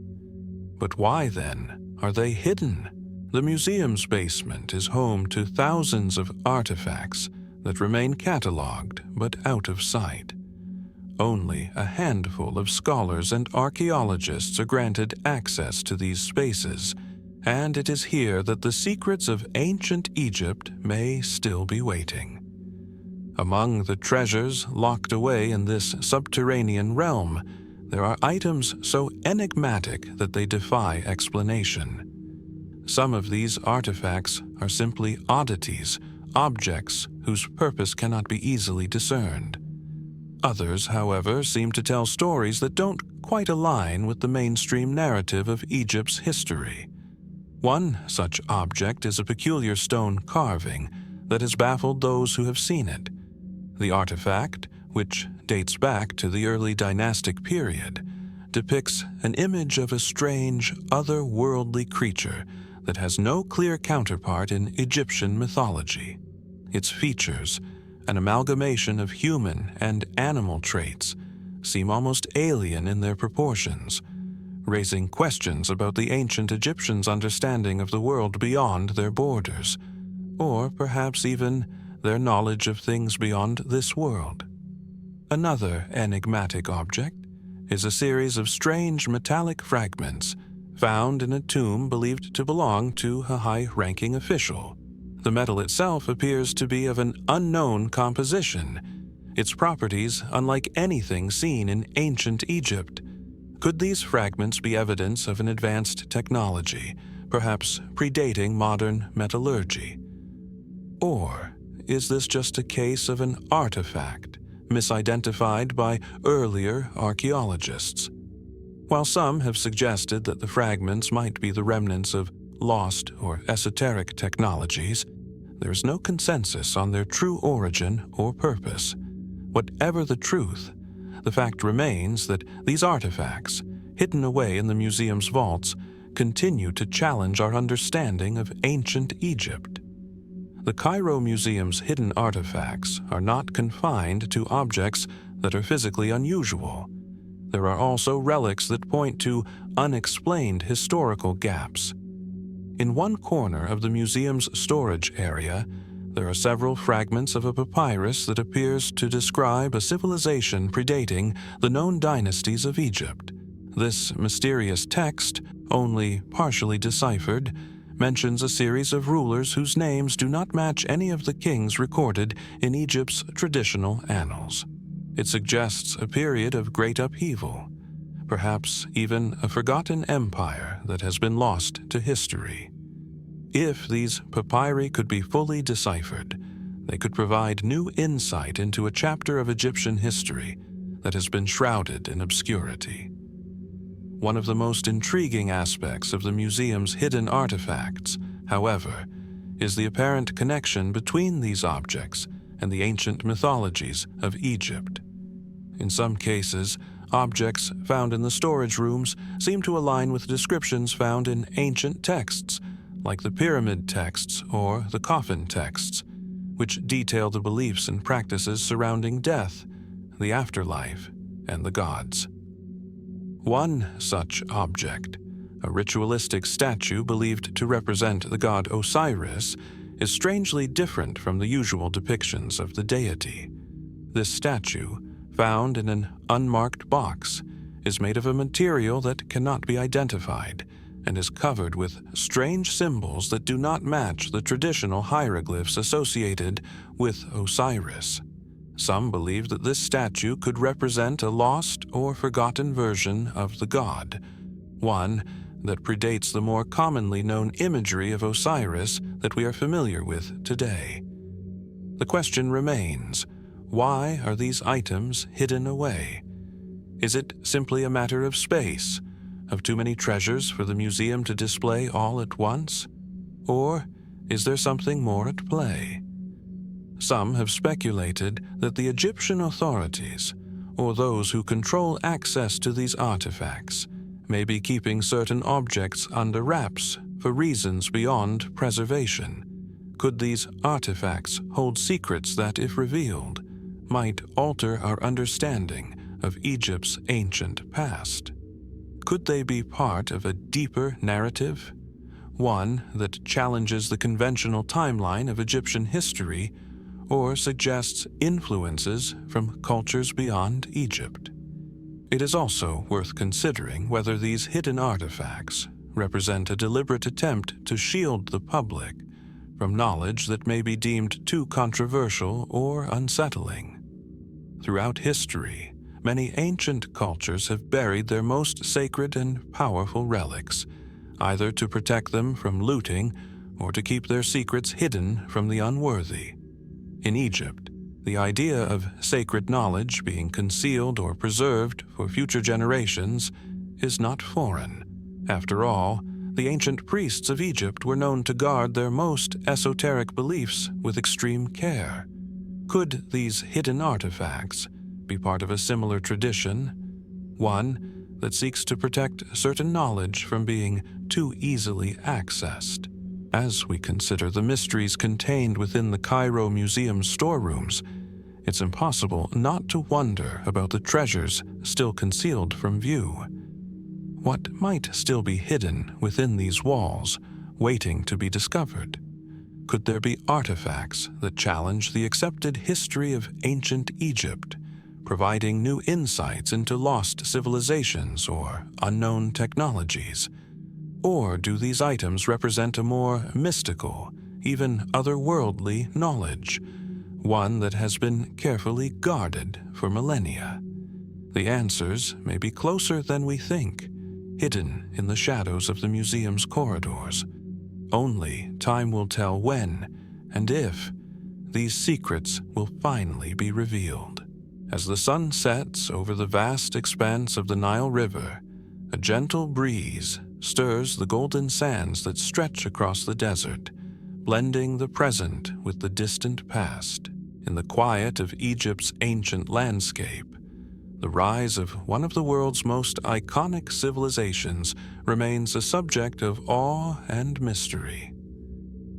But why, then, are they hidden? The museum's basement is home to thousands of artifacts that remain catalogued but out of sight. Only a handful of scholars and archaeologists are granted access to these spaces, and it is here that the secrets of ancient Egypt may still be waiting. Among the treasures locked away in this subterranean realm, there are items so enigmatic that they defy explanation. Some of these artifacts are simply oddities, objects whose purpose cannot be easily discerned. Others, however, seem to tell stories that don't quite align with the mainstream narrative of Egypt's history. One such object is a peculiar stone carving that has baffled those who have seen it. The artifact, which dates back to the early dynastic period, depicts an image of a strange, otherworldly creature that has no clear counterpart in Egyptian mythology. Its features, an amalgamation of human and animal traits, seem almost alien in their proportions, raising questions about the ancient Egyptians' understanding of the world beyond their borders, or perhaps even their knowledge of things beyond this world. Another enigmatic object is a series of strange metallic fragments found in a tomb believed to belong to a high-ranking official. The metal itself appears to be of an unknown composition, its properties unlike anything seen in ancient Egypt. Could these fragments be evidence of an advanced technology, perhaps predating modern metallurgy? Or is this just a case of an artifact, misidentified by earlier archaeologists? While some have suggested that the fragments might be the remnants of lost or esoteric technologies, there is no consensus on their true origin or purpose. Whatever the truth, the fact remains that these artifacts, hidden away in the museum's vaults, continue to challenge our understanding of ancient Egypt. The Cairo Museum's hidden artifacts are not confined to objects that are physically unusual. There are also relics that point to unexplained historical gaps. In one corner of the museum's storage area, there are several fragments of a papyrus that appears to describe a civilization predating the known dynasties of Egypt. This mysterious text, only partially deciphered, mentions a series of rulers whose names do not match any of the kings recorded in Egypt's traditional annals. It suggests a period of great upheaval, perhaps even a forgotten empire that has been lost to history. If these papyri could be fully deciphered, they could provide new insight into a chapter of Egyptian history that has been shrouded in obscurity. One of the most intriguing aspects of the museum's hidden artifacts, however, is the apparent connection between these objects and the ancient mythologies of Egypt. In some cases, objects found in the storage rooms seem to align with descriptions found in ancient texts, like the pyramid texts or the coffin texts, which detail the beliefs and practices surrounding death, the afterlife, and the gods. One such object, a ritualistic statue believed to represent the god Osiris, is strangely different from the usual depictions of the deity. This statue, found in an unmarked box, is made of a material that cannot be identified and is covered with strange symbols that do not match the traditional hieroglyphs associated with Osiris. Some believe that this statue could represent a lost or forgotten version of the god, one that predates the more commonly known imagery of Osiris that we are familiar with today. The question remains, why are these items hidden away? Is it simply a matter of space, of too many treasures for the museum to display all at once? Or is there something more at play? Some have speculated that the Egyptian authorities, or those who control access to these artifacts, may be keeping certain objects under wraps for reasons beyond preservation. Could these artifacts hold secrets that, if revealed, might alter our understanding of Egypt's ancient past? Could they be part of a deeper narrative, one that challenges the conventional timeline of Egyptian history or suggests influences from cultures beyond Egypt? It is also worth considering whether these hidden artifacts represent a deliberate attempt to shield the public from knowledge that may be deemed too controversial or unsettling. Throughout history, many ancient cultures have buried their most sacred and powerful relics, either to protect them from looting or to keep their secrets hidden from the unworthy. In Egypt, the idea of sacred knowledge being concealed or preserved for future generations is not foreign. After all, the ancient priests of Egypt were known to guard their most esoteric beliefs with extreme care. Could these hidden artifacts be part of a similar tradition, one that seeks to protect certain knowledge from being too easily accessed? As we consider the mysteries contained within the Cairo Museum's storerooms, it's impossible not to wonder about the treasures still concealed from view. What might still be hidden within these walls, waiting to be discovered? Could there be artifacts that challenge the accepted history of ancient Egypt, providing new insights into lost civilizations or unknown technologies? Or do these items represent a more mystical, even otherworldly knowledge, one that has been carefully guarded for millennia? The answers may be closer than we think, hidden in the shadows of the museum's corridors. Only time will tell when and if these secrets will finally be revealed. As the sun sets over the vast expanse of the Nile River, a gentle breeze stirs the golden sands that stretch across the desert, blending the present with the distant past. In the quiet of Egypt's ancient landscape, the rise of one of the world's most iconic civilizations remains a subject of awe and mystery.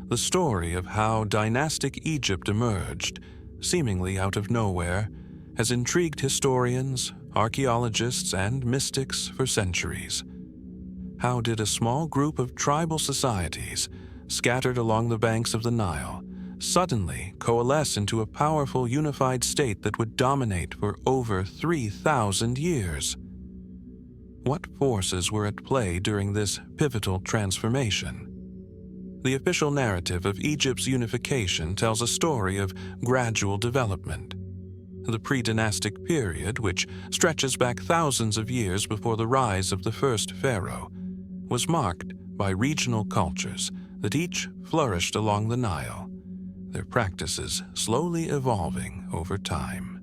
The story of how dynastic Egypt emerged, seemingly out of nowhere, has intrigued historians, archaeologists, and mystics for centuries. How did a small group of tribal societies, scattered along the banks of the Nile, suddenly coalesce into a powerful unified state that would dominate for over 3,000 years? What forces were at play during this pivotal transformation? The official narrative of Egypt's unification tells a story of gradual development. The Pre-Dynastic period, which stretches back thousands of years before the rise of the first pharaoh, was marked by regional cultures that each flourished along the Nile. their practices slowly evolving over time.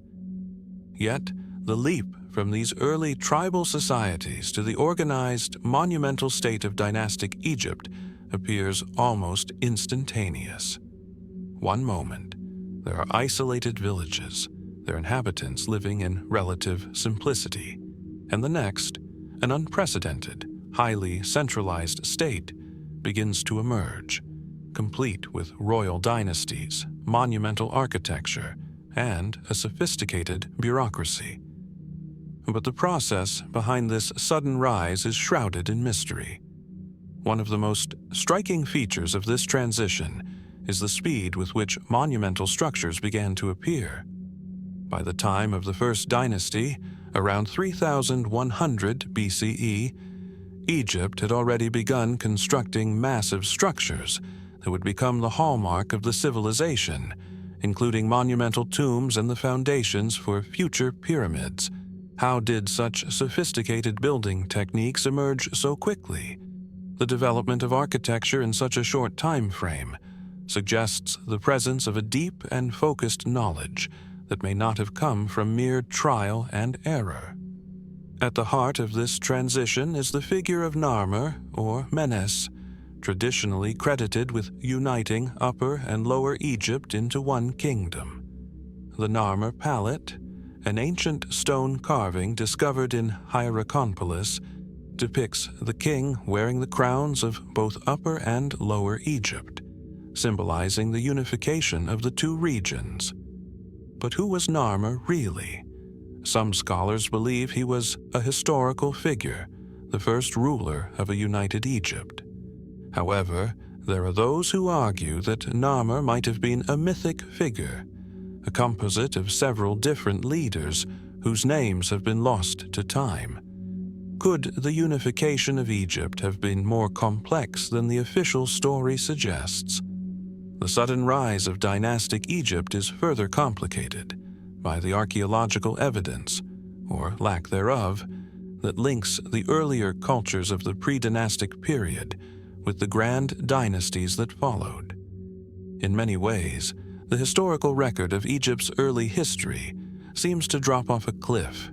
Yet, the leap from these early tribal societies to the organized, monumental state of dynastic Egypt appears almost instantaneous. One moment, there are isolated villages, their inhabitants living in relative simplicity, and the next, an unprecedented, highly centralized state begins to emerge, complete with royal dynasties, monumental architecture, and a sophisticated bureaucracy. But the process behind this sudden rise is shrouded in mystery. One of the most striking features of this transition is the speed with which monumental structures began to appear. By the time of the First Dynasty, around 3100 BCE, Egypt had already begun constructing massive structures that would become the hallmark of the civilization, including monumental tombs and the foundations for future pyramids. How did such sophisticated building techniques emerge so quickly? The development of architecture in such a short time frame suggests the presence of a deep and focused knowledge that may not have come from mere trial and error. At the heart of this transition is the figure of Narmer, or Menes, traditionally credited with uniting Upper and Lower Egypt into one kingdom. The Narmer palette, an ancient stone carving discovered in Hierakonpolis, depicts the king wearing the crowns of both Upper and Lower Egypt, symbolizing the unification of the two regions. But who was Narmer really? Some scholars believe he was a historical figure, the first ruler of a united Egypt. However, there are those who argue that Narmer might have been a mythic figure, a composite of several different leaders whose names have been lost to time. Could the unification of Egypt have been more complex than the official story suggests? The sudden rise of dynastic Egypt is further complicated by the archaeological evidence, or lack thereof, that links the earlier cultures of the pre-dynastic period with the grand dynasties that followed. In many ways, the historical record of Egypt's early history seems to drop off a cliff.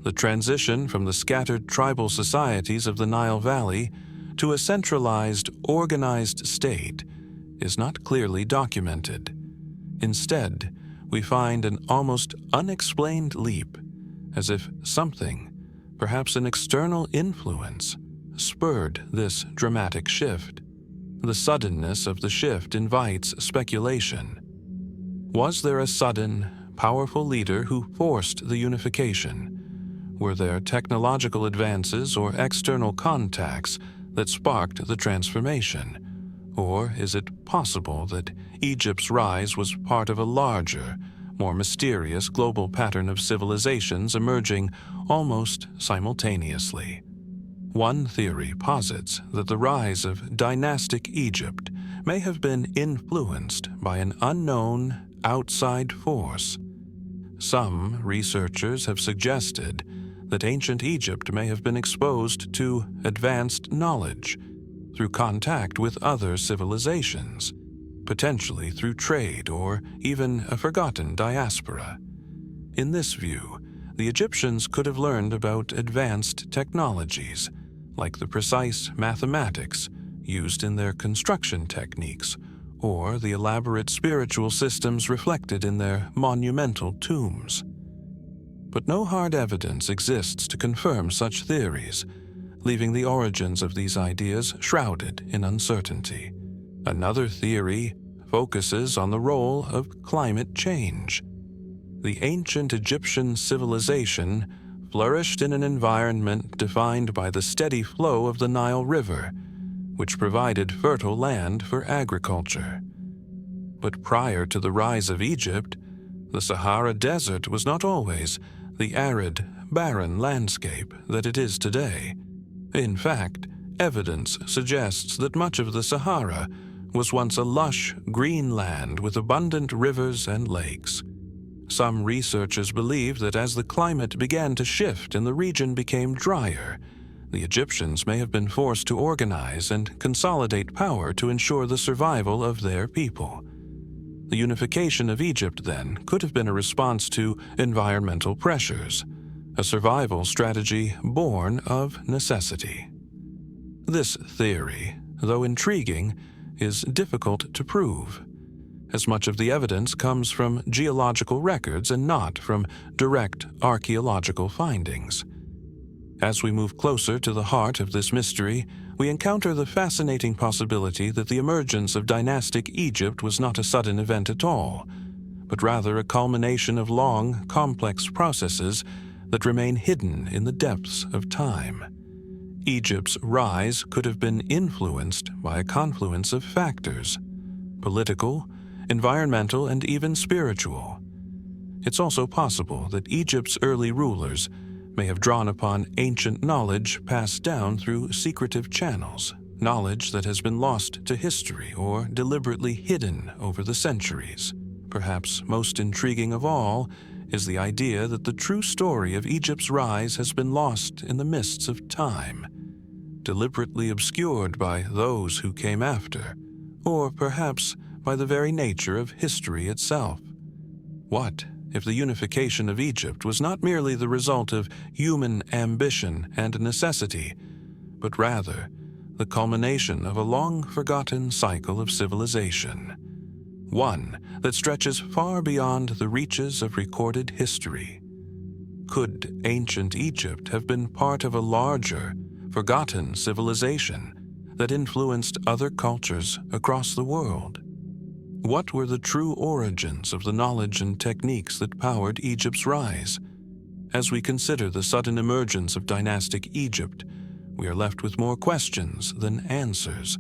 The transition from the scattered tribal societies of the Nile Valley to a centralized, organized state is not clearly documented. Instead, we find an almost unexplained leap, as if something, perhaps an external influence, spurred this dramatic shift. The suddenness of the shift invites speculation. Was there a sudden, powerful leader who forced the unification? Were there technological advances or external contacts that sparked the transformation? Or is it possible that Egypt's rise was part of a larger, more mysterious global pattern of civilizations emerging almost simultaneously? One theory posits that the rise of dynastic Egypt may have been influenced by an unknown outside force. Some researchers have suggested that ancient Egypt may have been exposed to advanced knowledge through contact with other civilizations, potentially through trade or even a forgotten diaspora. In this view, the Egyptians could have learned about advanced technologies, like the precise mathematics used in their construction techniques, or the elaborate spiritual systems reflected in their monumental tombs. But no hard evidence exists to confirm such theories, leaving the origins of these ideas shrouded in uncertainty. Another theory focuses on the role of climate change. The ancient Egyptian civilization flourished in an environment defined by the steady flow of the Nile River, which provided fertile land for agriculture. But prior to the rise of Egypt, the Sahara Desert was not always the arid, barren landscape that it is today. In fact, evidence suggests that much of the Sahara was once a lush, green land with abundant rivers and lakes. Some researchers believe that as the climate began to shift and the region became drier, the Egyptians may have been forced to organize and consolidate power to ensure the survival of their people. The unification of Egypt, then, could have been a response to environmental pressures, a survival strategy born of necessity. This theory, though intriguing, is difficult to prove, as much of the evidence comes from geological records and not from direct archaeological findings. As we move closer to the heart of this mystery, we encounter the fascinating possibility that the emergence of dynastic Egypt was not a sudden event at all, but rather a culmination of long, complex processes that remain hidden in the depths of time. Egypt's rise could have been influenced by a confluence of factors: political, environmental, and even spiritual. It's also possible that Egypt's early rulers may have drawn upon ancient knowledge passed down through secretive channels, knowledge that has been lost to history or deliberately hidden over the centuries. Perhaps most intriguing of all is the idea that the true story of Egypt's rise has been lost in the mists of time, deliberately obscured by those who came after, or perhaps by the very nature of history itself. What if the unification of Egypt was not merely the result of human ambition and necessity, but rather the culmination of a long-forgotten cycle of civilization, one that stretches far beyond the reaches of recorded history? Could ancient Egypt have been part of a larger, forgotten civilization that influenced other cultures across the world? What were the true origins of the knowledge and techniques that powered Egypt's rise? As we consider the sudden emergence of dynastic Egypt, we are left with more questions than answers.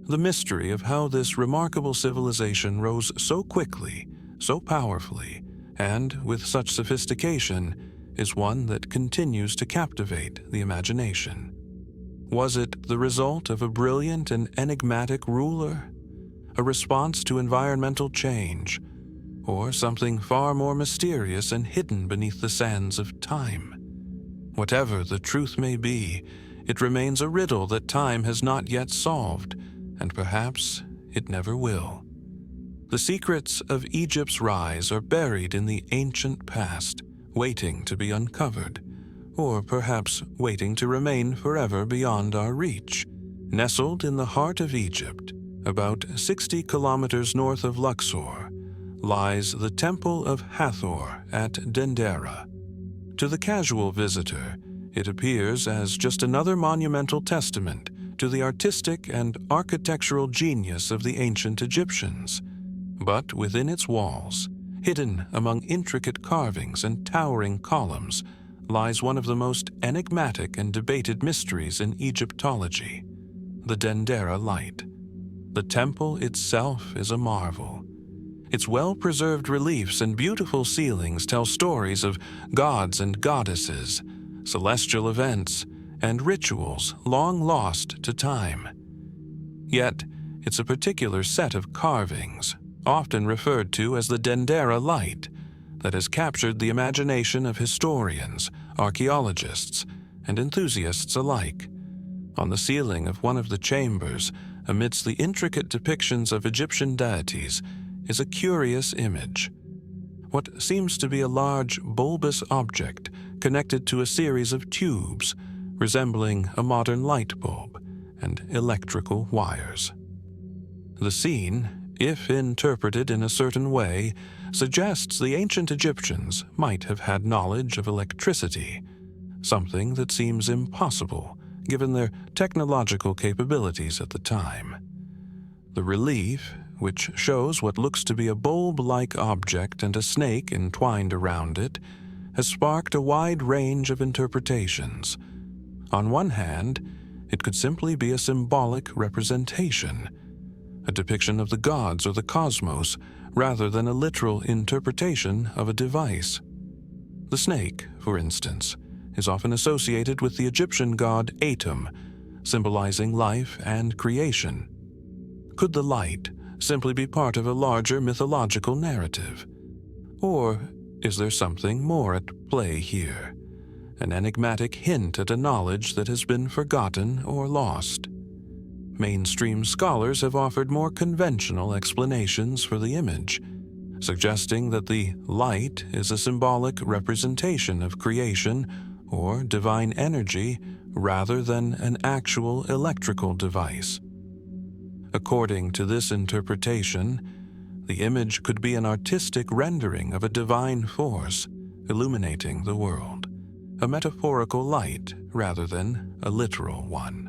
The mystery of how this remarkable civilization rose so quickly, so powerfully, and with such sophistication is one that continues to captivate the imagination. Was it the result of a brilliant and enigmatic ruler, a response to environmental change, or something far more mysterious and hidden beneath the sands of time? Whatever the truth may be, it remains a riddle that time has not yet solved, and perhaps it never will. The secrets of Egypt's rise are buried in the ancient past, waiting to be uncovered, or perhaps waiting to remain forever beyond our reach. Nestled in the heart of Egypt, about 60 kilometers north of Luxor, lies the Temple of Hathor at Dendera. To the casual visitor, it appears as just another monumental testament to the artistic and architectural genius of the ancient Egyptians. But within its walls, hidden among intricate carvings and towering columns, lies one of the most enigmatic and debated mysteries in Egyptology: the Dendera Light. The temple itself is a marvel. Its well-preserved reliefs and beautiful ceilings tell stories of gods and goddesses, celestial events, and rituals long lost to time. Yet, it's a particular set of carvings, often referred to as the Dendera Light, that has captured the imagination of historians, archaeologists, and enthusiasts alike. On the ceiling of one of the chambers, amidst the intricate depictions of Egyptian deities, is a curious image. What seems to be a large, bulbous object connected to a series of tubes, resembling a modern light bulb and electrical wires. The scene, if interpreted in a certain way, suggests the ancient Egyptians might have had knowledge of electricity, something that seems impossible given their technological capabilities at the time. The relief, which shows what looks to be a bulb-like object and a snake entwined around it, has sparked a wide range of interpretations. On one hand, it could simply be a symbolic representation, a depiction of the gods or the cosmos, rather than a literal interpretation of a device. The snake, for instance, is often associated with the Egyptian god Atum, symbolizing life and creation. Could the light simply be part of a larger mythological narrative? Or is there something more at play here? An enigmatic hint at a knowledge that has been forgotten or lost? mainstream scholars have offered more conventional explanations for the image, suggesting that the light is a symbolic representation of creation or divine energy rather than an actual electrical device. According to this interpretation, the image could be an artistic rendering of a divine force illuminating the world, a metaphorical light rather than a literal one.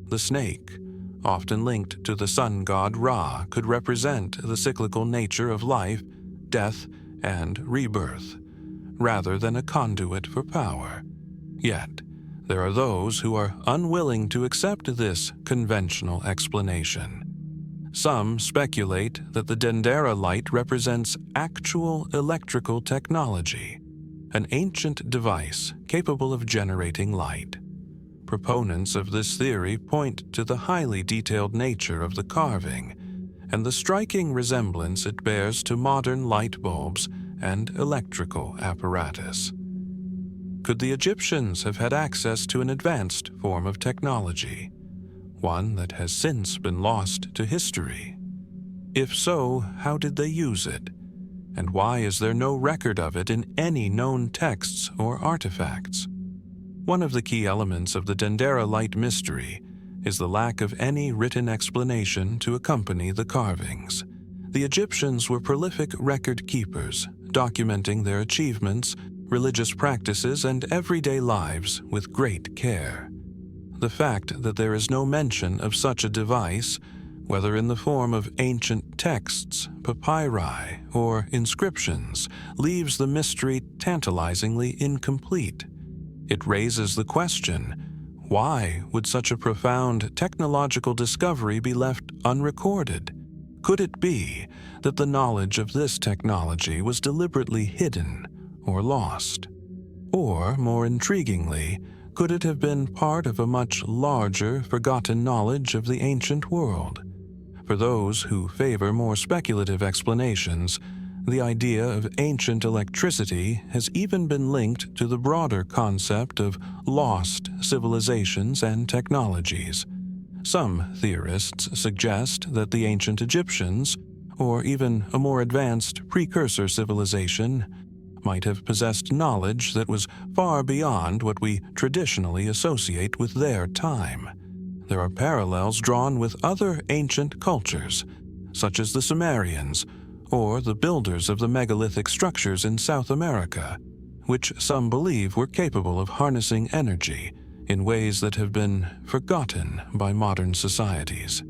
The snake, often linked to the sun god Ra, could represent the cyclical nature of life, death, and rebirth, rather than a conduit for power. Yet, there are those who are unwilling to accept this conventional explanation. Some speculate that the Dendera Light represents actual electrical technology, an ancient device capable of generating light. Proponents of this theory point to the highly detailed nature of the carving and the striking resemblance it bears to modern light bulbs and electrical apparatus. Could the Egyptians have had access to an advanced form of technology, one that has since been lost to history? If so, how did they use it? And why is there no record of it in any known texts or artifacts? One of the key elements of the Dendera Light mystery is the lack of any written explanation to accompany the carvings. The Egyptians were prolific record keepers, documenting their achievements, religious practices, and everyday lives with great care. The fact that there is no mention of such a device, whether in the form of ancient texts, papyri, or inscriptions, leaves the mystery tantalizingly incomplete. It raises the question, why would such a profound technological discovery be left unrecorded? Could it be that the knowledge of this technology was deliberately hidden or lost? Or, more intriguingly, could it have been part of a much larger, forgotten knowledge of the ancient world? For those who favor more speculative explanations, the idea of ancient electricity has even been linked to the broader concept of lost civilizations and technologies. Some theorists suggest that the ancient Egyptians, or even a more advanced precursor civilization, might have possessed knowledge that was far beyond what we traditionally associate with their time. There are parallels drawn with other ancient cultures, such as the Sumerians, or the builders of the megalithic structures in South America, which some believe were capable of harnessing energy in ways that have been forgotten by modern societies.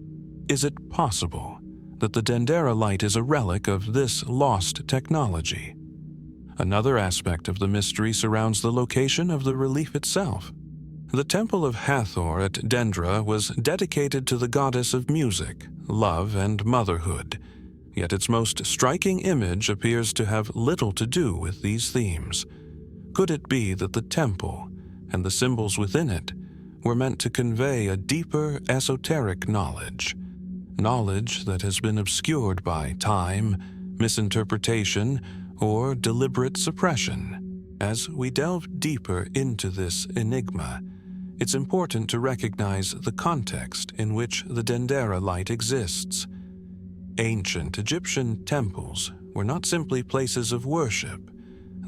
Is it possible that the Dendera Light is a relic of this lost technology? Another aspect of the mystery surrounds the location of the relief itself. The Temple of Hathor at Dendera was dedicated to the goddess of music, love, and motherhood, yet its most striking image appears to have little to do with these themes. Could it be that the temple, and the symbols within it, were meant to convey a deeper esoteric knowledge that has been obscured by time, misinterpretation, or deliberate suppression? As we delve deeper into this enigma, it's important to recognize the context in which the Dendera Light exists. Ancient Egyptian temples were not simply places of worship.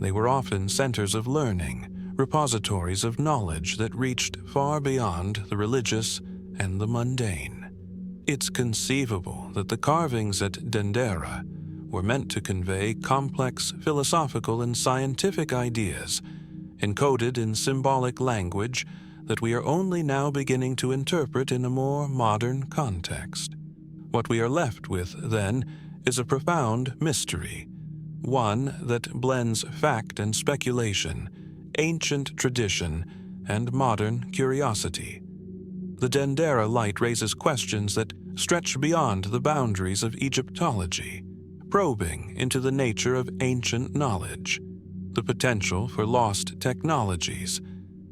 They were often centers of learning, repositories of knowledge that reached far beyond the religious and the mundane. It's conceivable that the carvings at Dendera were meant to convey complex philosophical and scientific ideas, encoded in symbolic language that we are only now beginning to interpret in a more modern context. What we are left with, then, is a profound mystery, one that blends fact and speculation, ancient tradition, and modern curiosity. The Dendera Light raises questions that stretch beyond the boundaries of Egyptology, probing into the nature of ancient knowledge, the potential for lost technologies,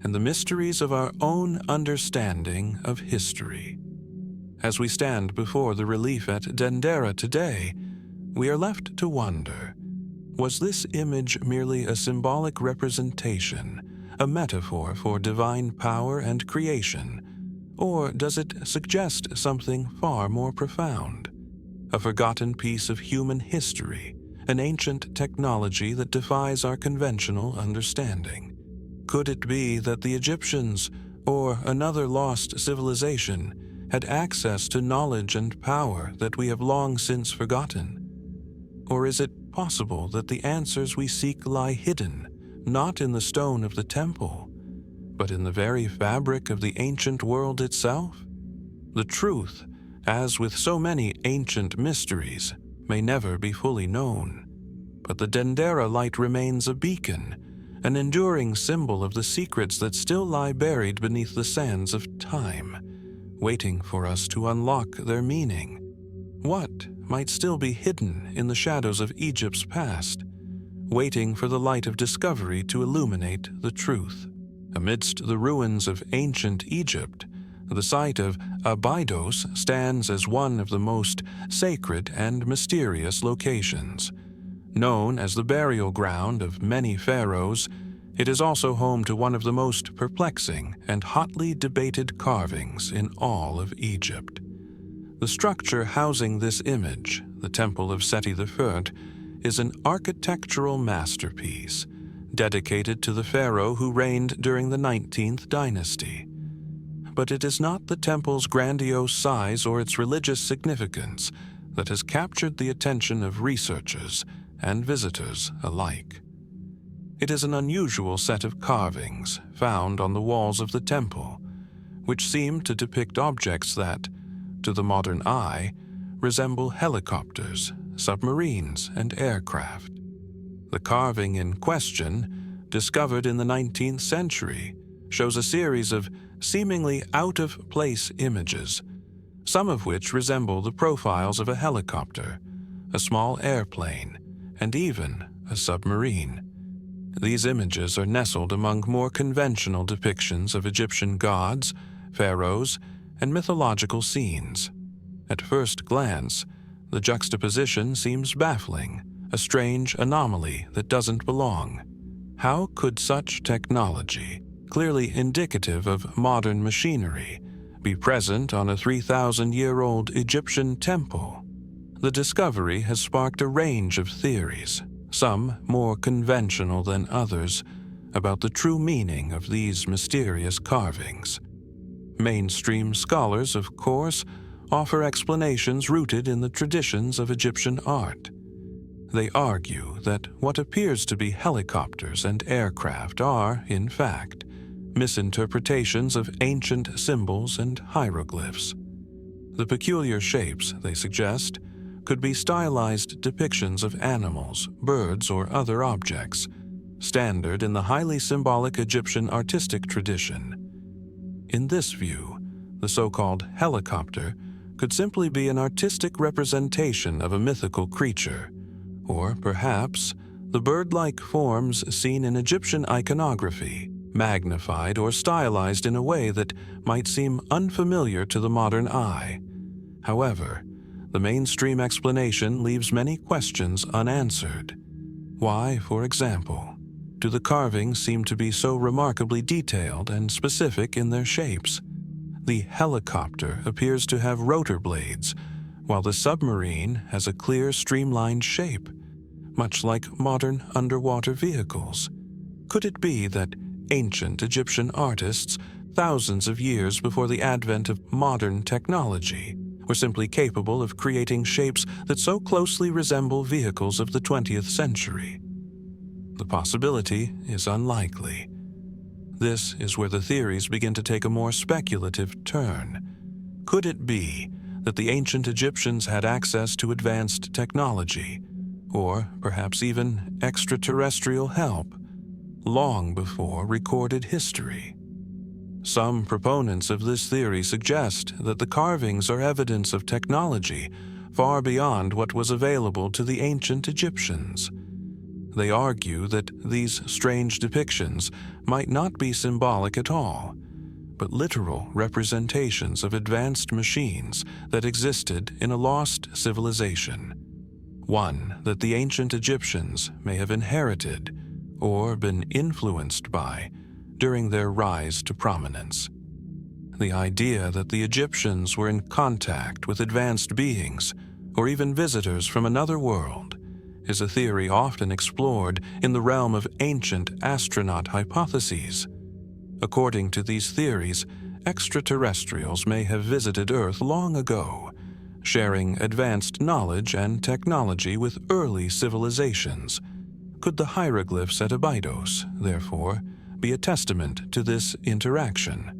and the mysteries of our own understanding of history. As we stand before the relief at Dendera today, we are left to wonder, was this image merely a symbolic representation, a metaphor for divine power and creation, Or does it suggest something far more profound? A forgotten piece of human history, an ancient technology that defies our conventional understanding? Could it be that the Egyptians, or another lost civilization, had access to knowledge and power that we have long since forgotten? Or is it possible that the answers we seek lie hidden, not in the stone of the temple, but in the very fabric of the ancient world itself? The truth, as with so many ancient mysteries, may never be fully known, but the Dendera Light remains a beacon, an enduring symbol of the secrets that still lie buried beneath the sands of time, waiting for us to unlock their meaning. What might still be hidden in the shadows of Egypt's past, waiting for the light of discovery to illuminate the truth? Amidst the ruins of ancient Egypt, the site of Abydos stands as one of the most sacred and mysterious locations. Known as the burial ground of many pharaohs, it is also home to one of the most perplexing and hotly debated carvings in all of Egypt. The structure housing this image, the Temple of Seti I, is an architectural masterpiece dedicated to the pharaoh who reigned during the 19th dynasty. But it is not the temple's grandiose size or its religious significance that has captured the attention of researchers and visitors alike. It is an unusual set of carvings found on the walls of the temple, which seem to depict objects that, to the modern eye, resemble helicopters, submarines, and aircraft. The carving in question, discovered in the 19th century, shows a series of seemingly out-of-place images, some of which resemble the profiles of a helicopter, a small airplane, and even a submarine. These images are nestled among more conventional depictions of Egyptian gods, pharaohs, and mythological scenes. At first glance, the juxtaposition seems baffling, a strange anomaly that doesn't belong. How could such technology, clearly indicative of modern machinery, be present on a 3,000-year-old Egyptian temple? The discovery has sparked a range of theories, some more conventional than others, about the true meaning of these mysterious carvings. Mainstream scholars, of course, offer explanations rooted in the traditions of Egyptian art. They argue that what appears to be helicopters and aircraft are, in fact, misinterpretations of ancient symbols and hieroglyphs. The peculiar shapes, they suggest, could be stylized depictions of animals, birds, or other objects, standard in the highly symbolic Egyptian artistic tradition. In this view, the so-called helicopter could simply be an artistic representation of a mythical creature, or perhaps the bird-like forms seen in Egyptian iconography, magnified or stylized in a way that might seem unfamiliar to the modern eye. However, the mainstream explanation leaves many questions unanswered. Why, for example, do the carvings seem to be so remarkably detailed and specific in their shapes? The helicopter appears to have rotor blades, while the submarine has a clear, streamlined shape, much like modern underwater vehicles. Could it be that ancient Egyptian artists, thousands of years before the advent of modern technology, were simply capable of creating shapes that so closely resemble vehicles of the 20th century? The possibility is unlikely. This is where the theories begin to take a more speculative turn. Could it be that the ancient Egyptians had access to advanced technology, or perhaps even extraterrestrial help, long before recorded history? Some proponents of this theory suggest that the carvings are evidence of technology far beyond what was available to the ancient Egyptians. They argue that these strange depictions might not be symbolic at all, but literal representations of advanced machines that existed in a lost civilization, one that the ancient Egyptians may have inherited or been influenced by during their rise to prominence. The idea that the Egyptians were in contact with advanced beings, or even visitors from another world, is a theory often explored in the realm of ancient astronaut hypotheses. According to these theories, extraterrestrials may have visited Earth long ago, sharing advanced knowledge and technology with early civilizations. Could the hieroglyphs at Abydos, therefore, be a testament to this interaction?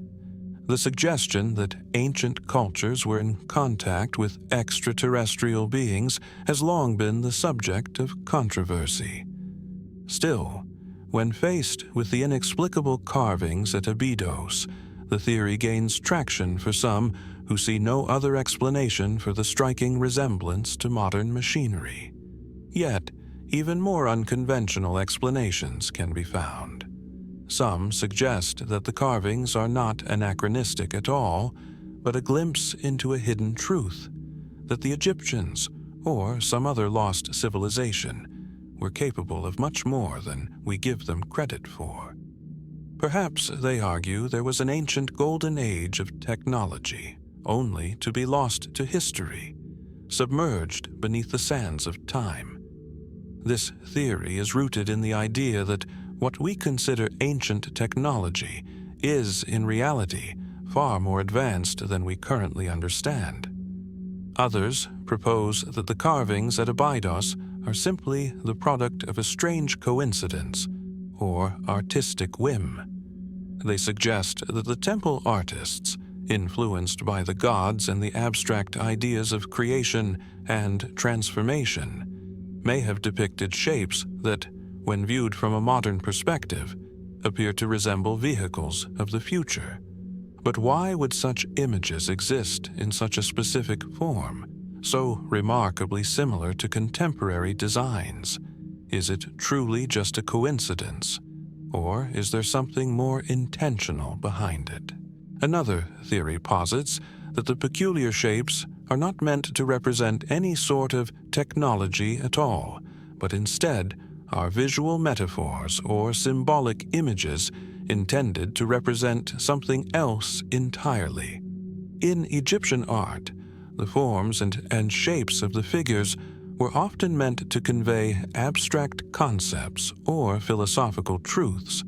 The suggestion that ancient cultures were in contact with extraterrestrial beings has long been the subject of controversy. Still, when faced with the inexplicable carvings at Abydos, the theory gains traction for some who see no other explanation for the striking resemblance to modern machinery. Yet, even more unconventional explanations can be found. Some suggest that the carvings are not anachronistic at all, but a glimpse into a hidden truth, that the Egyptians, or some other lost civilization, were capable of much more than we give them credit for. Perhaps, they argue, there was an ancient golden age of technology, only to be lost to history, submerged beneath the sands of time. This theory is rooted in the idea that what we consider ancient technology is, in reality, far more advanced than we currently understand. Others propose that the carvings at Abydos are simply the product of a strange coincidence or artistic whim. They suggest that the temple artists, influenced by the gods and the abstract ideas of creation and transformation, may have depicted shapes that, when viewed from a modern perspective, appear to resemble vehicles of the future. But why would such images exist in such a specific form, so remarkably similar to contemporary designs? Is it truly just a coincidence, or is there something more intentional behind it? Another theory posits that the peculiar shapes are not meant to represent any sort of technology at all, but instead are visual metaphors or symbolic images intended to represent something else entirely. In Egyptian art, the forms and shapes of the figures were often meant to convey abstract concepts or philosophical truths.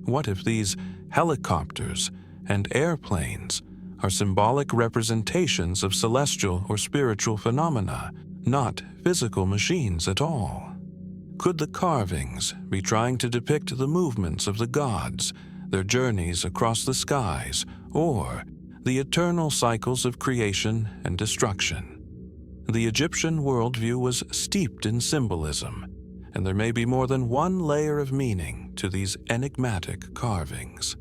What if these helicopters and airplanes are symbolic representations of celestial or spiritual phenomena, not physical machines at all? Could the carvings be trying to depict the movements of the gods, their journeys across the skies, or the eternal cycles of creation and destruction? The Egyptian worldview was steeped in symbolism, and there may be more than one layer of meaning to these enigmatic carvings.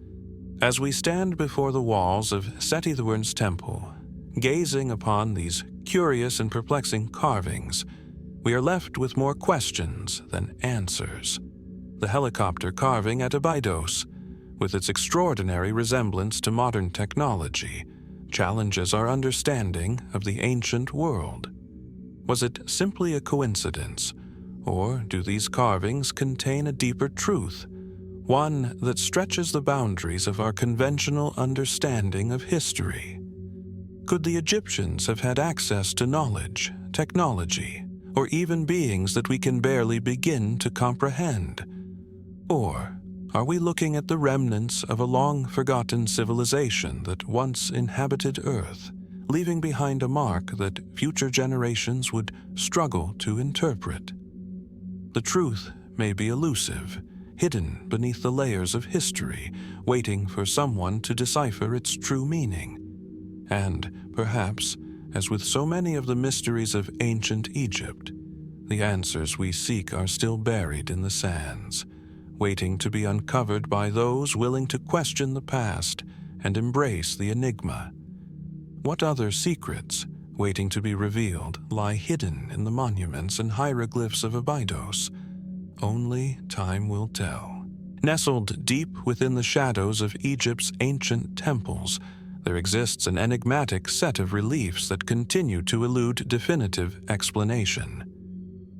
As we stand before the walls of Seti II's temple, gazing upon these curious and perplexing carvings, we are left with more questions than answers. The helicopter carving at Abydos, with its extraordinary resemblance to modern technology, challenges our understanding of the ancient world. Was it simply a coincidence, or do these carvings contain a deeper truth, one that stretches the boundaries of our conventional understanding of history? Could the Egyptians have had access to knowledge, technology, or even beings that we can barely begin to comprehend? Or are we looking at the remnants of a long-forgotten civilization that once inhabited Earth, leaving behind a mark that future generations would struggle to interpret? The truth may be elusive, hidden beneath the layers of history, waiting for someone to decipher its true meaning. And perhaps, as with so many of the mysteries of ancient Egypt, the answers we seek are still buried in the sands, waiting to be uncovered by those willing to question the past and embrace the enigma. What other secrets, waiting to be revealed, lie hidden in the monuments and hieroglyphs of Abydos? Only time will tell. Nestled deep within the shadows of Egypt's ancient temples, there exists an enigmatic set of reliefs that continue to elude definitive explanation.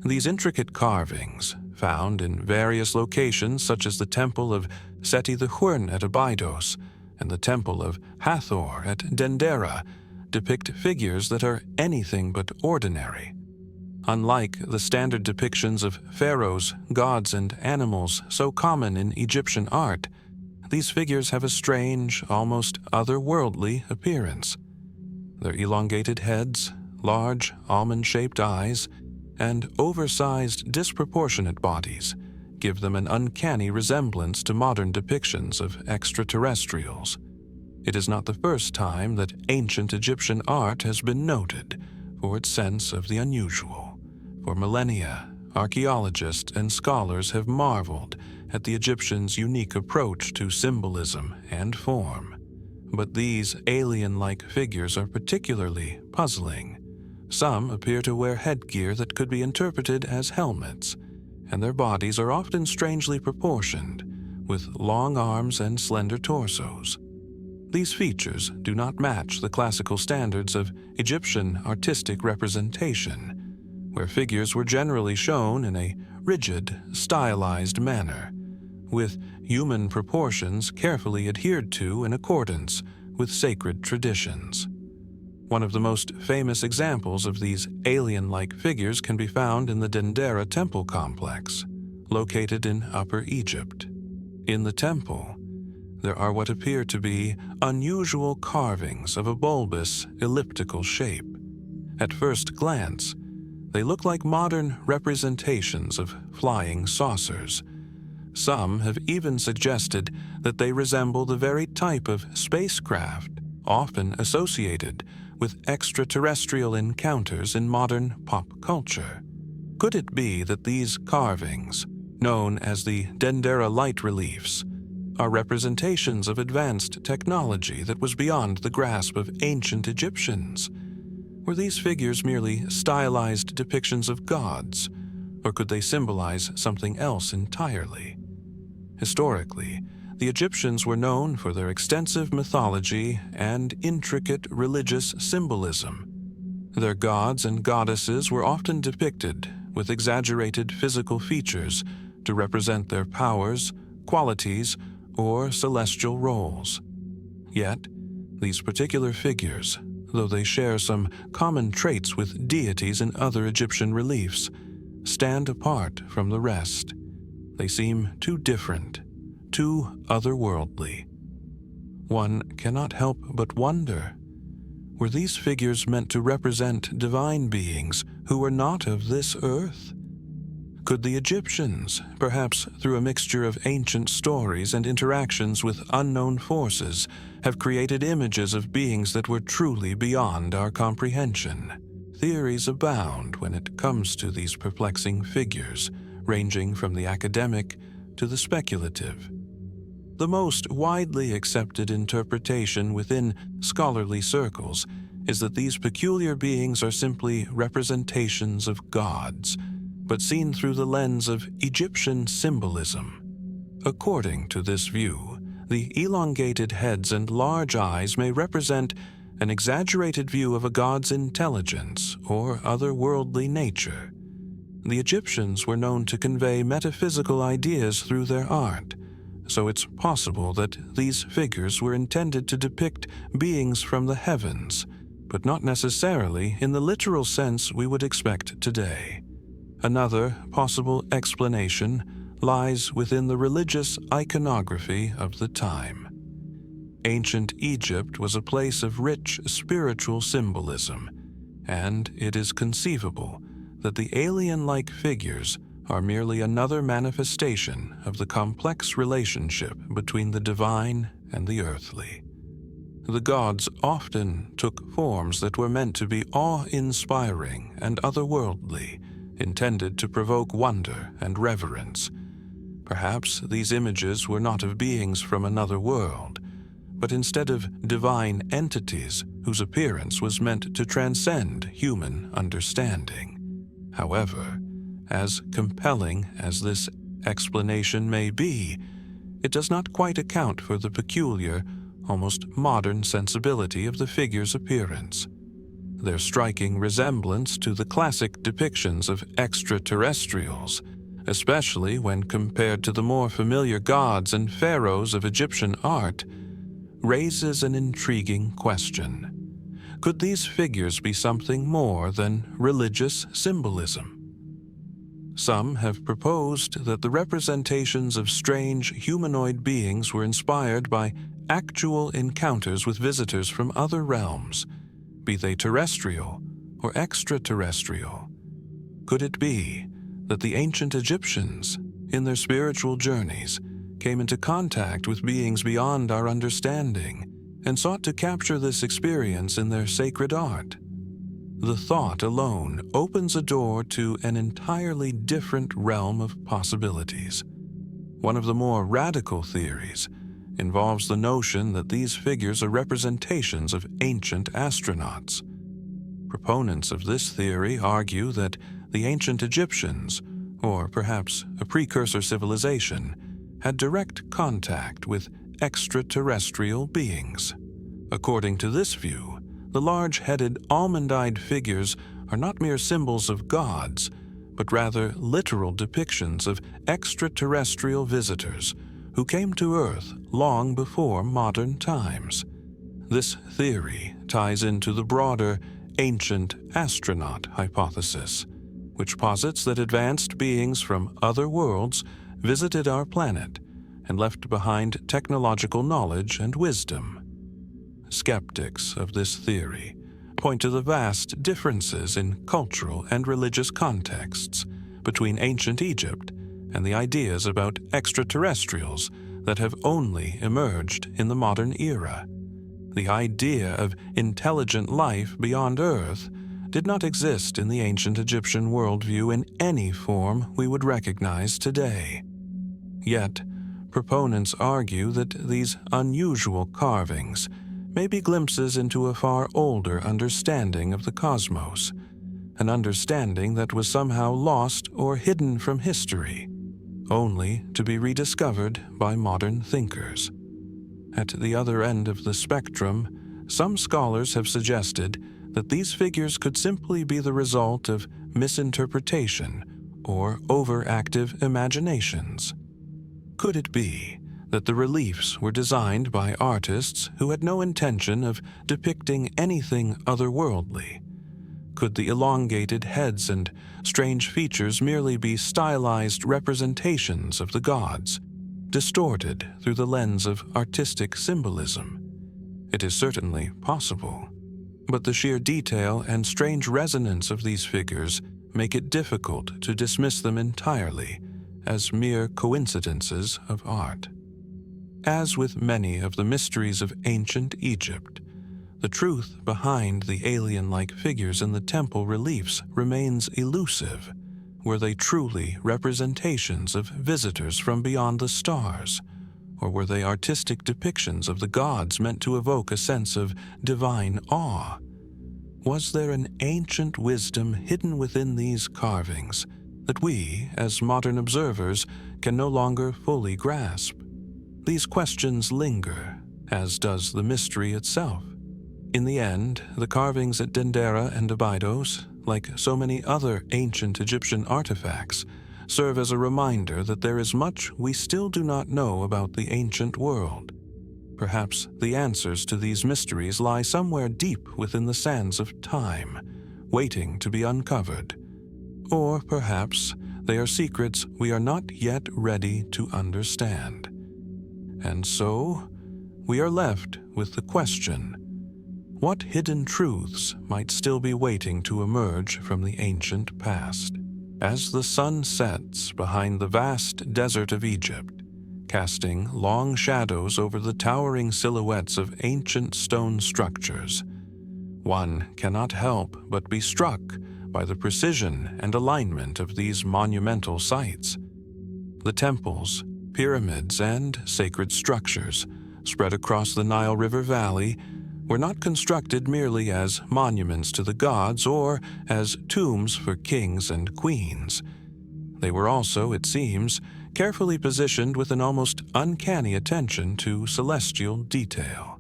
These intricate carvings, found in various locations such as the temple of Seti I at Abydos and the Temple of Hathor at Dendera depict figures that are anything but ordinary. Unlike the standard depictions of pharaohs, gods, and animals so common in Egyptian art, these figures have a strange, almost otherworldly appearance. Their elongated heads, large, almond-shaped eyes, and oversized, disproportionate bodies give them an uncanny resemblance to modern depictions of extraterrestrials. It is not the first time that ancient Egyptian art has been noted for its sense of the unusual. For millennia, archaeologists and scholars have marveled at the Egyptians' unique approach to symbolism and form. But these alien-like figures are particularly puzzling. Some appear to wear headgear that could be interpreted as helmets, and their bodies are often strangely proportioned, with long arms and slender torsos. These features do not match the classical standards of Egyptian artistic representation, where figures were generally shown in a rigid, stylized manner, with human proportions carefully adhered to in accordance with sacred traditions. One of the most famous examples of these alien-like figures can be found in the Dendera temple complex, located in Upper Egypt. In the temple, there are what appear to be unusual carvings of a bulbous, elliptical shape. At first glance, they look like modern representations of flying saucers. Some have even suggested that they resemble the very type of spacecraft often associated with extraterrestrial encounters in modern pop culture. Could it be that these carvings, known as the Dendera Light reliefs, are representations of advanced technology that was beyond the grasp of ancient Egyptians? Were these figures merely stylized depictions of gods, or could they symbolize something else entirely? Historically, the Egyptians were known for their extensive mythology and intricate religious symbolism. Their gods and goddesses were often depicted with exaggerated physical features to represent their powers, qualities, or celestial roles. Yet, these particular figures, though they share some common traits with deities in other Egyptian reliefs, stand apart from the rest. They seem too different, too otherworldly. One cannot help but wonder, were these figures meant to represent divine beings who were not of this earth? Could the Egyptians, perhaps through a mixture of ancient stories and interactions with unknown forces, have created images of beings that were truly beyond our comprehension? Theories abound when it comes to these perplexing figures, ranging from the academic to the speculative. The most widely accepted interpretation within scholarly circles is that these peculiar beings are simply representations of gods, but seen through the lens of Egyptian symbolism. According to this view, the elongated heads and large eyes may represent an exaggerated view of a god's intelligence or otherworldly nature. The Egyptians were known to convey metaphysical ideas through their art, so it's possible that these figures were intended to depict beings from the heavens, but not necessarily in the literal sense we would expect today. Another possible explanation lies within the religious iconography of the time. Ancient Egypt was a place of rich spiritual symbolism, and it is conceivable that the alien-like figures are merely another manifestation of the complex relationship between the divine and the earthly. The gods often took forms that were meant to be awe-inspiring and otherworldly, intended to provoke wonder and reverence. Perhaps these images were not of beings from another world, but instead of divine entities whose appearance was meant to transcend human understanding. However, as compelling as this explanation may be, it does not quite account for the peculiar, almost modern sensibility of the figure's appearance. Their striking resemblance to the classic depictions of extraterrestrials, especially when compared to the more familiar gods and pharaohs of Egyptian art, raises an intriguing question. Could these figures be something more than religious symbolism? Some have proposed that the representations of strange humanoid beings were inspired by actual encounters with visitors from other realms, be they terrestrial or extraterrestrial. Could it be that the ancient Egyptians, in their spiritual journeys, came into contact with beings beyond our understanding and sought to capture this experience in their sacred art? The thought alone opens a door to an entirely different realm of possibilities. One of the more radical theories involves the notion that these figures are representations of ancient astronauts. Proponents of this theory argue that the ancient Egyptians, or perhaps a precursor civilization, had direct contact with extraterrestrial beings. According to this view, the large-headed, almond-eyed figures are not mere symbols of gods, but rather literal depictions of extraterrestrial visitors who came to Earth long before modern times. This theory ties into the broader ancient astronaut hypothesis, which posits that advanced beings from other worlds visited our planet and left behind technological knowledge and wisdom. Skeptics of this theory point to the vast differences in cultural and religious contexts between ancient Egypt and the ideas about extraterrestrials that have only emerged in the modern era. The idea of intelligent life beyond Earth did not exist in the ancient Egyptian worldview in any form we would recognize today. Yet, proponents argue that these unusual carvings may be glimpses into a far older understanding of the cosmos, an understanding that was somehow lost or hidden from history, only to be rediscovered by modern thinkers. At the other end of the spectrum, some scholars have suggested that these figures could simply be the result of misinterpretation or overactive imaginations. Could it be that the reliefs were designed by artists who had no intention of depicting anything otherworldly? Could the elongated heads and strange features merely be stylized representations of the gods, distorted through the lens of artistic symbolism? It is certainly possible, but the sheer detail and strange resonance of these figures make it difficult to dismiss them entirely as mere coincidences of art. As with many of the mysteries of ancient Egypt, the truth behind the alien-like figures in the temple reliefs remains elusive. Were they truly representations of visitors from beyond the stars, or were they artistic depictions of the gods meant to evoke a sense of divine awe? Was there an ancient wisdom hidden within these carvings that we, as modern observers, can no longer fully grasp? These questions linger, as does the mystery itself. In the end, the carvings at Dendera and Abydos, like so many other ancient Egyptian artifacts, serve as a reminder that there is much we still do not know about the ancient world. Perhaps the answers to these mysteries lie somewhere deep within the sands of time, waiting to be uncovered. Or perhaps they are secrets we are not yet ready to understand. And so, we are left with the question: what hidden truths might still be waiting to emerge from the ancient past? As the sun sets behind the vast desert of Egypt, casting long shadows over the towering silhouettes of ancient stone structures, one cannot help but be struck by the precision and alignment of these monumental sites. The temples, pyramids, and sacred structures spread across the Nile River Valley were not constructed merely as monuments to the gods or as tombs for kings and queens. They were also, it seems, carefully positioned with an almost uncanny attention to celestial detail.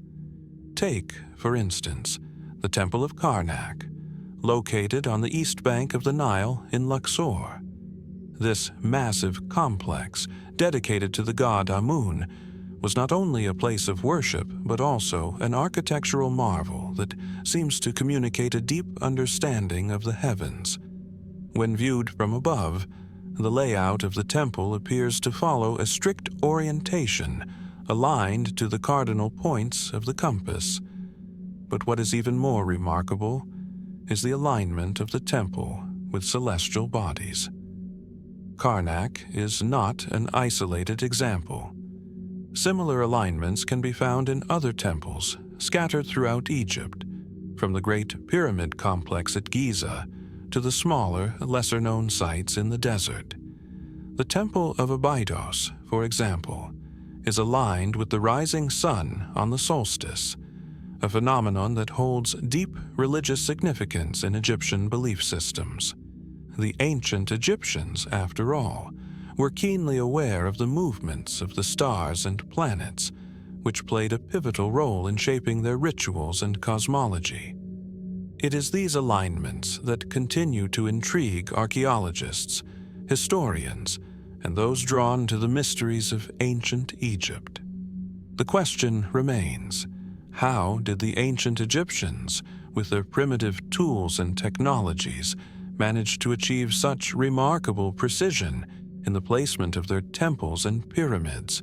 Take, for instance, the Temple of Karnak, located on the east bank of the Nile in Luxor. This massive complex, dedicated to the god Amun, was not only a place of worship, but also an architectural marvel that seems to communicate a deep understanding of the heavens. When viewed from above, the layout of the temple appears to follow a strict orientation, aligned to the cardinal points of the compass. But what is even more remarkable is the alignment of the temple with celestial bodies. Karnak is not an isolated example. Similar alignments can be found in other temples scattered throughout Egypt, from the Great Pyramid complex at Giza to the smaller, lesser-known sites in the desert. The Temple of Abydos, for example, is aligned with the rising sun on the solstice, a phenomenon that holds deep religious significance in Egyptian belief systems. The ancient Egyptians, after all, were keenly aware of the movements of the stars and planets, which played a pivotal role in shaping their rituals and cosmology. It is these alignments that continue to intrigue archaeologists, historians, and those drawn to the mysteries of ancient Egypt. The question remains, how did the ancient Egyptians, with their primitive tools and technologies, manage to achieve such remarkable precision in the placement of their temples and pyramids?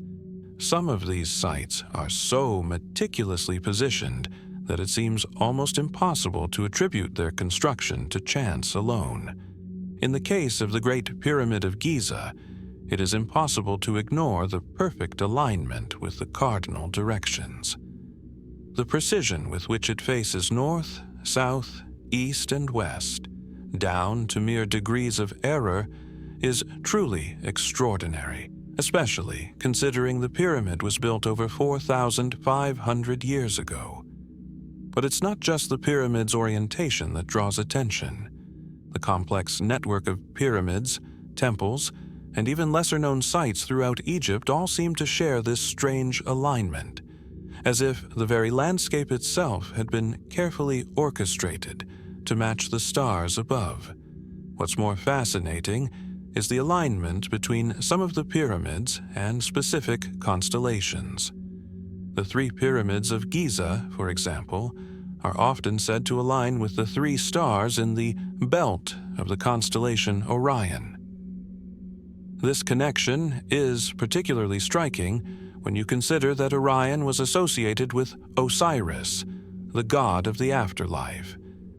Some of these sites are so meticulously positioned that it seems almost impossible to attribute their construction to chance alone. In the case of the Great Pyramid of Giza, it is impossible to ignore the perfect alignment with the cardinal directions. The precision with which it faces north, south, east, and west, down to mere degrees of error, is truly extraordinary, especially considering the pyramid was built over 4,500 years ago. But it's not just the pyramid's orientation that draws attention. The complex network of pyramids, temples, and even lesser-known sites throughout Egypt all seem to share this strange alignment, as if the very landscape itself had been carefully orchestrated to match the stars above. What's more fascinating is the alignment between some of the pyramids and specific constellations. The three pyramids of Giza, for example, are often said to align with the three stars in the belt of the constellation Orion. This connection is particularly striking when you consider that Orion was associated with Osiris, the god of the afterlife,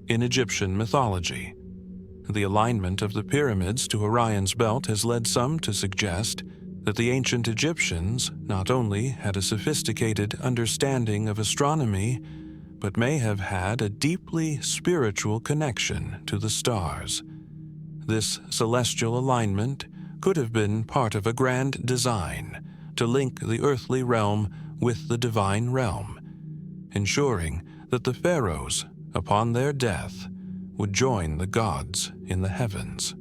in Egyptian mythology. The alignment of the pyramids to Orion's belt has led some to suggest that the ancient Egyptians not only had a sophisticated understanding of astronomy, but may have had a deeply spiritual connection to the stars. This celestial alignment could have been part of a grand design to link the earthly realm with the divine realm, ensuring that the pharaohs, upon their death, would join the gods in the heavens.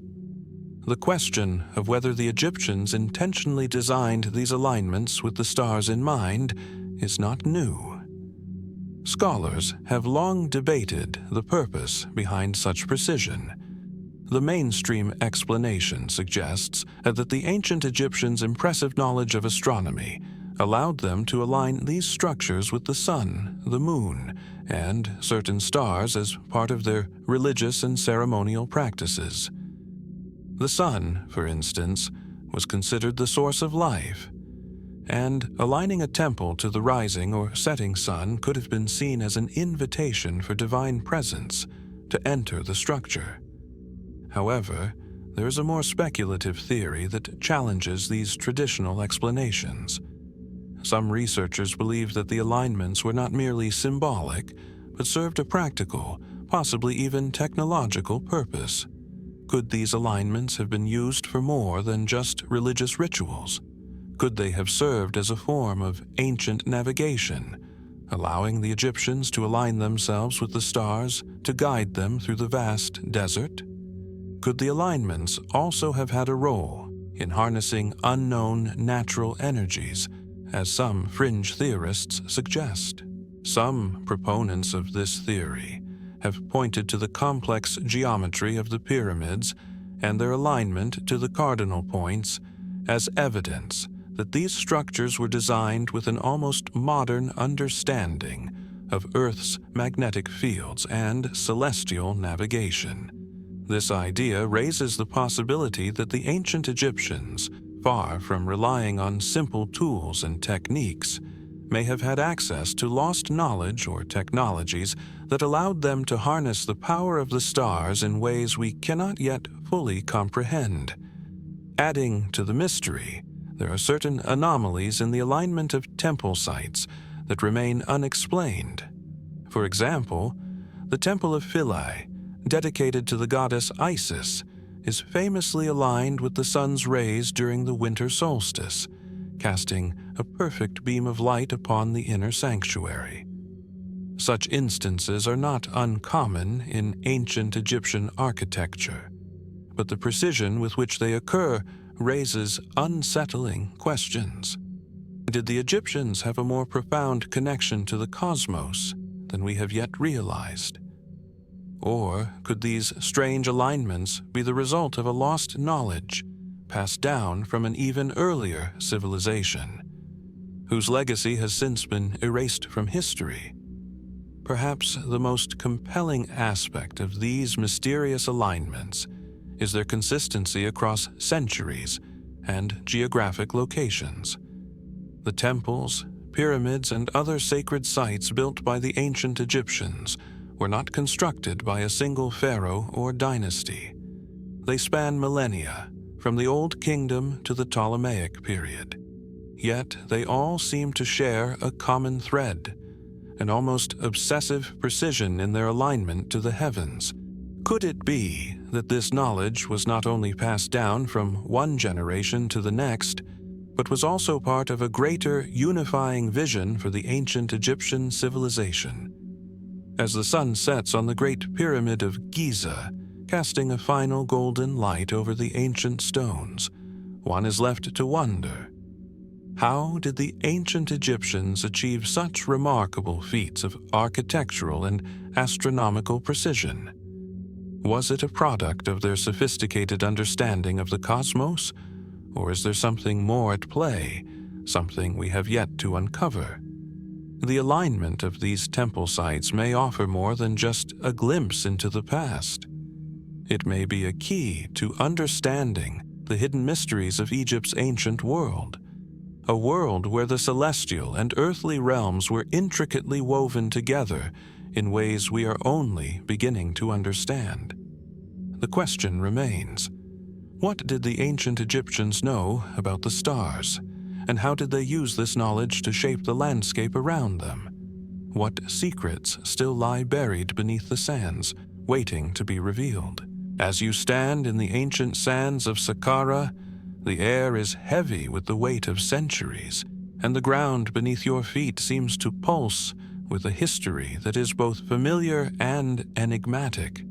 The question of whether the Egyptians intentionally designed these alignments with the stars in mind is not new. Scholars have long debated the purpose behind such precision. The mainstream explanation suggests that the ancient Egyptians' impressive knowledge of astronomy allowed them to align these structures with the sun, the moon, and certain stars as part of their religious and ceremonial practices. The sun, for instance, was considered the source of life, and aligning a temple to the rising or setting sun could have been seen as an invitation for divine presence to enter the structure. However, there is a more speculative theory that challenges these traditional explanations. Some researchers believe that the alignments were not merely symbolic, but served a practical, possibly even technological purpose. Could these alignments have been used for more than just religious rituals? Could they have served as a form of ancient navigation, allowing the Egyptians to align themselves with the stars to guide them through the vast desert? Could the alignments also have had a role in harnessing unknown natural energies, as some fringe theorists suggest? Some proponents of this theory have pointed to the complex geometry of the pyramids and their alignment to the cardinal points as evidence that these structures were designed with an almost modern understanding of Earth's magnetic fields and celestial navigation. This idea raises the possibility that the ancient Egyptians, far from relying on simple tools and techniques, may have had access to lost knowledge or technologies that allowed them to harness the power of the stars in ways we cannot yet fully comprehend. Adding to the mystery, there are certain anomalies in the alignment of temple sites that remain unexplained. For example, the Temple of Philae, dedicated to the goddess Isis, is famously aligned with the sun's rays during the winter solstice, casting a perfect beam of light upon the inner sanctuary. Such instances are not uncommon in ancient Egyptian architecture, but the precision with which they occur raises unsettling questions. Did the Egyptians have a more profound connection to the cosmos than we have yet realized? Or could these strange alignments be the result of a lost knowledge passed down from an even earlier civilization, whose legacy has since been erased from history? Perhaps the most compelling aspect of these mysterious alignments is their consistency across centuries and geographic locations. The temples, pyramids, and other sacred sites built by the ancient Egyptians were not constructed by a single pharaoh or dynasty. They span millennia, from the Old Kingdom to the Ptolemaic period. Yet they all seem to share a common thread, an almost obsessive precision in their alignment to the heavens. Could it be that this knowledge was not only passed down from one generation to the next, but was also part of a greater unifying vision for the ancient Egyptian civilization? As the sun sets on the Great Pyramid of Giza, casting a final golden light over the ancient stones, one is left to wonder, how did the ancient Egyptians achieve such remarkable feats of architectural and astronomical precision? Was it a product of their sophisticated understanding of the cosmos, or is there something more at play, something we have yet to uncover? The alignment of these temple sites may offer more than just a glimpse into the past. It may be a key to understanding the hidden mysteries of Egypt's ancient world, a world where the celestial and earthly realms were intricately woven together in ways we are only beginning to understand. The question remains, what did the ancient Egyptians know about the stars, and how did they use this knowledge to shape the landscape around them? What secrets still lie buried beneath the sands, waiting to be revealed? As you stand in the ancient sands of Saqqara, the air is heavy with the weight of centuries, and the ground beneath your feet seems to pulse with a history that is both familiar and enigmatic.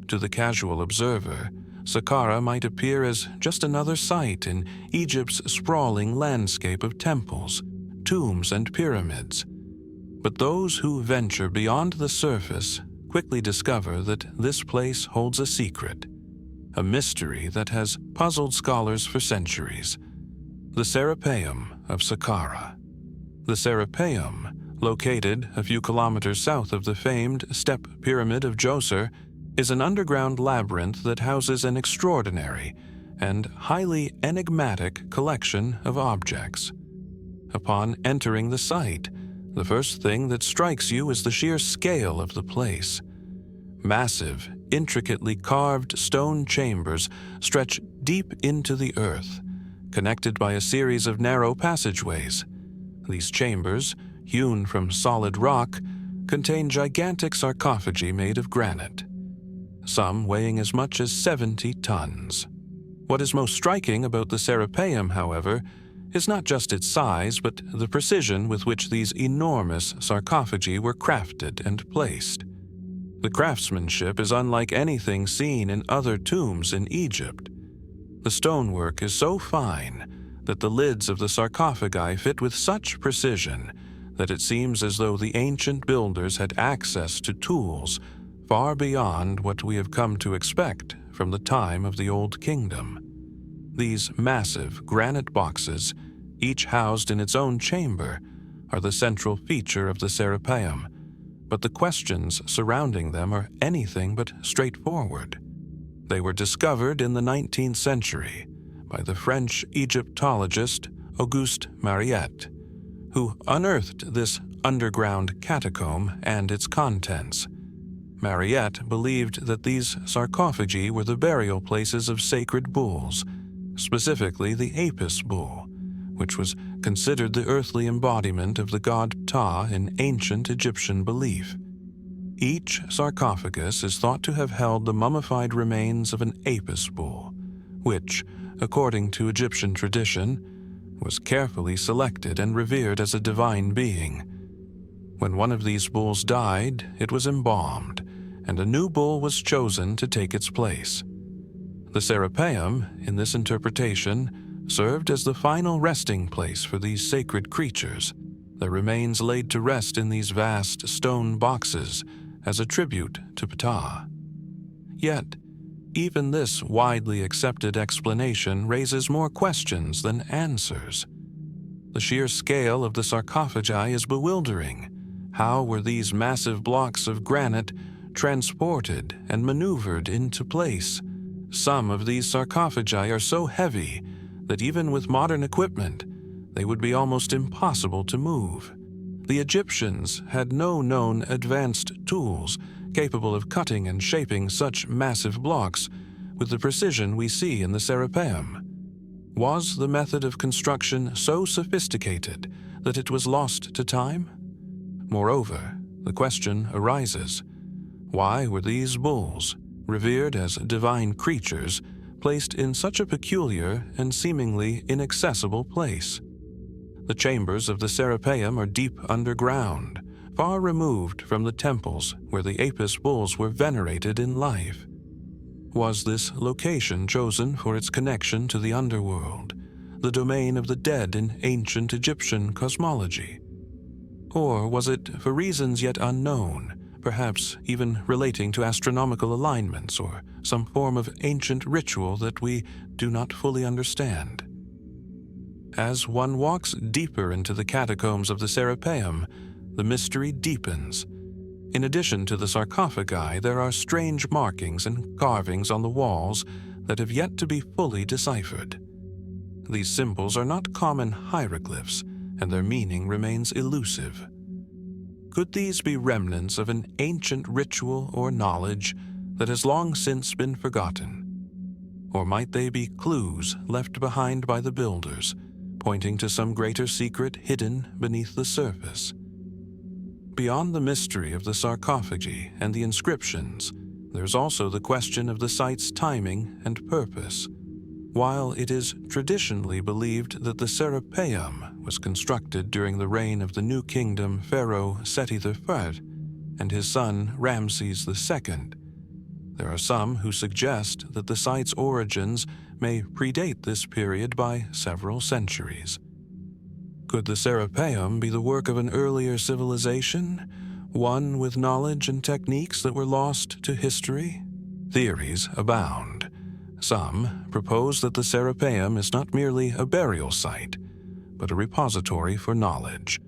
To the casual observer, Saqqara might appear as just another site in Egypt's sprawling landscape of temples, tombs, and pyramids. But those who venture beyond the surface quickly discover that this place holds a secret, a mystery that has puzzled scholars for centuries: the Serapeum of Saqqara. The Serapeum, located a few kilometers south of the famed Step Pyramid of Djoser, is an underground labyrinth that houses an extraordinary and highly enigmatic collection of objects. Upon entering the site, the first thing that strikes you is the sheer scale of the place. Massive, intricately carved stone chambers stretch deep into the earth, connected by a series of narrow passageways. These chambers, hewn from solid rock, contain gigantic sarcophagi made of granite, some weighing as much as 70 tons. What is most striking about the Serapeum, however, is not just its size, but the precision with which these enormous sarcophagi were crafted and placed. The craftsmanship is unlike anything seen in other tombs in Egypt. The stonework is so fine that the lids of the sarcophagi fit with such precision that it seems as though the ancient builders had access to tools far beyond what we have come to expect from the time of the Old Kingdom. These massive granite boxes, each housed in its own chamber, are the central feature of the Serapeum, but the questions surrounding them are anything but straightforward. They were discovered in the 19th century by the French Egyptologist Auguste Mariette, who unearthed this underground catacomb and its contents. Mariette believed that these sarcophagi were the burial places of sacred bulls, specifically the Apis bull, which was considered the earthly embodiment of the god Ptah in ancient Egyptian belief. Each sarcophagus is thought to have held the mummified remains of an Apis bull, which, according to Egyptian tradition, was carefully selected and revered as a divine being. When one of these bulls died, it was embalmed, and a new bull was chosen to take its place. The Serapeum, in this interpretation, served as the final resting place for these sacred creatures, their remains laid to rest in these vast stone boxes as a tribute to Ptah. Yet, even this widely accepted explanation raises more questions than answers. The sheer scale of the sarcophagi is bewildering. How were these massive blocks of granite transported and maneuvered into place? Some of these sarcophagi are so heavy that even with modern equipment, they would be almost impossible to move. The Egyptians had no known advanced tools capable of cutting and shaping such massive blocks with the precision we see in the Serapeum. Was the method of construction so sophisticated that it was lost to time? Moreover, the question arises, why were these bulls, revered as divine creatures, placed in such a peculiar and seemingly inaccessible place? The chambers of the Serapeum are deep underground, far removed from the temples where the Apis bulls were venerated in life. Was this location chosen for its connection to the underworld, the domain of the dead in ancient Egyptian cosmology? Or was it for reasons yet unknown, perhaps even relating to astronomical alignments or some form of ancient ritual that we do not fully understand? As one walks deeper into the catacombs of the Serapeum, the mystery deepens. In addition to the sarcophagi, there are strange markings and carvings on the walls that have yet to be fully deciphered. These symbols are not common hieroglyphs, and their meaning remains elusive. Could these be remnants of an ancient ritual or knowledge that has long since been forgotten? Or might they be clues left behind by the builders, pointing to some greater secret hidden beneath the surface? Beyond the mystery of the sarcophagi and the inscriptions, there's also the question of the site's timing and purpose. While it is traditionally believed that the Serapeum was constructed during the reign of the New Kingdom pharaoh Seti I and his son Ramses II, there are some who suggest that the site's origins may predate this period by several centuries. Could the Serapeum be the work of an earlier civilization, one with knowledge and techniques that were lost to history? Theories abound. Some propose that the Serapeum is not merely a burial site, but a repository for knowledge,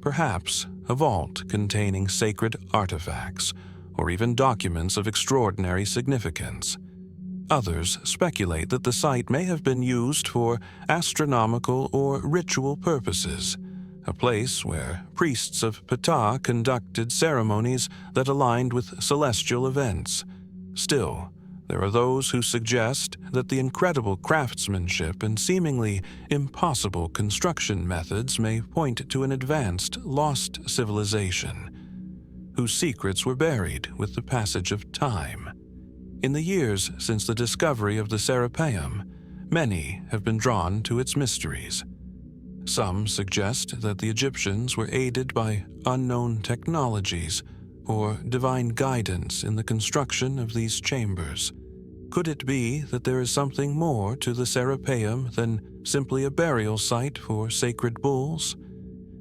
perhaps a vault containing sacred artifacts, or even documents of extraordinary significance. Others speculate that the site may have been used for astronomical or ritual purposes, a place where priests of Ptah conducted ceremonies that aligned with celestial events. Still, there are those who suggest that the incredible craftsmanship and seemingly impossible construction methods may point to an advanced, lost civilization, whose secrets were buried with the passage of time. In the years since the discovery of the Serapeum, many have been drawn to its mysteries. Some suggest that the Egyptians were aided by unknown technologies or divine guidance in the construction of these chambers. Could it be that there is something more to the Serapeum than simply a burial site for sacred bulls?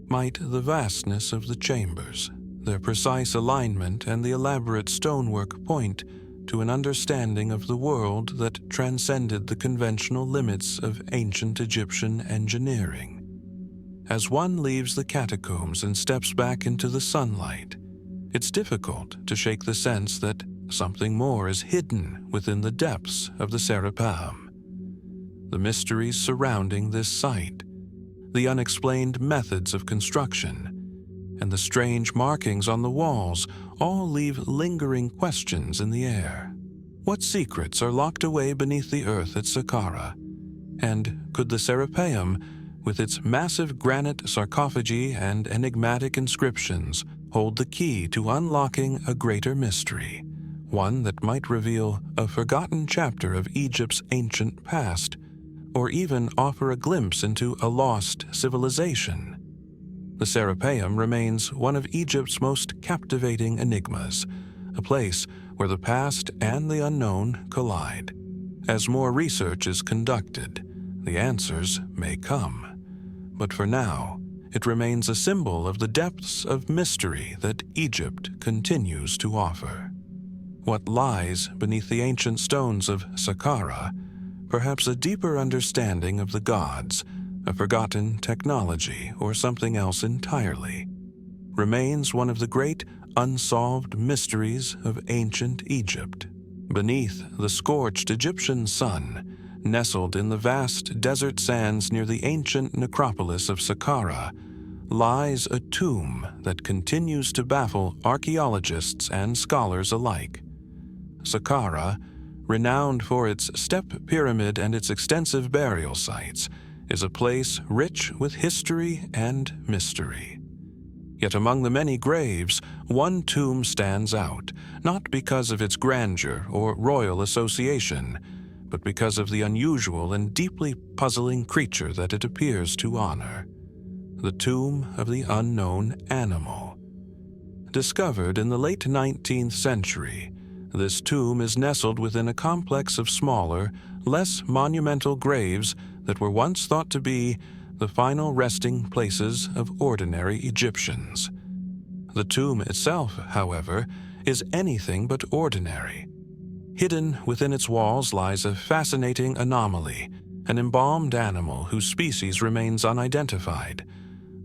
Might the vastness of the chambers, their precise alignment, and the elaborate stonework point to an understanding of the world that transcended the conventional limits of ancient Egyptian engineering. As one leaves the catacombs and steps back into the sunlight, it's difficult to shake the sense that something more is hidden within the depths of the Serapeum. The mysteries surrounding this site, the unexplained methods of construction, and the strange markings on the walls all leave lingering questions in the air. What secrets are locked away beneath the earth at Saqqara? And could the Serapeum, with its massive granite sarcophagi and enigmatic inscriptions, hold the key to unlocking a greater mystery, one that might reveal a forgotten chapter of Egypt's ancient past, or even offer a glimpse into a lost civilization? The Serapeum remains one of Egypt's most captivating enigmas, a place where the past and the unknown collide. As more research is conducted, the answers may come. But for now, it remains a symbol of the depths of mystery that Egypt continues to offer. What lies beneath the ancient stones of Saqqara, perhaps a deeper understanding of the gods, a forgotten technology, or something else entirely, remains one of the great unsolved mysteries of ancient Egypt. Beneath the scorched Egyptian sun, nestled in the vast desert sands near the ancient necropolis of Saqqara, lies a tomb that continues to baffle archaeologists and scholars alike. Saqqara, renowned for its step pyramid and its extensive burial sites, is a place rich with history and mystery. Yet among the many graves, one tomb stands out, not because of its grandeur or royal association, but because of the unusual and deeply puzzling creature that it appears to honor: the tomb of the unknown animal. Discovered in the late 19th century, this tomb is nestled within a complex of smaller, less monumental graves that were once thought to be the final resting places of ordinary Egyptians. The tomb itself, however, is anything but ordinary. Hidden within its walls lies a fascinating anomaly, an embalmed animal whose species remains unidentified.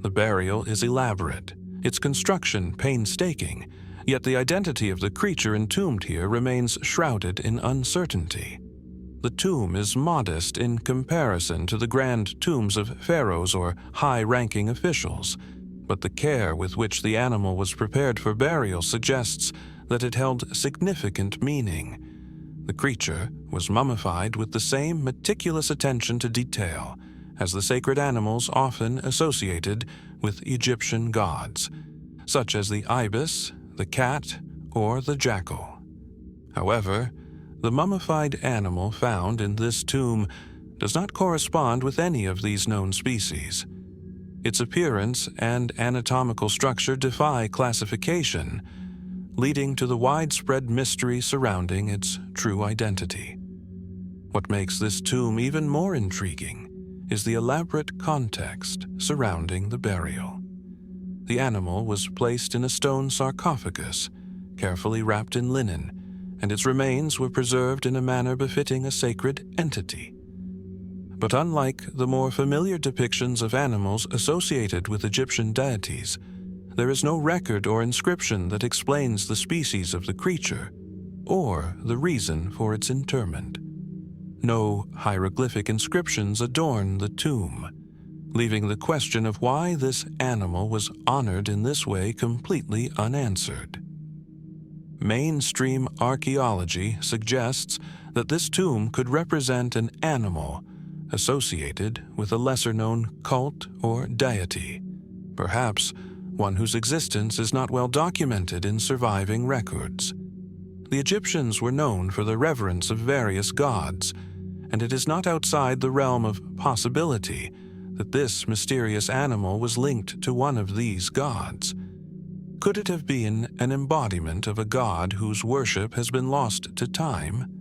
The burial is elaborate, its construction painstaking, yet the identity of the creature entombed here remains shrouded in uncertainty. The tomb is modest in comparison to the grand tombs of pharaohs or high-ranking officials, but the care with which the animal was prepared for burial suggests that it held significant meaning. The creature was mummified with the same meticulous attention to detail as the sacred animals often associated with Egyptian gods, such as the ibis, the cat, or the jackal. However, the mummified animal found in this tomb does not correspond with any of these known species. Its appearance and anatomical structure defy classification, leading to the widespread mystery surrounding its true identity. What makes this tomb even more intriguing is the elaborate context surrounding the burial. The animal was placed in a stone sarcophagus, carefully wrapped in linen, and its remains were preserved in a manner befitting a sacred entity. But unlike the more familiar depictions of animals associated with Egyptian deities, there is no record or inscription that explains the species of the creature or the reason for its interment. No hieroglyphic inscriptions adorn the tomb, leaving the question of why this animal was honored in this way completely unanswered. Mainstream archaeology suggests that this tomb could represent an animal associated with a lesser-known cult or deity, perhaps one whose existence is not well documented in surviving records. The Egyptians were known for the reverence of various gods, and it is not outside the realm of possibility that this mysterious animal was linked to one of these gods. Could it have been an embodiment of a god whose worship has been lost to time?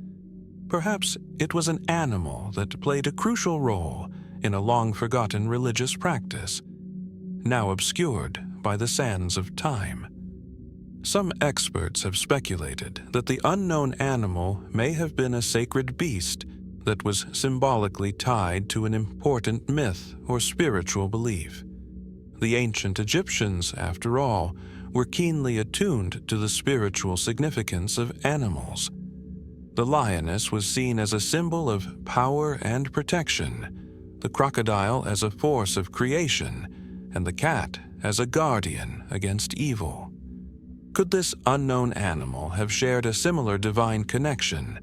Perhaps it was an animal that played a crucial role in a long-forgotten religious practice, now obscured by the sands of time. Some experts have speculated that the unknown animal may have been a sacred beast that was symbolically tied to an important myth or spiritual belief. The ancient Egyptians, after all, were keenly attuned to the spiritual significance of animals. The lioness was seen as a symbol of power and protection, the crocodile as a force of creation, and the cat as a guardian against evil. Could this unknown animal have shared a similar divine connection,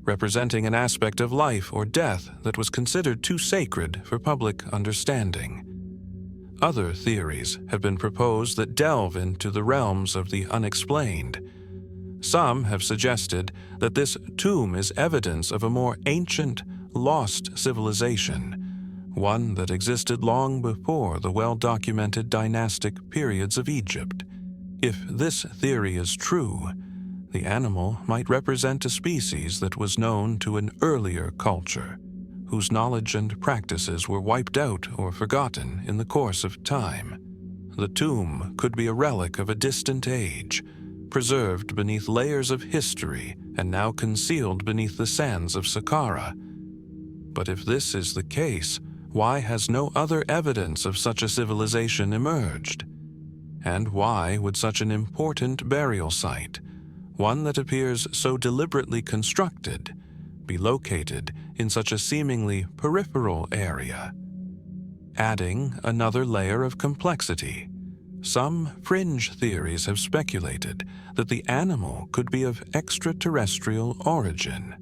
representing an aspect of life or death that was considered too sacred for public understanding? Other theories have been proposed that delve into the realms of the unexplained. Some have suggested that this tomb is evidence of a more ancient, lost civilization, one that existed long before the well-documented dynastic periods of Egypt. If this theory is true, the animal might represent a species that was known to an earlier culture, whose knowledge and practices were wiped out or forgotten in the course of time. The tomb could be a relic of a distant age, preserved beneath layers of history and now concealed beneath the sands of Saqqara. But if this is the case, why has no other evidence of such a civilization emerged? And why would such an important burial site, one that appears so deliberately constructed, be located in such a seemingly peripheral area? Adding another layer of complexity, some fringe theories have speculated that the animal could be of extraterrestrial origin.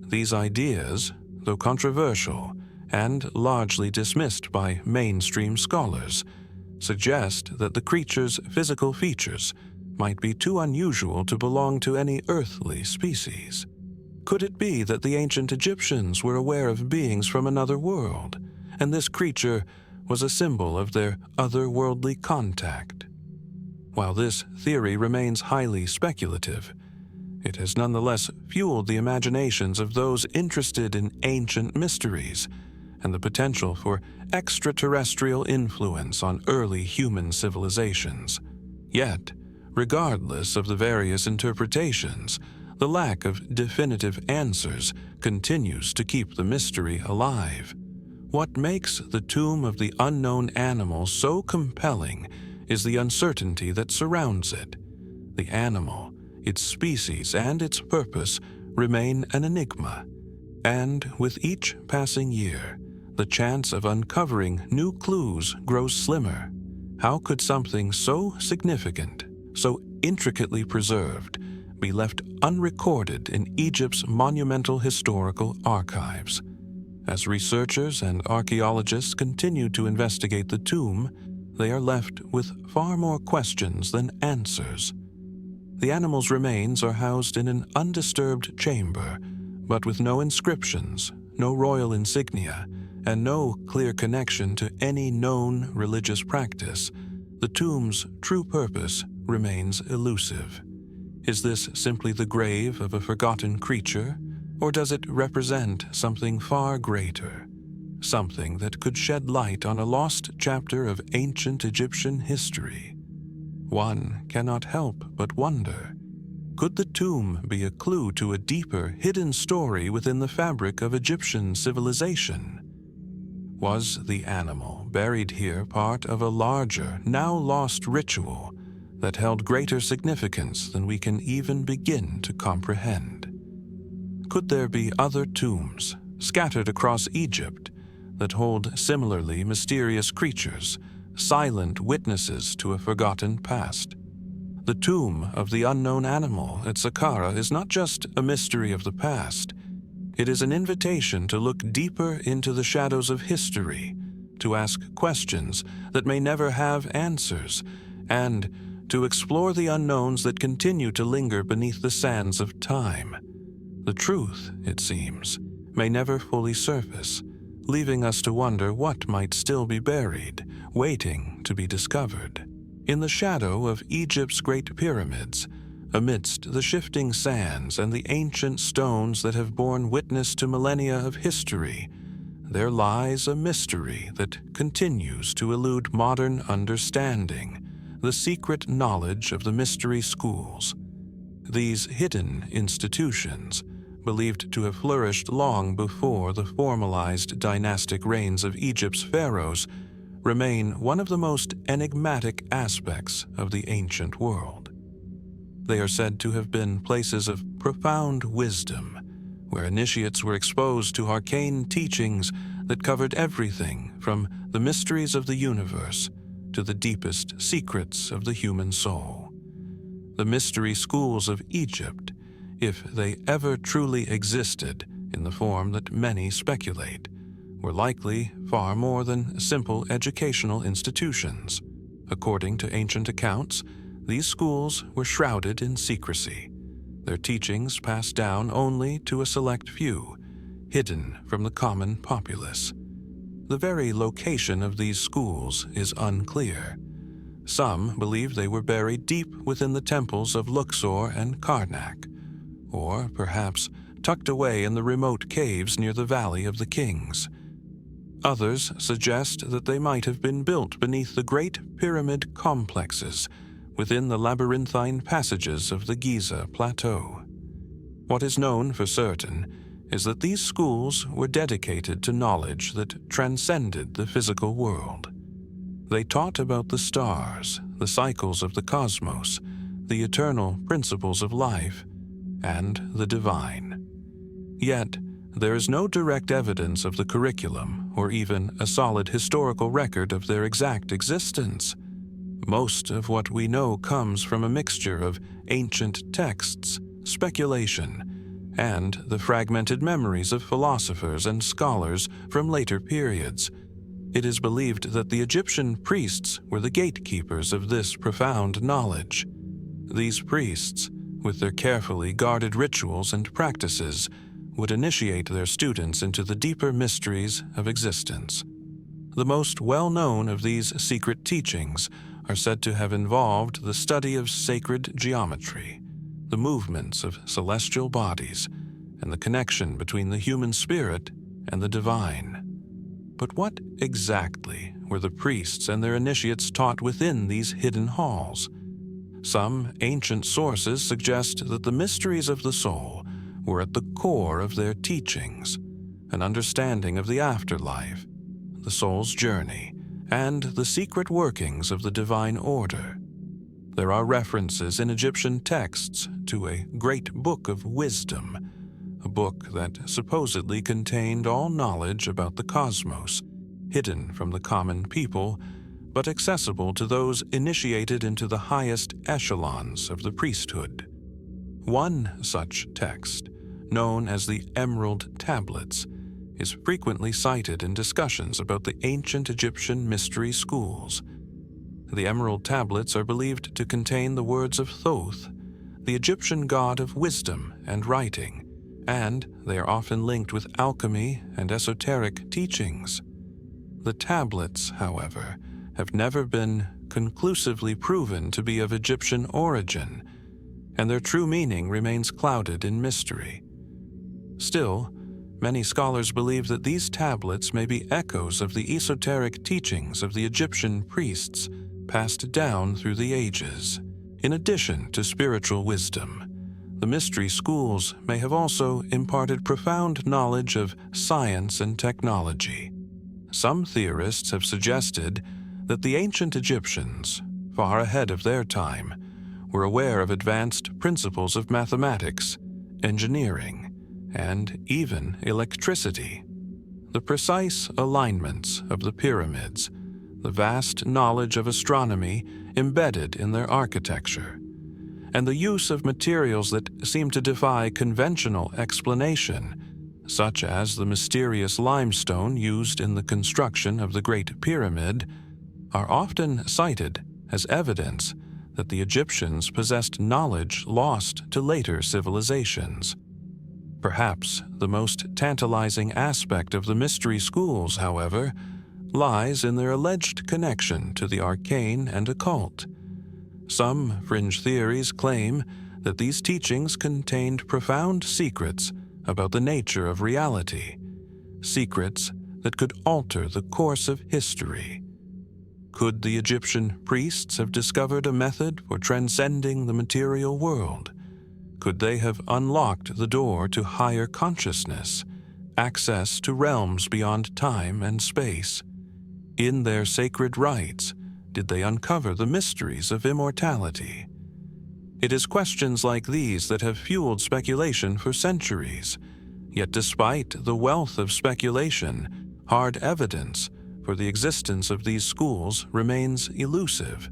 These ideas, though controversial and largely dismissed by mainstream scholars, suggest that the creature's physical features might be too unusual to belong to any earthly species. Could it be that the ancient Egyptians were aware of beings from another world, and this creature was a symbol of their otherworldly contact? While this theory remains highly speculative, it has nonetheless fueled the imaginations of those interested in ancient mysteries and the potential for extraterrestrial influence on early human civilizations. Yet, regardless of the various interpretations, the lack of definitive answers continues to keep the mystery alive. What makes the tomb of the unknown animal so compelling is the uncertainty that surrounds it. The animal, its species, and its purpose remain an enigma, and with each passing year, the chance of uncovering new clues grows slimmer. How could something so significant, so intricately preserved, be left unrecorded in Egypt's monumental historical archives? As researchers and archaeologists continue to investigate the tomb, they are left with far more questions than answers. The animal's remains are housed in an undisturbed chamber, but with no inscriptions, no royal insignia, and no clear connection to any known religious practice. The tomb's true purpose remains elusive. Is this simply the grave of a forgotten creature, or does it represent something far greater? Something that could shed light on a lost chapter of ancient Egyptian history? One cannot help but wonder, could the tomb be a clue to a deeper, hidden story within the fabric of Egyptian civilization? Was the animal buried here part of a larger, now lost ritual that held greater significance than we can even begin to comprehend? Could there be other tombs scattered across Egypt that hold similarly mysterious creatures, silent witnesses to a forgotten past? The tomb of the unknown animal at Saqqara is not just a mystery of the past. It is an invitation to look deeper into the shadows of history, to ask questions that may never have answers, and to explore the unknowns that continue to linger beneath the sands of time. The truth, it seems, may never fully surface, leaving us to wonder what might still be buried, waiting to be discovered. In the shadow of Egypt's great pyramids, amidst the shifting sands and the ancient stones that have borne witness to millennia of history, there lies a mystery that continues to elude modern understanding, the secret knowledge of the mystery schools. These hidden institutions, believed to have flourished long before the formalized dynastic reigns of Egypt's pharaohs, remain one of the most enigmatic aspects of the ancient world. They are said to have been places of profound wisdom, where initiates were exposed to arcane teachings that covered everything from the mysteries of the universe to the deepest secrets of the human soul. The mystery schools of Egypt, if they ever truly existed in the form that many speculate, were likely far more than simple educational institutions. According to ancient accounts, these schools were shrouded in secrecy, their teachings passed down only to a select few, hidden from the common populace. The very location of these schools is unclear. Some believe they were buried deep within the temples of Luxor and Karnak, or perhaps tucked away in the remote caves near the Valley of the Kings. Others suggest that they might have been built beneath the great pyramid complexes within the labyrinthine passages of the Giza Plateau. What is known for certain is that these schools were dedicated to knowledge that transcended the physical world. They taught about the stars, the cycles of the cosmos, the eternal principles of life, and the divine. Yet, there is no direct evidence of the curriculum or even a solid historical record of their exact existence. Most of what we know comes from a mixture of ancient texts, speculation, and the fragmented memories of philosophers and scholars from later periods. It is believed that the Egyptian priests were the gatekeepers of this profound knowledge. These priests, with their carefully guarded rituals and practices, would initiate their students into the deeper mysteries of existence. The most well-known of these secret teachings are said to have involved the study of sacred geometry, the movements of celestial bodies, and the connection between the human spirit and the divine. But what exactly were the priests and their initiates taught within these hidden halls? Some ancient sources suggest that the mysteries of the soul were at the core of their teachings, an understanding of the afterlife, the soul's journey, and the secret workings of the divine order. There are references in Egyptian texts to a great book of wisdom, a book that supposedly contained all knowledge about the cosmos, hidden from the common people, but accessible to those initiated into the highest echelons of the priesthood. One such text, known as the Emerald Tablets, is frequently cited in discussions about the ancient Egyptian mystery schools. The Emerald Tablets are believed to contain the words of Thoth, the Egyptian god of wisdom and writing, and they are often linked with alchemy and esoteric teachings. The tablets, however, have never been conclusively proven to be of Egyptian origin, and their true meaning remains clouded in mystery. Still, many scholars believe that these tablets may be echoes of the esoteric teachings of the Egyptian priests passed down through the ages. In addition to spiritual wisdom, the mystery schools may have also imparted profound knowledge of science and technology. Some theorists have suggested that the ancient Egyptians, far ahead of their time, were aware of advanced principles of mathematics, engineering, and even electricity. The precise alignments of the pyramids, the vast knowledge of astronomy embedded in their architecture, and the use of materials that seem to defy conventional explanation, such as the mysterious limestone used in the construction of the Great Pyramid, are often cited as evidence that the Egyptians possessed knowledge lost to later civilizations. Perhaps the most tantalizing aspect of the mystery schools, however, lies in their alleged connection to the arcane and occult. Some fringe theories claim that these teachings contained profound secrets about the nature of reality, secrets that could alter the course of history. Could the Egyptian priests have discovered a method for transcending the material world? Could they have unlocked the door to higher consciousness, access to realms beyond time and space? In their sacred rites, did they uncover the mysteries of immortality? It is questions like these that have fueled speculation for centuries. Yet despite the wealth of speculation, hard evidence for the existence of these schools remains elusive.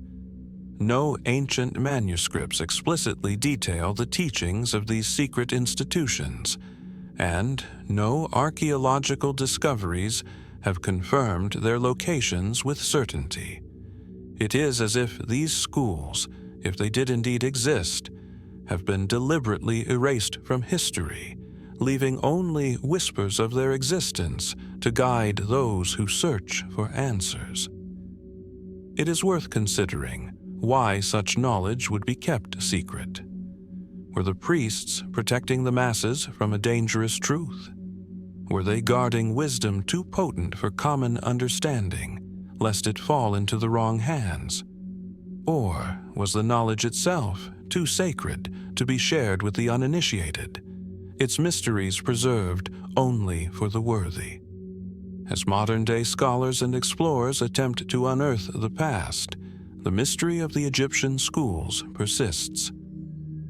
No ancient manuscripts explicitly detail the teachings of these secret institutions, and no archaeological discoveries have confirmed their locations with certainty. It is as if these schools, if they did indeed exist, have been deliberately erased from history, leaving only whispers of their existence to guide those who search for answers. It is worth considering why such knowledge would be kept secret. Were the priests protecting the masses from a dangerous truth? Were they guarding wisdom too potent for common understanding, lest it fall into the wrong hands? Or was the knowledge itself too sacred to be shared with the uninitiated, its mysteries preserved only for the worthy? As modern-day scholars and explorers attempt to unearth the past, the mystery of the Egyptian schools persists.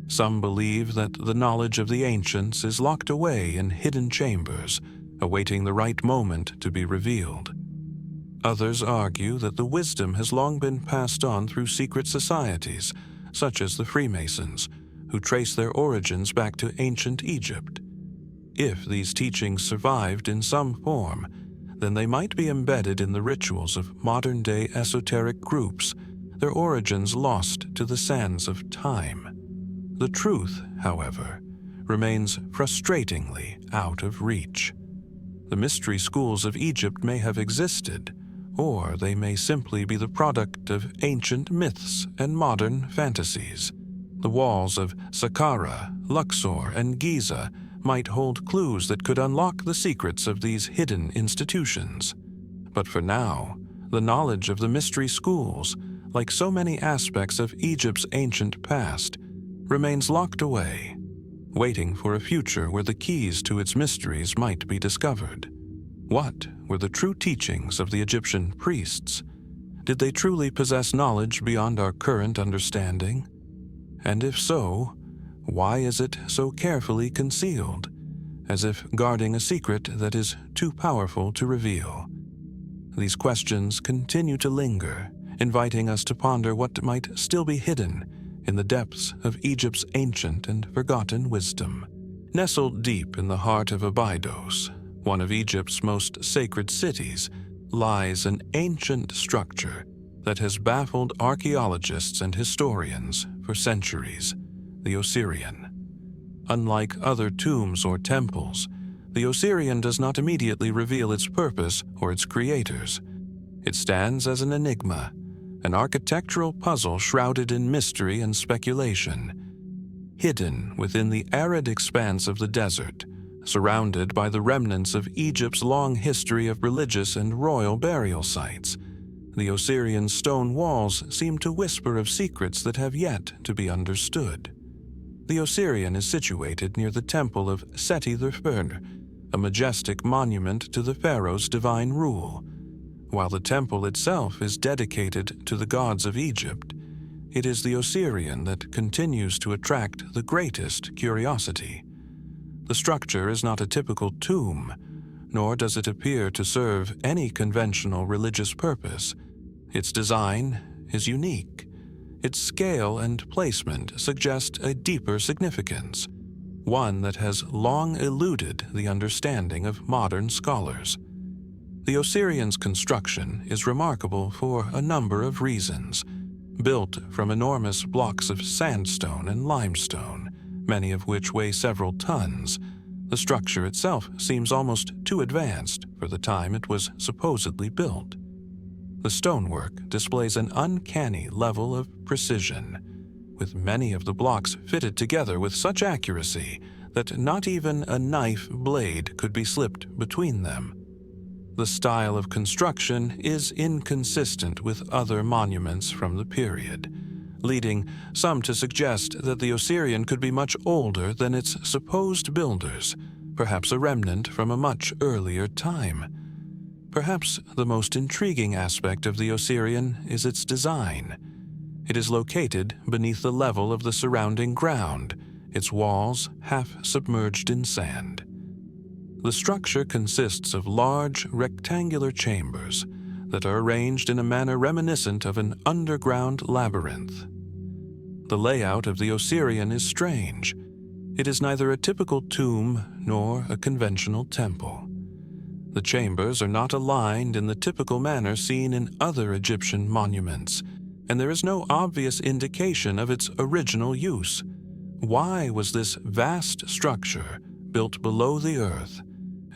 Some believe that the knowledge of the ancients is locked away in hidden chambers, awaiting the right moment to be revealed. Others argue that the wisdom has long been passed on through secret societies, such as the Freemasons, who trace their origins back to ancient Egypt. If these teachings survived in some form, then they might be embedded in the rituals of modern-day esoteric groups, their origins lost to the sands of time. The truth, however, remains frustratingly out of reach. The mystery schools of Egypt may have existed, or they may simply be the product of ancient myths and modern fantasies. The walls of Saqqara, Luxor, and Giza might hold clues that could unlock the secrets of these hidden institutions. But for now, the knowledge of the mystery schools, like so many aspects of Egypt's ancient past, remains locked away, waiting for a future where the keys to its mysteries might be discovered. What were the true teachings of the Egyptian priests? Did they truly possess knowledge beyond our current understanding? And if so, why is it so carefully concealed, as if guarding a secret that is too powerful to reveal? These questions continue to linger, inviting us to ponder what might still be hidden in the depths of Egypt's ancient and forgotten wisdom. Nestled deep in the heart of Abydos, one of Egypt's most sacred cities, lies an ancient structure that has baffled archaeologists and historians for centuries: the Osirion. Unlike other tombs or temples, the Osirion does not immediately reveal its purpose or its creators. It stands as an enigma, an architectural puzzle shrouded in mystery and speculation. Hidden within the arid expanse of the desert, surrounded by the remnants of Egypt's long history of religious and royal burial sites, the Osirion's stone walls seem to whisper of secrets that have yet to be understood. The Osirion is situated near the temple of Seti I, a majestic monument to the pharaoh's divine rule. While the temple itself is dedicated to the gods of Egypt, it is the Osirion that continues to attract the greatest curiosity. The structure is not a typical tomb, nor does it appear to serve any conventional religious purpose. Its design is unique. Its scale and placement suggest a deeper significance, one that has long eluded the understanding of modern scholars. The Osirion's construction is remarkable for a number of reasons. Built from enormous blocks of sandstone and limestone, many of which weigh several tons, the structure itself seems almost too advanced for the time it was supposedly built. The stonework displays an uncanny level of precision, with many of the blocks fitted together with such accuracy that not even a knife blade could be slipped between them. The style of construction is inconsistent with other monuments from the period, leading some to suggest that the Osirion could be much older than its supposed builders, perhaps a remnant from a much earlier time. Perhaps the most intriguing aspect of the Osirion is its design. It is located beneath the level of the surrounding ground, its walls half submerged in sand. The structure consists of large, rectangular chambers that are arranged in a manner reminiscent of an underground labyrinth. The layout of the Osirion is strange. It is neither a typical tomb nor a conventional temple. The chambers are not aligned in the typical manner seen in other Egyptian monuments, and there is no obvious indication of its original use. Why was this vast structure built below the earth,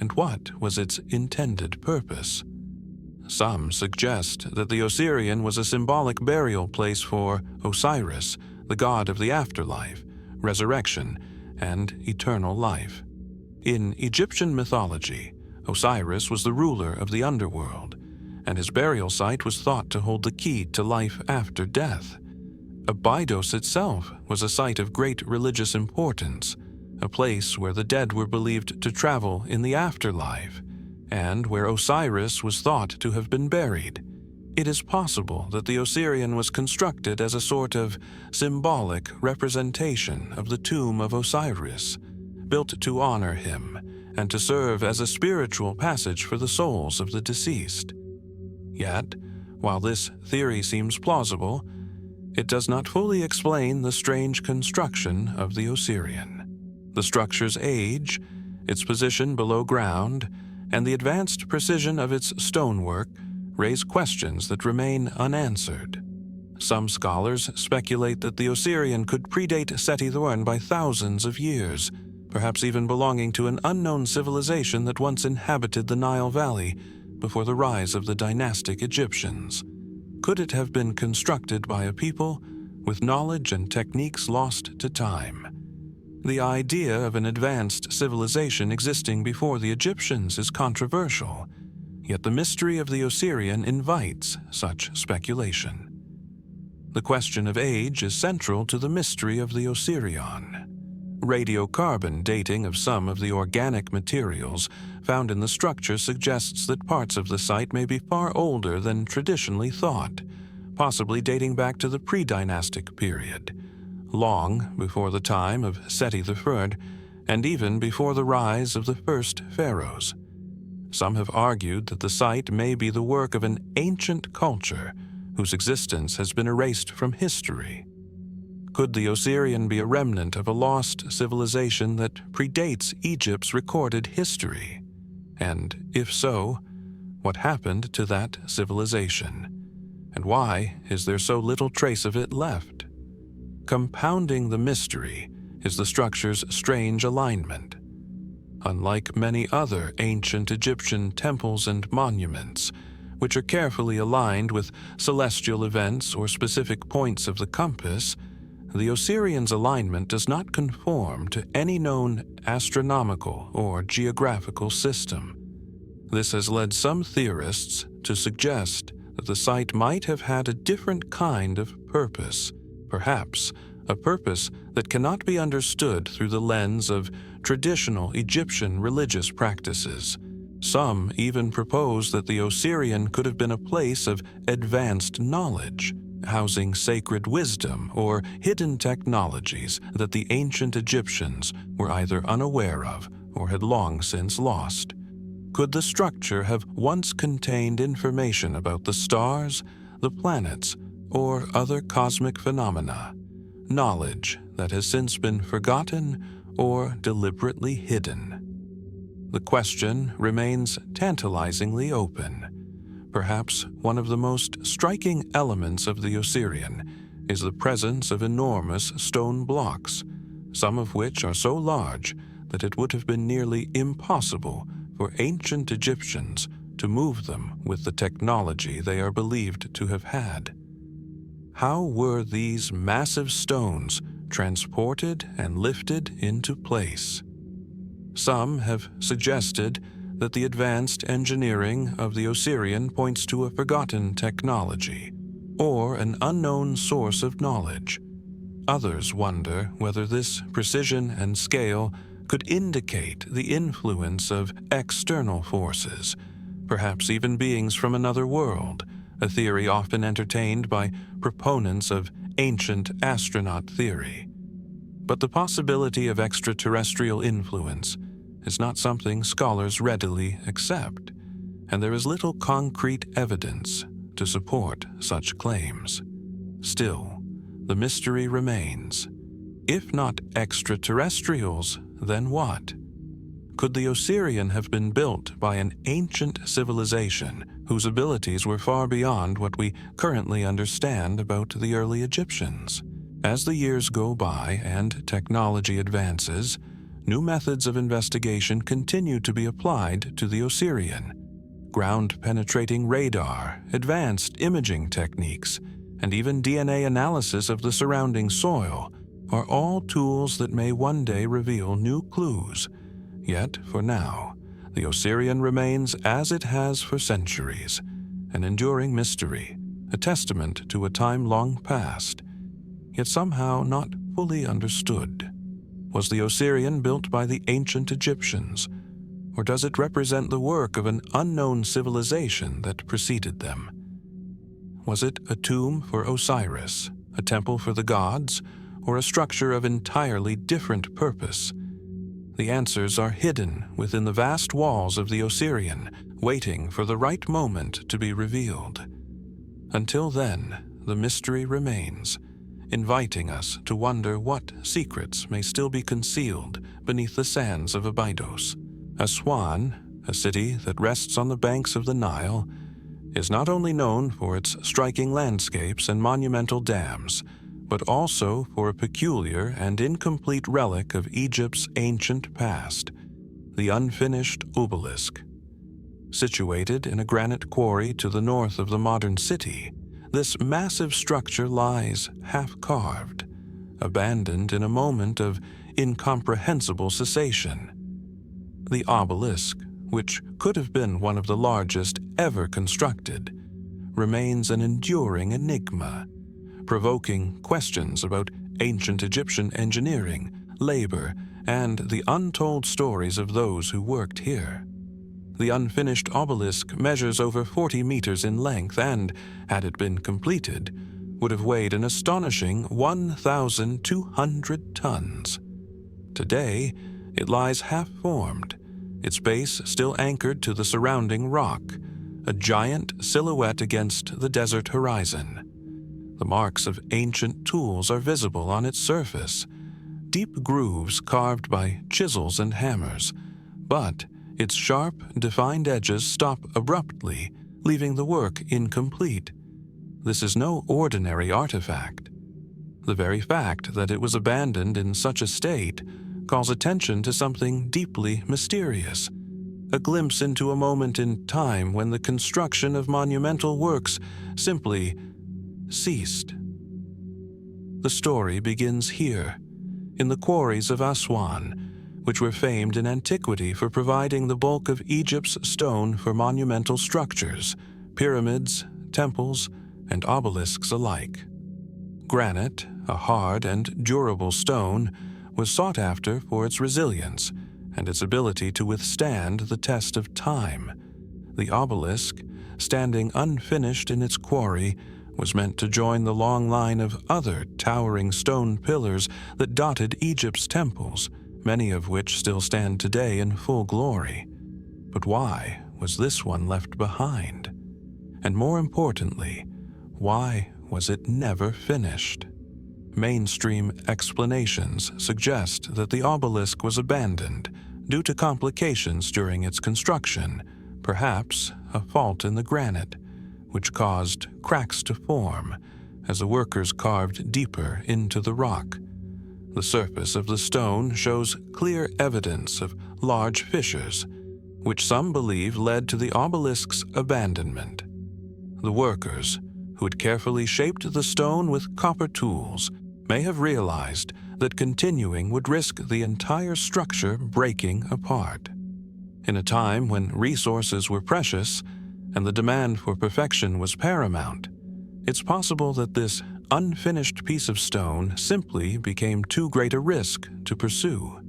and what was its intended purpose? Some suggest that the Osirion was a symbolic burial place for Osiris, the god of the afterlife, resurrection, and eternal life. In Egyptian mythology, Osiris was the ruler of the underworld, and his burial site was thought to hold the key to life after death. Abydos itself was a site of great religious importance, a place where the dead were believed to travel in the afterlife, and where Osiris was thought to have been buried. It is possible that the Osirion was constructed as a sort of symbolic representation of the tomb of Osiris, built to honor him and to serve as a spiritual passage for the souls of the deceased. Yet, while this theory seems plausible, it does not fully explain the strange construction of the Osirion. The structure's age, its position below ground, and the advanced precision of its stonework raise questions that remain unanswered. Some scholars speculate that the Osirion could predate Seti I by thousands of years, perhaps even belonging to an unknown civilization that once inhabited the Nile Valley before the rise of the dynastic Egyptians. Could it have been constructed by a people with knowledge and techniques lost to time? The idea of an advanced civilization existing before the Egyptians is controversial, yet the mystery of the Osirion invites such speculation. The question of age is central to the mystery of the Osirion. Radiocarbon dating of some of the organic materials found in the structure suggests that parts of the site may be far older than traditionally thought, possibly dating back to the Pre-Dynastic period, long before the time of Seti I, and even before the rise of the first pharaohs. Some have argued that the site may be the work of an ancient culture whose existence has been erased from history. Could the Osirion be a remnant of a lost civilization that predates Egypt's recorded history? And if so, what happened to that civilization? And why is there so little trace of it left? Compounding the mystery is the structure's strange alignment. Unlike many other ancient Egyptian temples and monuments, which are carefully aligned with celestial events or specific points of the compass, the Osirion's alignment does not conform to any known astronomical or geographical system. This has led some theorists to suggest that the site might have had a different kind of purpose, perhaps a purpose that cannot be understood through the lens of traditional Egyptian religious practices. Some even propose that the Osirion could have been a place of advanced knowledge, housing sacred wisdom or hidden technologies that the ancient Egyptians were either unaware of or had long since lost. Could the structure have once contained information about the stars, the planets, or other cosmic phenomena, knowledge that has since been forgotten or deliberately hidden? The question remains tantalizingly open. Perhaps one of the most striking elements of the Osirion is the presence of enormous stone blocks, some of which are so large that it would have been nearly impossible for ancient Egyptians to move them with the technology they are believed to have had. How were these massive stones transported and lifted into place? Some have suggested that the advanced engineering of the Osirion points to a forgotten technology or an unknown source of knowledge. Others wonder whether this precision and scale could indicate the influence of external forces, perhaps even beings from another world, a theory often entertained by proponents of ancient astronaut theory. But the possibility of extraterrestrial influence is not something scholars readily accept, and there is little concrete evidence to support such claims. Still, the mystery remains. If not extraterrestrials, then what? Could the Osirion have been built by an ancient civilization whose abilities were far beyond what we currently understand about the early Egyptians? As the years go by and technology advances, new methods of investigation continue to be applied to the Osirion. Ground-penetrating radar, advanced imaging techniques, and even DNA analysis of the surrounding soil are all tools that may one day reveal new clues. Yet, for now, the Osirion remains as it has for centuries, an enduring mystery, a testament to a time long past, yet somehow not fully understood. Was the Osirion built by the ancient Egyptians, or does it represent the work of an unknown civilization that preceded them? Was it a tomb for Osiris, a temple for the gods, or a structure of entirely different purpose? The answers are hidden within the vast walls of the Osirion, waiting for the right moment to be revealed. Until then, the mystery remains, inviting us to wonder what secrets may still be concealed beneath the sands of Abydos. Aswan, a city that rests on the banks of the Nile, is not only known for its striking landscapes and monumental dams, but also for a peculiar and incomplete relic of Egypt's ancient past, the unfinished Obelisk. Situated in a granite quarry to the north of the modern city, this massive structure lies half-carved, abandoned in a moment of incomprehensible cessation. The obelisk, which could have been one of the largest ever constructed, remains an enduring enigma, provoking questions about ancient Egyptian engineering, labor, and the untold stories of those who worked here. The unfinished obelisk measures over 40 meters in length and, had it been completed, would have weighed an astonishing 1,200 tons. Today, it lies half-formed, its base still anchored to the surrounding rock, a giant silhouette against the desert horizon. The marks of ancient tools are visible on its surface, deep grooves carved by chisels and hammers, but its sharp, defined edges stop abruptly, leaving the work incomplete. This is no ordinary artifact. The very fact that it was abandoned in such a state calls attention to something deeply mysterious, a glimpse into a moment in time when the construction of monumental works simply ceased. The story begins here, in the quarries of Aswan, which were famed in antiquity for providing the bulk of Egypt's stone for monumental structures, pyramids, temples, and obelisks alike. Granite, a hard and durable stone, was sought after for its resilience and its ability to withstand the test of time. The obelisk, standing unfinished in its quarry, was meant to join the long line of other towering stone pillars that dotted Egypt's temples, many of which still stand today in full glory. But why was this one left behind? And more importantly, why was it never finished? Mainstream explanations suggest that the obelisk was abandoned due to complications during its construction, perhaps a fault in the granite, which caused cracks to form as the workers carved deeper into the rock. The surface of the stone shows clear evidence of large fissures, which some believe led to the obelisk's abandonment. The workers, who had carefully shaped the stone with copper tools, may have realized that continuing would risk the entire structure breaking apart. In a time when resources were precious and the demand for perfection was paramount, it's possible that this unfinished piece of stone simply became too great a risk to pursue.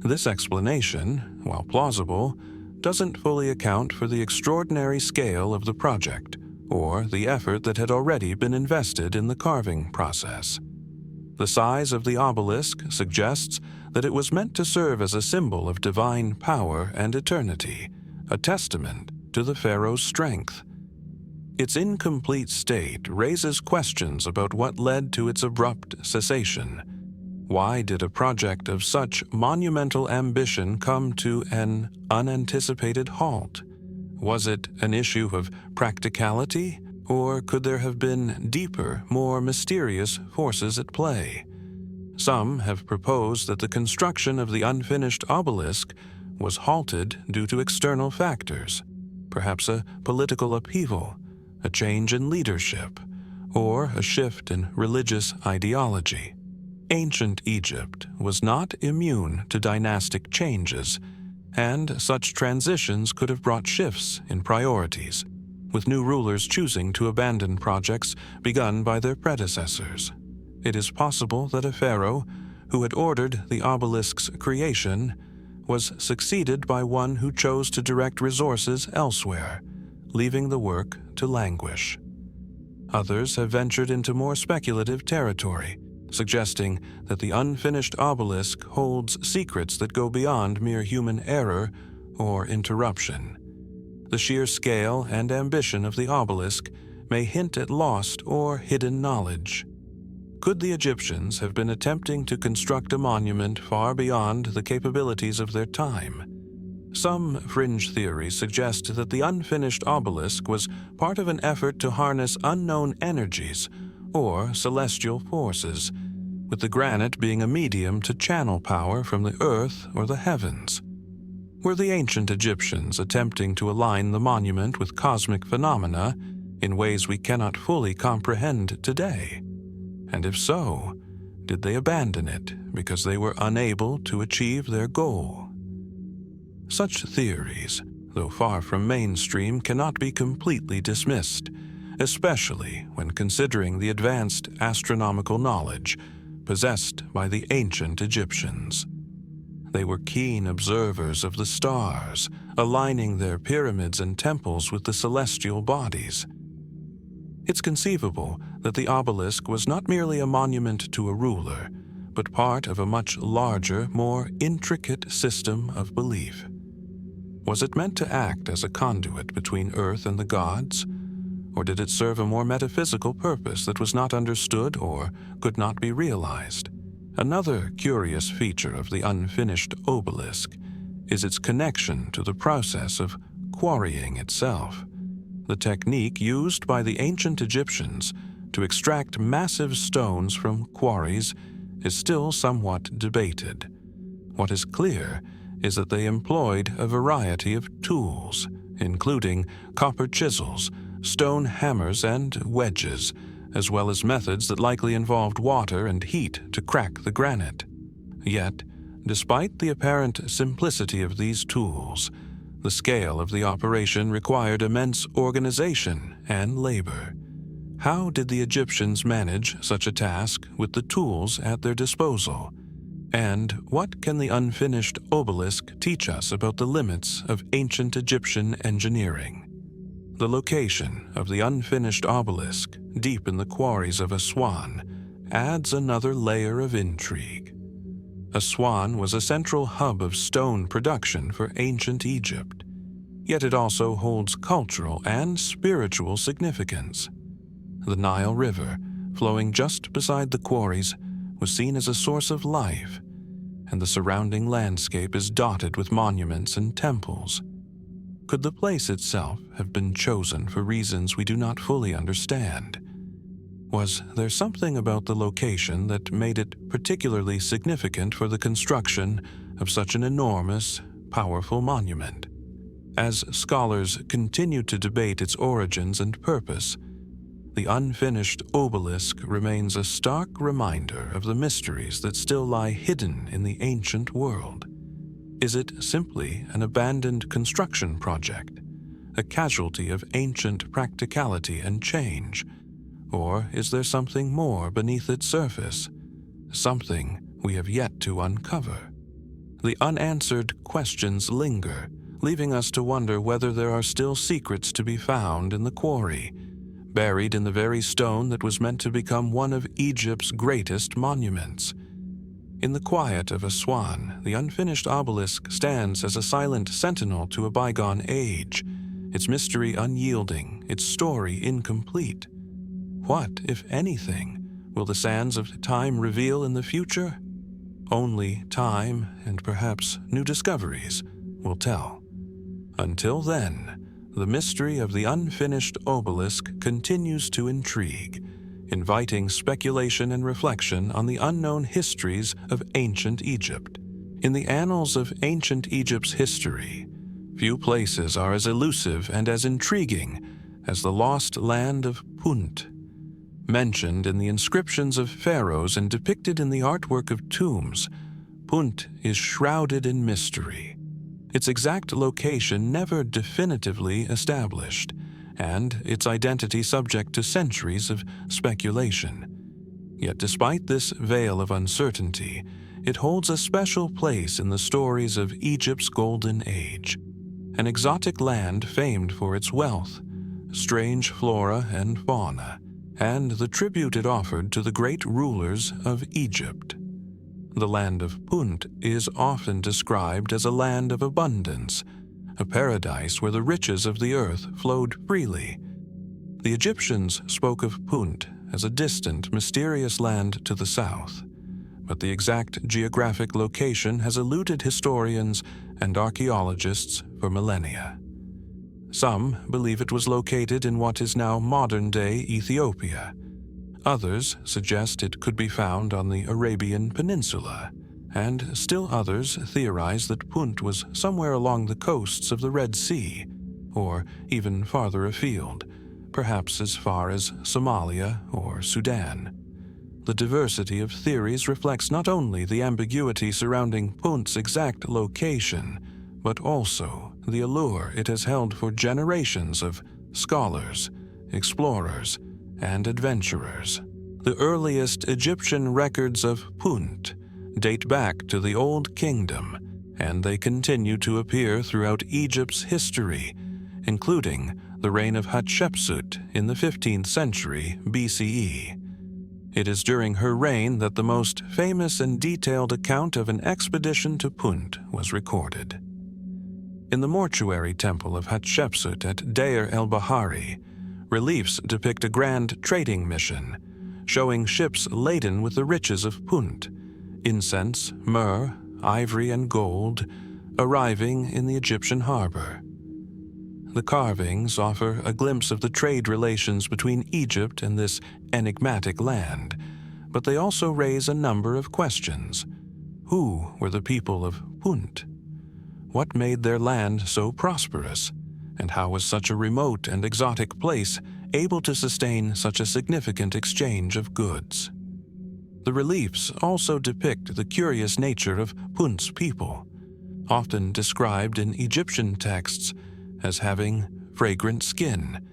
This explanation, while plausible, doesn't fully account for the extraordinary scale of the project or the effort that had already been invested in the carving process. The size of the obelisk suggests that it was meant to serve as a symbol of divine power and eternity, a testament to the pharaoh's strength. Its incomplete state raises questions about what led to its abrupt cessation. Why did a project of such monumental ambition come to an unanticipated halt? Was it an issue of practicality, or could there have been deeper, more mysterious forces at play? Some have proposed that the construction of the unfinished obelisk was halted due to external factors, perhaps a political upheaval, a change in leadership, or a shift in religious ideology. Ancient Egypt was not immune to dynastic changes, and such transitions could have brought shifts in priorities, with new rulers choosing to abandon projects begun by their predecessors. It is possible that a pharaoh who had ordered the obelisk's creation was succeeded by one who chose to direct resources elsewhere, leaving the work to languish. Others have ventured into more speculative territory, suggesting that the unfinished obelisk holds secrets that go beyond mere human error or interruption. The sheer scale and ambition of the obelisk may hint at lost or hidden knowledge. Could the Egyptians have been attempting to construct a monument far beyond the capabilities of their time? Some fringe theories suggest that the unfinished obelisk was part of an effort to harness unknown energies or celestial forces, with the granite being a medium to channel power from the earth or the heavens. Were the ancient Egyptians attempting to align the monument with cosmic phenomena in ways we cannot fully comprehend today? And if so, did they abandon it because they were unable to achieve their goal? Such theories, though far from mainstream, cannot be completely dismissed, especially when considering the advanced astronomical knowledge possessed by the ancient Egyptians. They were keen observers of the stars, aligning their pyramids and temples with the celestial bodies. It's conceivable that the obelisk was not merely a monument to a ruler, but part of a much larger, more intricate system of belief. Was it meant to act as a conduit between Earth and the gods? Or did it serve a more metaphysical purpose that was not understood or could not be realized? Another curious feature of the unfinished obelisk is its connection to the process of quarrying itself. The technique used by the ancient Egyptians to extract massive stones from quarries is still somewhat debated. What is clear is that they employed a variety of tools, including copper chisels, stone hammers, and wedges, as well as methods that likely involved water and heat to crack the granite. Yet, despite the apparent simplicity of these tools, the scale of the operation required immense organization and labor. How did the Egyptians manage such a task with the tools at their disposal? And what can the unfinished obelisk teach us about the limits of ancient Egyptian engineering? The location of the unfinished obelisk, deep in the quarries of Aswan, adds another layer of intrigue. Aswan was a central hub of stone production for ancient Egypt, yet it also holds cultural and spiritual significance. The Nile River, flowing just beside the quarries, was seen as a source of life, and the surrounding landscape is dotted with monuments and temples. Could the place itself have been chosen for reasons we do not fully understand? Was there something about the location that made it particularly significant for the construction of such an enormous, powerful monument? As scholars continue to debate its origins and purpose, the unfinished obelisk remains a stark reminder of the mysteries that still lie hidden in the ancient world. Is it simply an abandoned construction project, a casualty of ancient practicality and change? Or is there something more beneath its surface, something we have yet to uncover? The unanswered questions linger, leaving us to wonder whether there are still secrets to be found in the quarry, buried in the very stone that was meant to become one of Egypt's greatest monuments. In the quiet of Aswan, the unfinished obelisk stands as a silent sentinel to a bygone age, its mystery unyielding, its story incomplete. What, if anything, will the sands of time reveal in the future? Only time, and perhaps new discoveries, will tell. Until then, the mystery of the unfinished obelisk continues to intrigue, inviting speculation and reflection on the unknown histories of ancient Egypt. In the annals of ancient Egypt's history, few places are as elusive and as intriguing as the lost land of Punt. Mentioned in the inscriptions of pharaohs and depicted in the artwork of tombs, Punt is shrouded in mystery. Its exact location never definitively established, and its identity subject to centuries of speculation. Yet despite this veil of uncertainty, it holds a special place in the stories of Egypt's golden age, an exotic land famed for its wealth, strange flora and fauna, and the tribute it offered to the great rulers of Egypt. The land of Punt is often described as a land of abundance, a paradise where the riches of the earth flowed freely. The Egyptians spoke of Punt as a distant, mysterious land to the south, but the exact geographic location has eluded historians and archaeologists for millennia. Some believe it was located in what is now modern-day Ethiopia. Others suggest it could be found on the Arabian Peninsula, and still others theorize that Punt was somewhere along the coasts of the Red Sea, or even farther afield, perhaps as far as Somalia or Sudan. The diversity of theories reflects not only the ambiguity surrounding Punt's exact location, but also the allure it has held for generations of scholars, explorers, and adventurers. The earliest Egyptian records of Punt date back to the Old Kingdom, and they continue to appear throughout Egypt's history, including the reign of Hatshepsut in the 15th century BCE. It is during her reign that the most famous and detailed account of an expedition to Punt was recorded. In the mortuary temple of Hatshepsut at Deir el-Bahari, reliefs depict a grand trading mission, showing ships laden with the riches of Punt, incense, myrrh, ivory, and gold, arriving in the Egyptian harbor. The carvings offer a glimpse of the trade relations between Egypt and this enigmatic land, but they also raise a number of questions. Who were the people of Punt? What made their land so prosperous? And how was such a remote and exotic place able to sustain such a significant exchange of goods? The reliefs also depict the curious nature of Punt's people, often described in Egyptian texts as having fragrant skin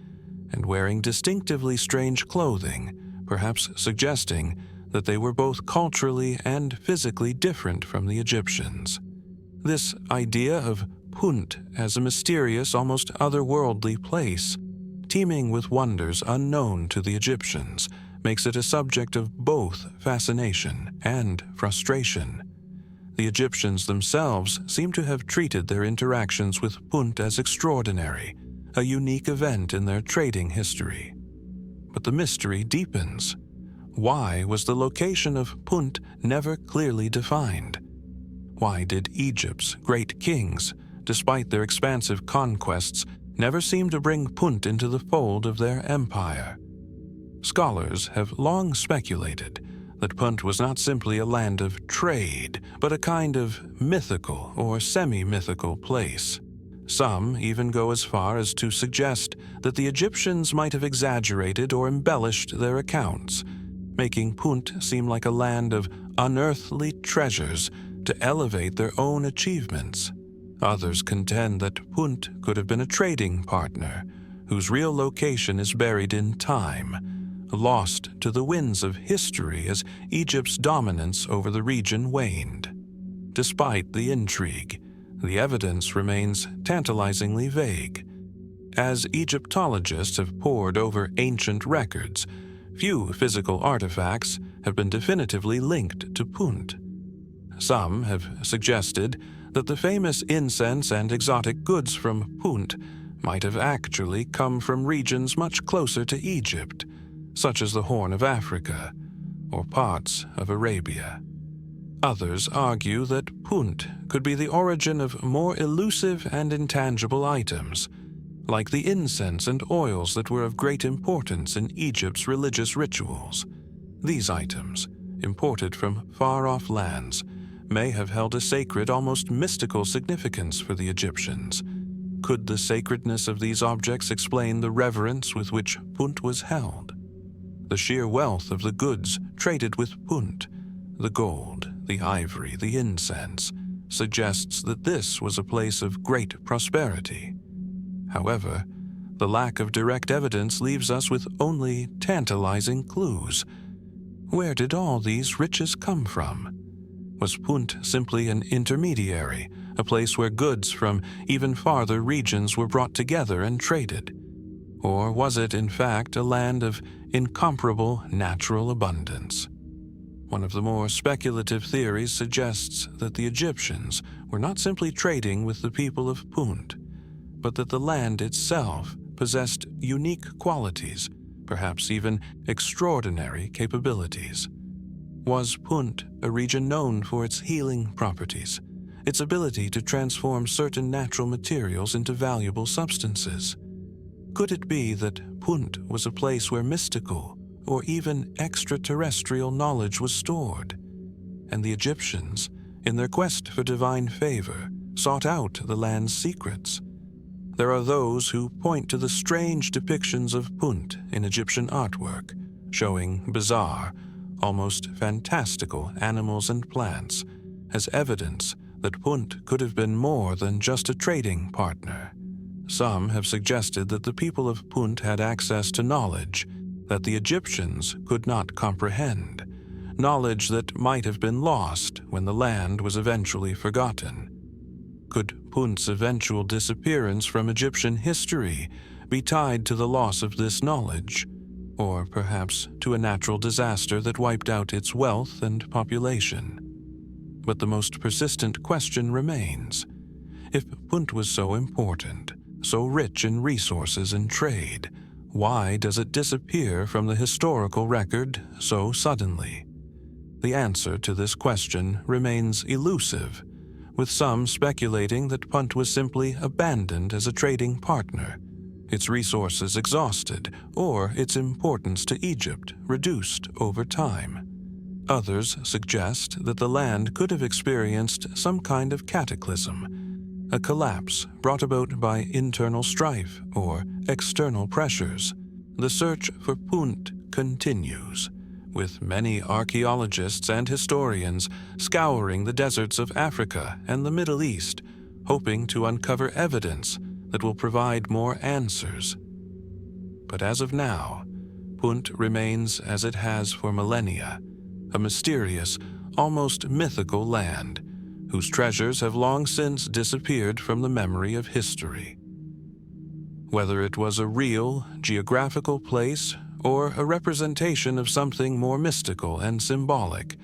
and wearing distinctively strange clothing, perhaps suggesting that they were both culturally and physically different from the Egyptians. This idea of Punt as a mysterious, almost otherworldly place, teeming with wonders unknown to the Egyptians, makes it a subject of both fascination and frustration. The Egyptians themselves seem to have treated their interactions with Punt as extraordinary, a unique event in their trading history. But the mystery deepens. Why was the location of Punt never clearly defined? Why did Egypt's great kings, despite their expansive conquests, never seem to bring Punt into the fold of their empire? Scholars have long speculated that Punt was not simply a land of trade, but a kind of mythical or semi-mythical place. Some even go as far as to suggest that the Egyptians might have exaggerated or embellished their accounts, making Punt seem like a land of unearthly treasures to elevate their own achievements. Others contend that Punt could have been a trading partner whose real location is buried in time, lost to the winds of history as Egypt's dominance over the region waned. Despite the intrigue, the evidence remains tantalizingly vague. As Egyptologists have pored over ancient records, few physical artifacts have been definitively linked to Punt. Some have suggested that the famous incense and exotic goods from Punt might have actually come from regions much closer to Egypt, such as the Horn of Africa or parts of Arabia. Others argue that Punt could be the origin of more elusive and intangible items, like the incense and oils that were of great importance in Egypt's religious rituals. These items, imported from far-off lands, may have held a sacred, almost mystical significance for the Egyptians. Could the sacredness of these objects explain the reverence with which Punt was held? The sheer wealth of the goods traded with Punt, the gold, the ivory, the incense, suggests that this was a place of great prosperity. However, the lack of direct evidence leaves us with only tantalizing clues. Where did all these riches come from? Was Punt simply an intermediary, a place where goods from even farther regions were brought together and traded? Or was it, in fact, a land of incomparable natural abundance? One of the more speculative theories suggests that the Egyptians were not simply trading with the people of Punt, but that the land itself possessed unique qualities, perhaps even extraordinary capabilities. Was Punt a region known for its healing properties, its ability to transform certain natural materials into valuable substances? Could it be that Punt was a place where mystical or even extraterrestrial knowledge was stored, and the Egyptians, in their quest for divine favor, sought out the land's secrets? There are those who point to the strange depictions of Punt in Egyptian artwork, showing bizarre, almost fantastical animals and plants, as evidence that Punt could have been more than just a trading partner. Some have suggested that the people of Punt had access to knowledge that the Egyptians could not comprehend, knowledge that might have been lost when the land was eventually forgotten. Could Punt's eventual disappearance from Egyptian history be tied to the loss of this knowledge, or perhaps to a natural disaster that wiped out its wealth and population? But the most persistent question remains: if Punt was so important, so rich in resources and trade, why does it disappear from the historical record so suddenly? The answer to this question remains elusive, with some speculating that Punt was simply abandoned as a trading partner, its resources exhausted, or its importance to Egypt reduced over time. Others suggest that the land could have experienced some kind of cataclysm, a collapse brought about by internal strife or external pressures. The search for Punt continues, with many archaeologists and historians scouring the deserts of Africa and the Middle East, hoping to uncover evidence that will provide more answers. But as of now, Punt remains as it has for millennia, a mysterious, almost mythical land, whose treasures have long since disappeared from the memory of history. Whether it was a real, geographical place or a representation of something more mystical and symbolic,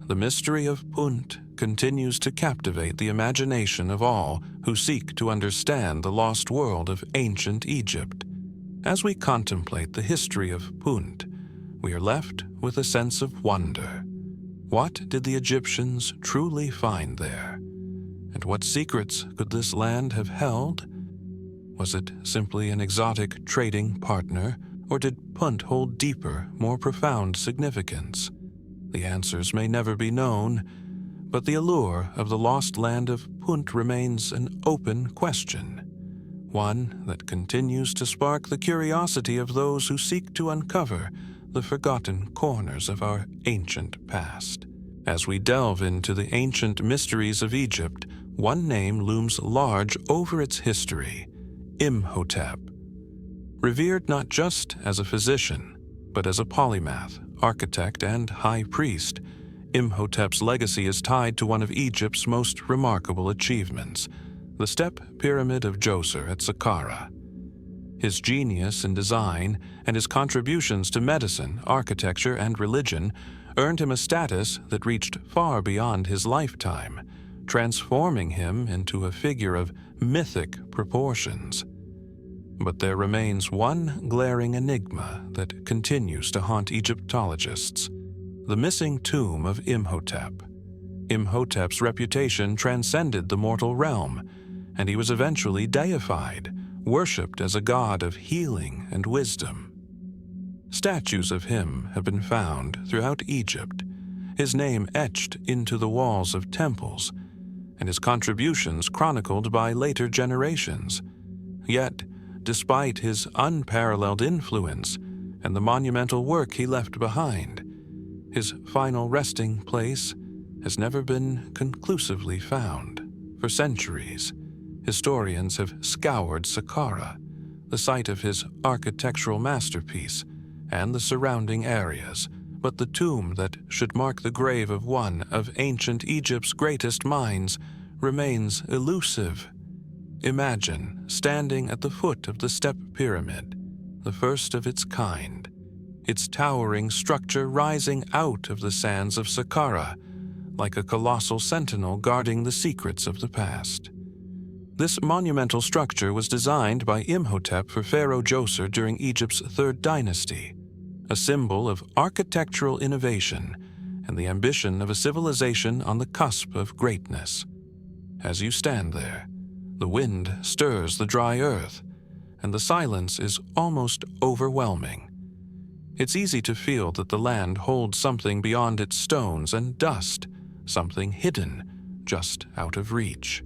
the mystery of Punt continues to captivate the imagination of all who seek to understand the lost world of ancient Egypt. As we contemplate the history of Punt, we are left with a sense of wonder. What did the Egyptians truly find there? And what secrets could this land have held? Was it simply an exotic trading partner, or did Punt hold deeper, more profound significance? The answers may never be known, but the allure of the lost land of Punt remains an open question, one that continues to spark the curiosity of those who seek to uncover the forgotten corners of our ancient past. As we delve into the ancient mysteries of Egypt, one name looms large over its history: Imhotep. Revered not just as a physician, but as a polymath, architect, and high priest, Imhotep's legacy is tied to one of Egypt's most remarkable achievements, the step pyramid of Djoser at Saqqara. His genius in design and his contributions to medicine, architecture, and religion earned him a status that reached far beyond his lifetime, transforming him into a figure of mythic proportions. But there remains one glaring enigma that continues to haunt Egyptologists: the missing tomb of Imhotep. Imhotep's reputation transcended the mortal realm, and he was eventually deified, worshipped as a god of healing and wisdom. Statues of him have been found throughout Egypt, his name etched into the walls of temples, and his contributions chronicled by later generations. Yet, despite his unparalleled influence and the monumental work he left behind, his final resting place has never been conclusively found. For centuries, historians have scoured Saqqara, the site of his architectural masterpiece, and the surrounding areas, but the tomb that should mark the grave of one of ancient Egypt's greatest minds remains elusive. Imagine standing at the foot of the step pyramid, the first of its kind, its towering structure rising out of the sands of Saqqara, like a colossal sentinel guarding the secrets of the past. This monumental structure was designed by Imhotep for Pharaoh Djoser during Egypt's Third Dynasty, a symbol of architectural innovation and the ambition of a civilization on the cusp of greatness. As you stand there, the wind stirs the dry earth, and the silence is almost overwhelming. It's easy to feel that the land holds something beyond its stones and dust, something hidden, just out of reach.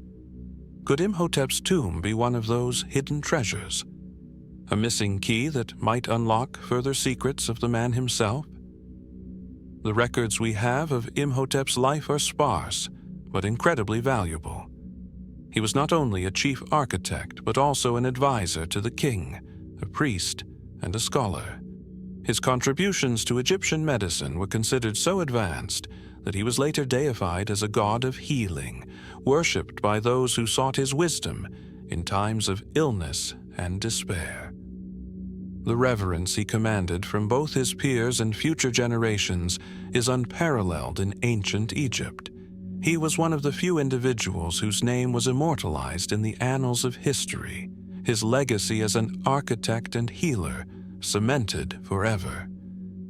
Could Imhotep's tomb be one of those hidden treasures? A missing key that might unlock further secrets of the man himself? The records we have of Imhotep's life are sparse, but incredibly valuable. He was not only a chief architect, but also an advisor to the king, a priest, and a scholar. His contributions to Egyptian medicine were considered so advanced that he was later deified as a god of healing, worshipped by those who sought his wisdom in times of illness and despair. The reverence he commanded from both his peers and future generations is unparalleled in ancient Egypt. He was one of the few individuals whose name was immortalized in the annals of history, his legacy as an architect and healer cemented forever.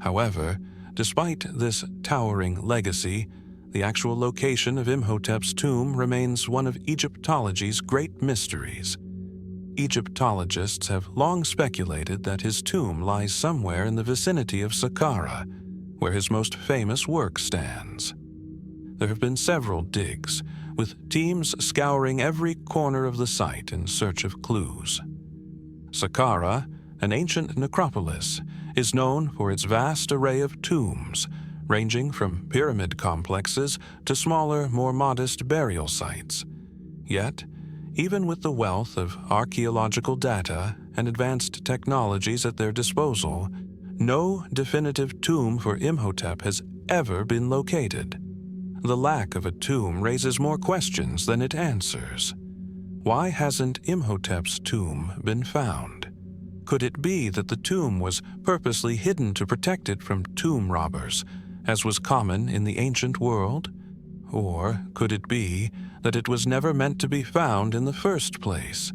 However, despite this towering legacy, the actual location of Imhotep's tomb remains one of Egyptology's great mysteries. Egyptologists have long speculated that his tomb lies somewhere in the vicinity of Saqqara, where his most famous work stands. There have been several digs, with teams scouring every corner of the site in search of clues. Saqqara, an ancient necropolis, is known for its vast array of tombs, ranging from pyramid complexes to smaller, more modest burial sites. Yet, even with the wealth of archaeological data and advanced technologies at their disposal, no definitive tomb for Imhotep has ever been located. The lack of a tomb raises more questions than it answers. Why hasn't Imhotep's tomb been found? Could it be that the tomb was purposely hidden to protect it from tomb robbers, as was common in the ancient world? Or could it be that it was never meant to be found in the first place?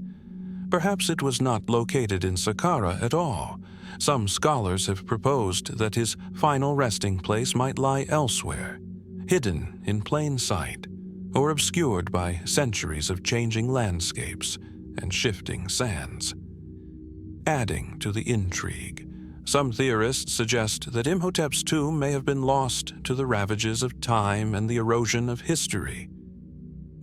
Perhaps it was not located in Saqqara at all. Some scholars have proposed that his final resting place might lie elsewhere, hidden in plain sight, or obscured by centuries of changing landscapes and shifting sands. Adding to the intrigue, some theorists suggest that Imhotep's tomb may have been lost to the ravages of time and the erosion of history.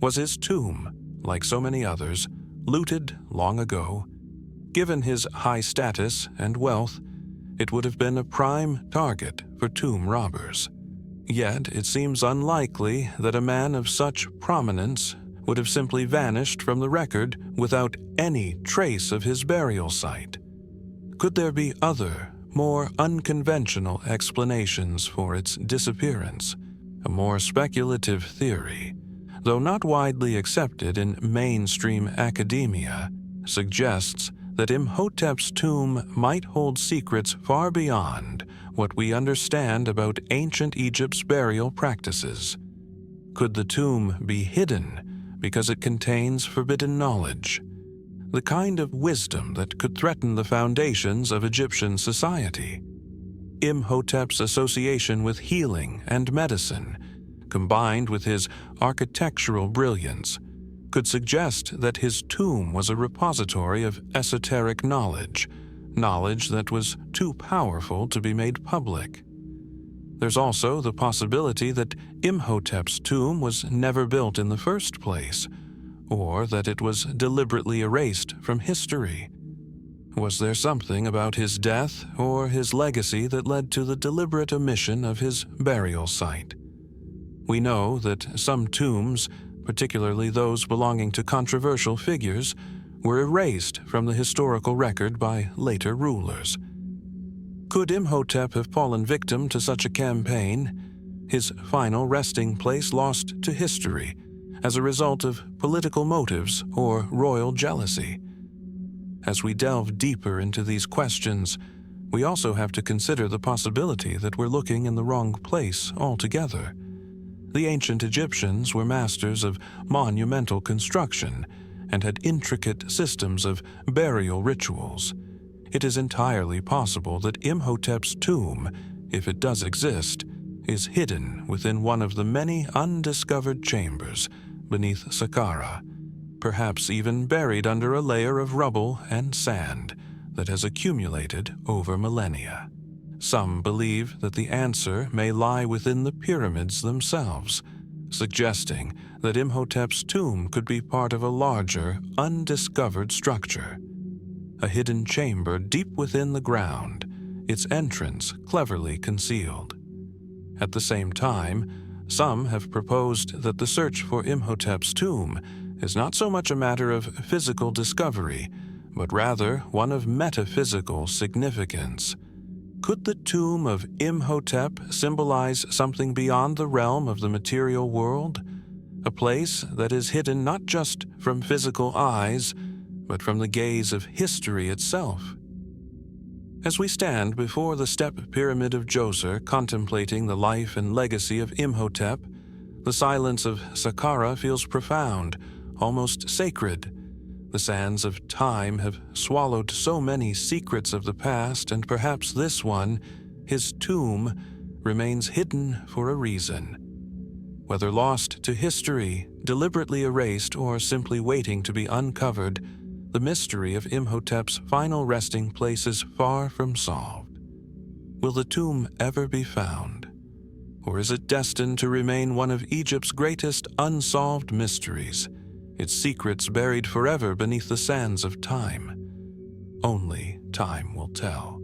Was his tomb, like so many others, looted long ago? Given his high status and wealth, it would have been a prime target for tomb robbers. Yet it seems unlikely that a man of such prominence would have simply vanished from the record without any trace of his burial site. Could there be other, more unconventional explanations for its disappearance? A more speculative theory, though not widely accepted in mainstream academia, suggests that Imhotep's tomb might hold secrets far beyond what we understand about ancient Egypt's burial practices. Could the tomb be hidden because it contains forbidden knowledge, the kind of wisdom that could threaten the foundations of Egyptian society? Imhotep's association with healing and medicine, combined with his architectural brilliance, could suggest that his tomb was a repository of esoteric knowledge that was too powerful to be made public. There's also the possibility that Imhotep's tomb was never built in the first place, or that it was deliberately erased from history. Was there something about his death or his legacy that led to the deliberate omission of his burial site? We know that some tombs, particularly those belonging to controversial figures, were erased from the historical record by later rulers. Could Imhotep have fallen victim to such a campaign, his final resting place lost to history as a result of political motives or royal jealousy? As we delve deeper into these questions, we also have to consider the possibility that we're looking in the wrong place altogether. The ancient Egyptians were masters of monumental construction and had intricate systems of burial rituals. It is entirely possible that Imhotep's tomb, if it does exist, is hidden within one of the many undiscovered chambers beneath Saqqara, perhaps even buried under a layer of rubble and sand that has accumulated over millennia. Some believe that the answer may lie within the pyramids themselves, suggesting that Imhotep's tomb could be part of a larger, undiscovered structure. A hidden chamber deep within the ground, its entrance cleverly concealed. At the same time, some have proposed that the search for Imhotep's tomb is not so much a matter of physical discovery, but rather one of metaphysical significance. Could the tomb of Imhotep symbolize something beyond the realm of the material world? A place that is hidden not just from physical eyes, but from the gaze of history itself. As we stand before the step pyramid of Djoser contemplating the life and legacy of Imhotep, the silence of Saqqara feels profound, almost sacred. The sands of time have swallowed so many secrets of the past, and perhaps this one, his tomb, remains hidden for a reason. Whether lost to history, deliberately erased, or simply waiting to be uncovered, the mystery of Imhotep's final resting place is far from solved. Will the tomb ever be found? Or is it destined to remain one of Egypt's greatest unsolved mysteries, its secrets buried forever beneath the sands of time? Only time will tell.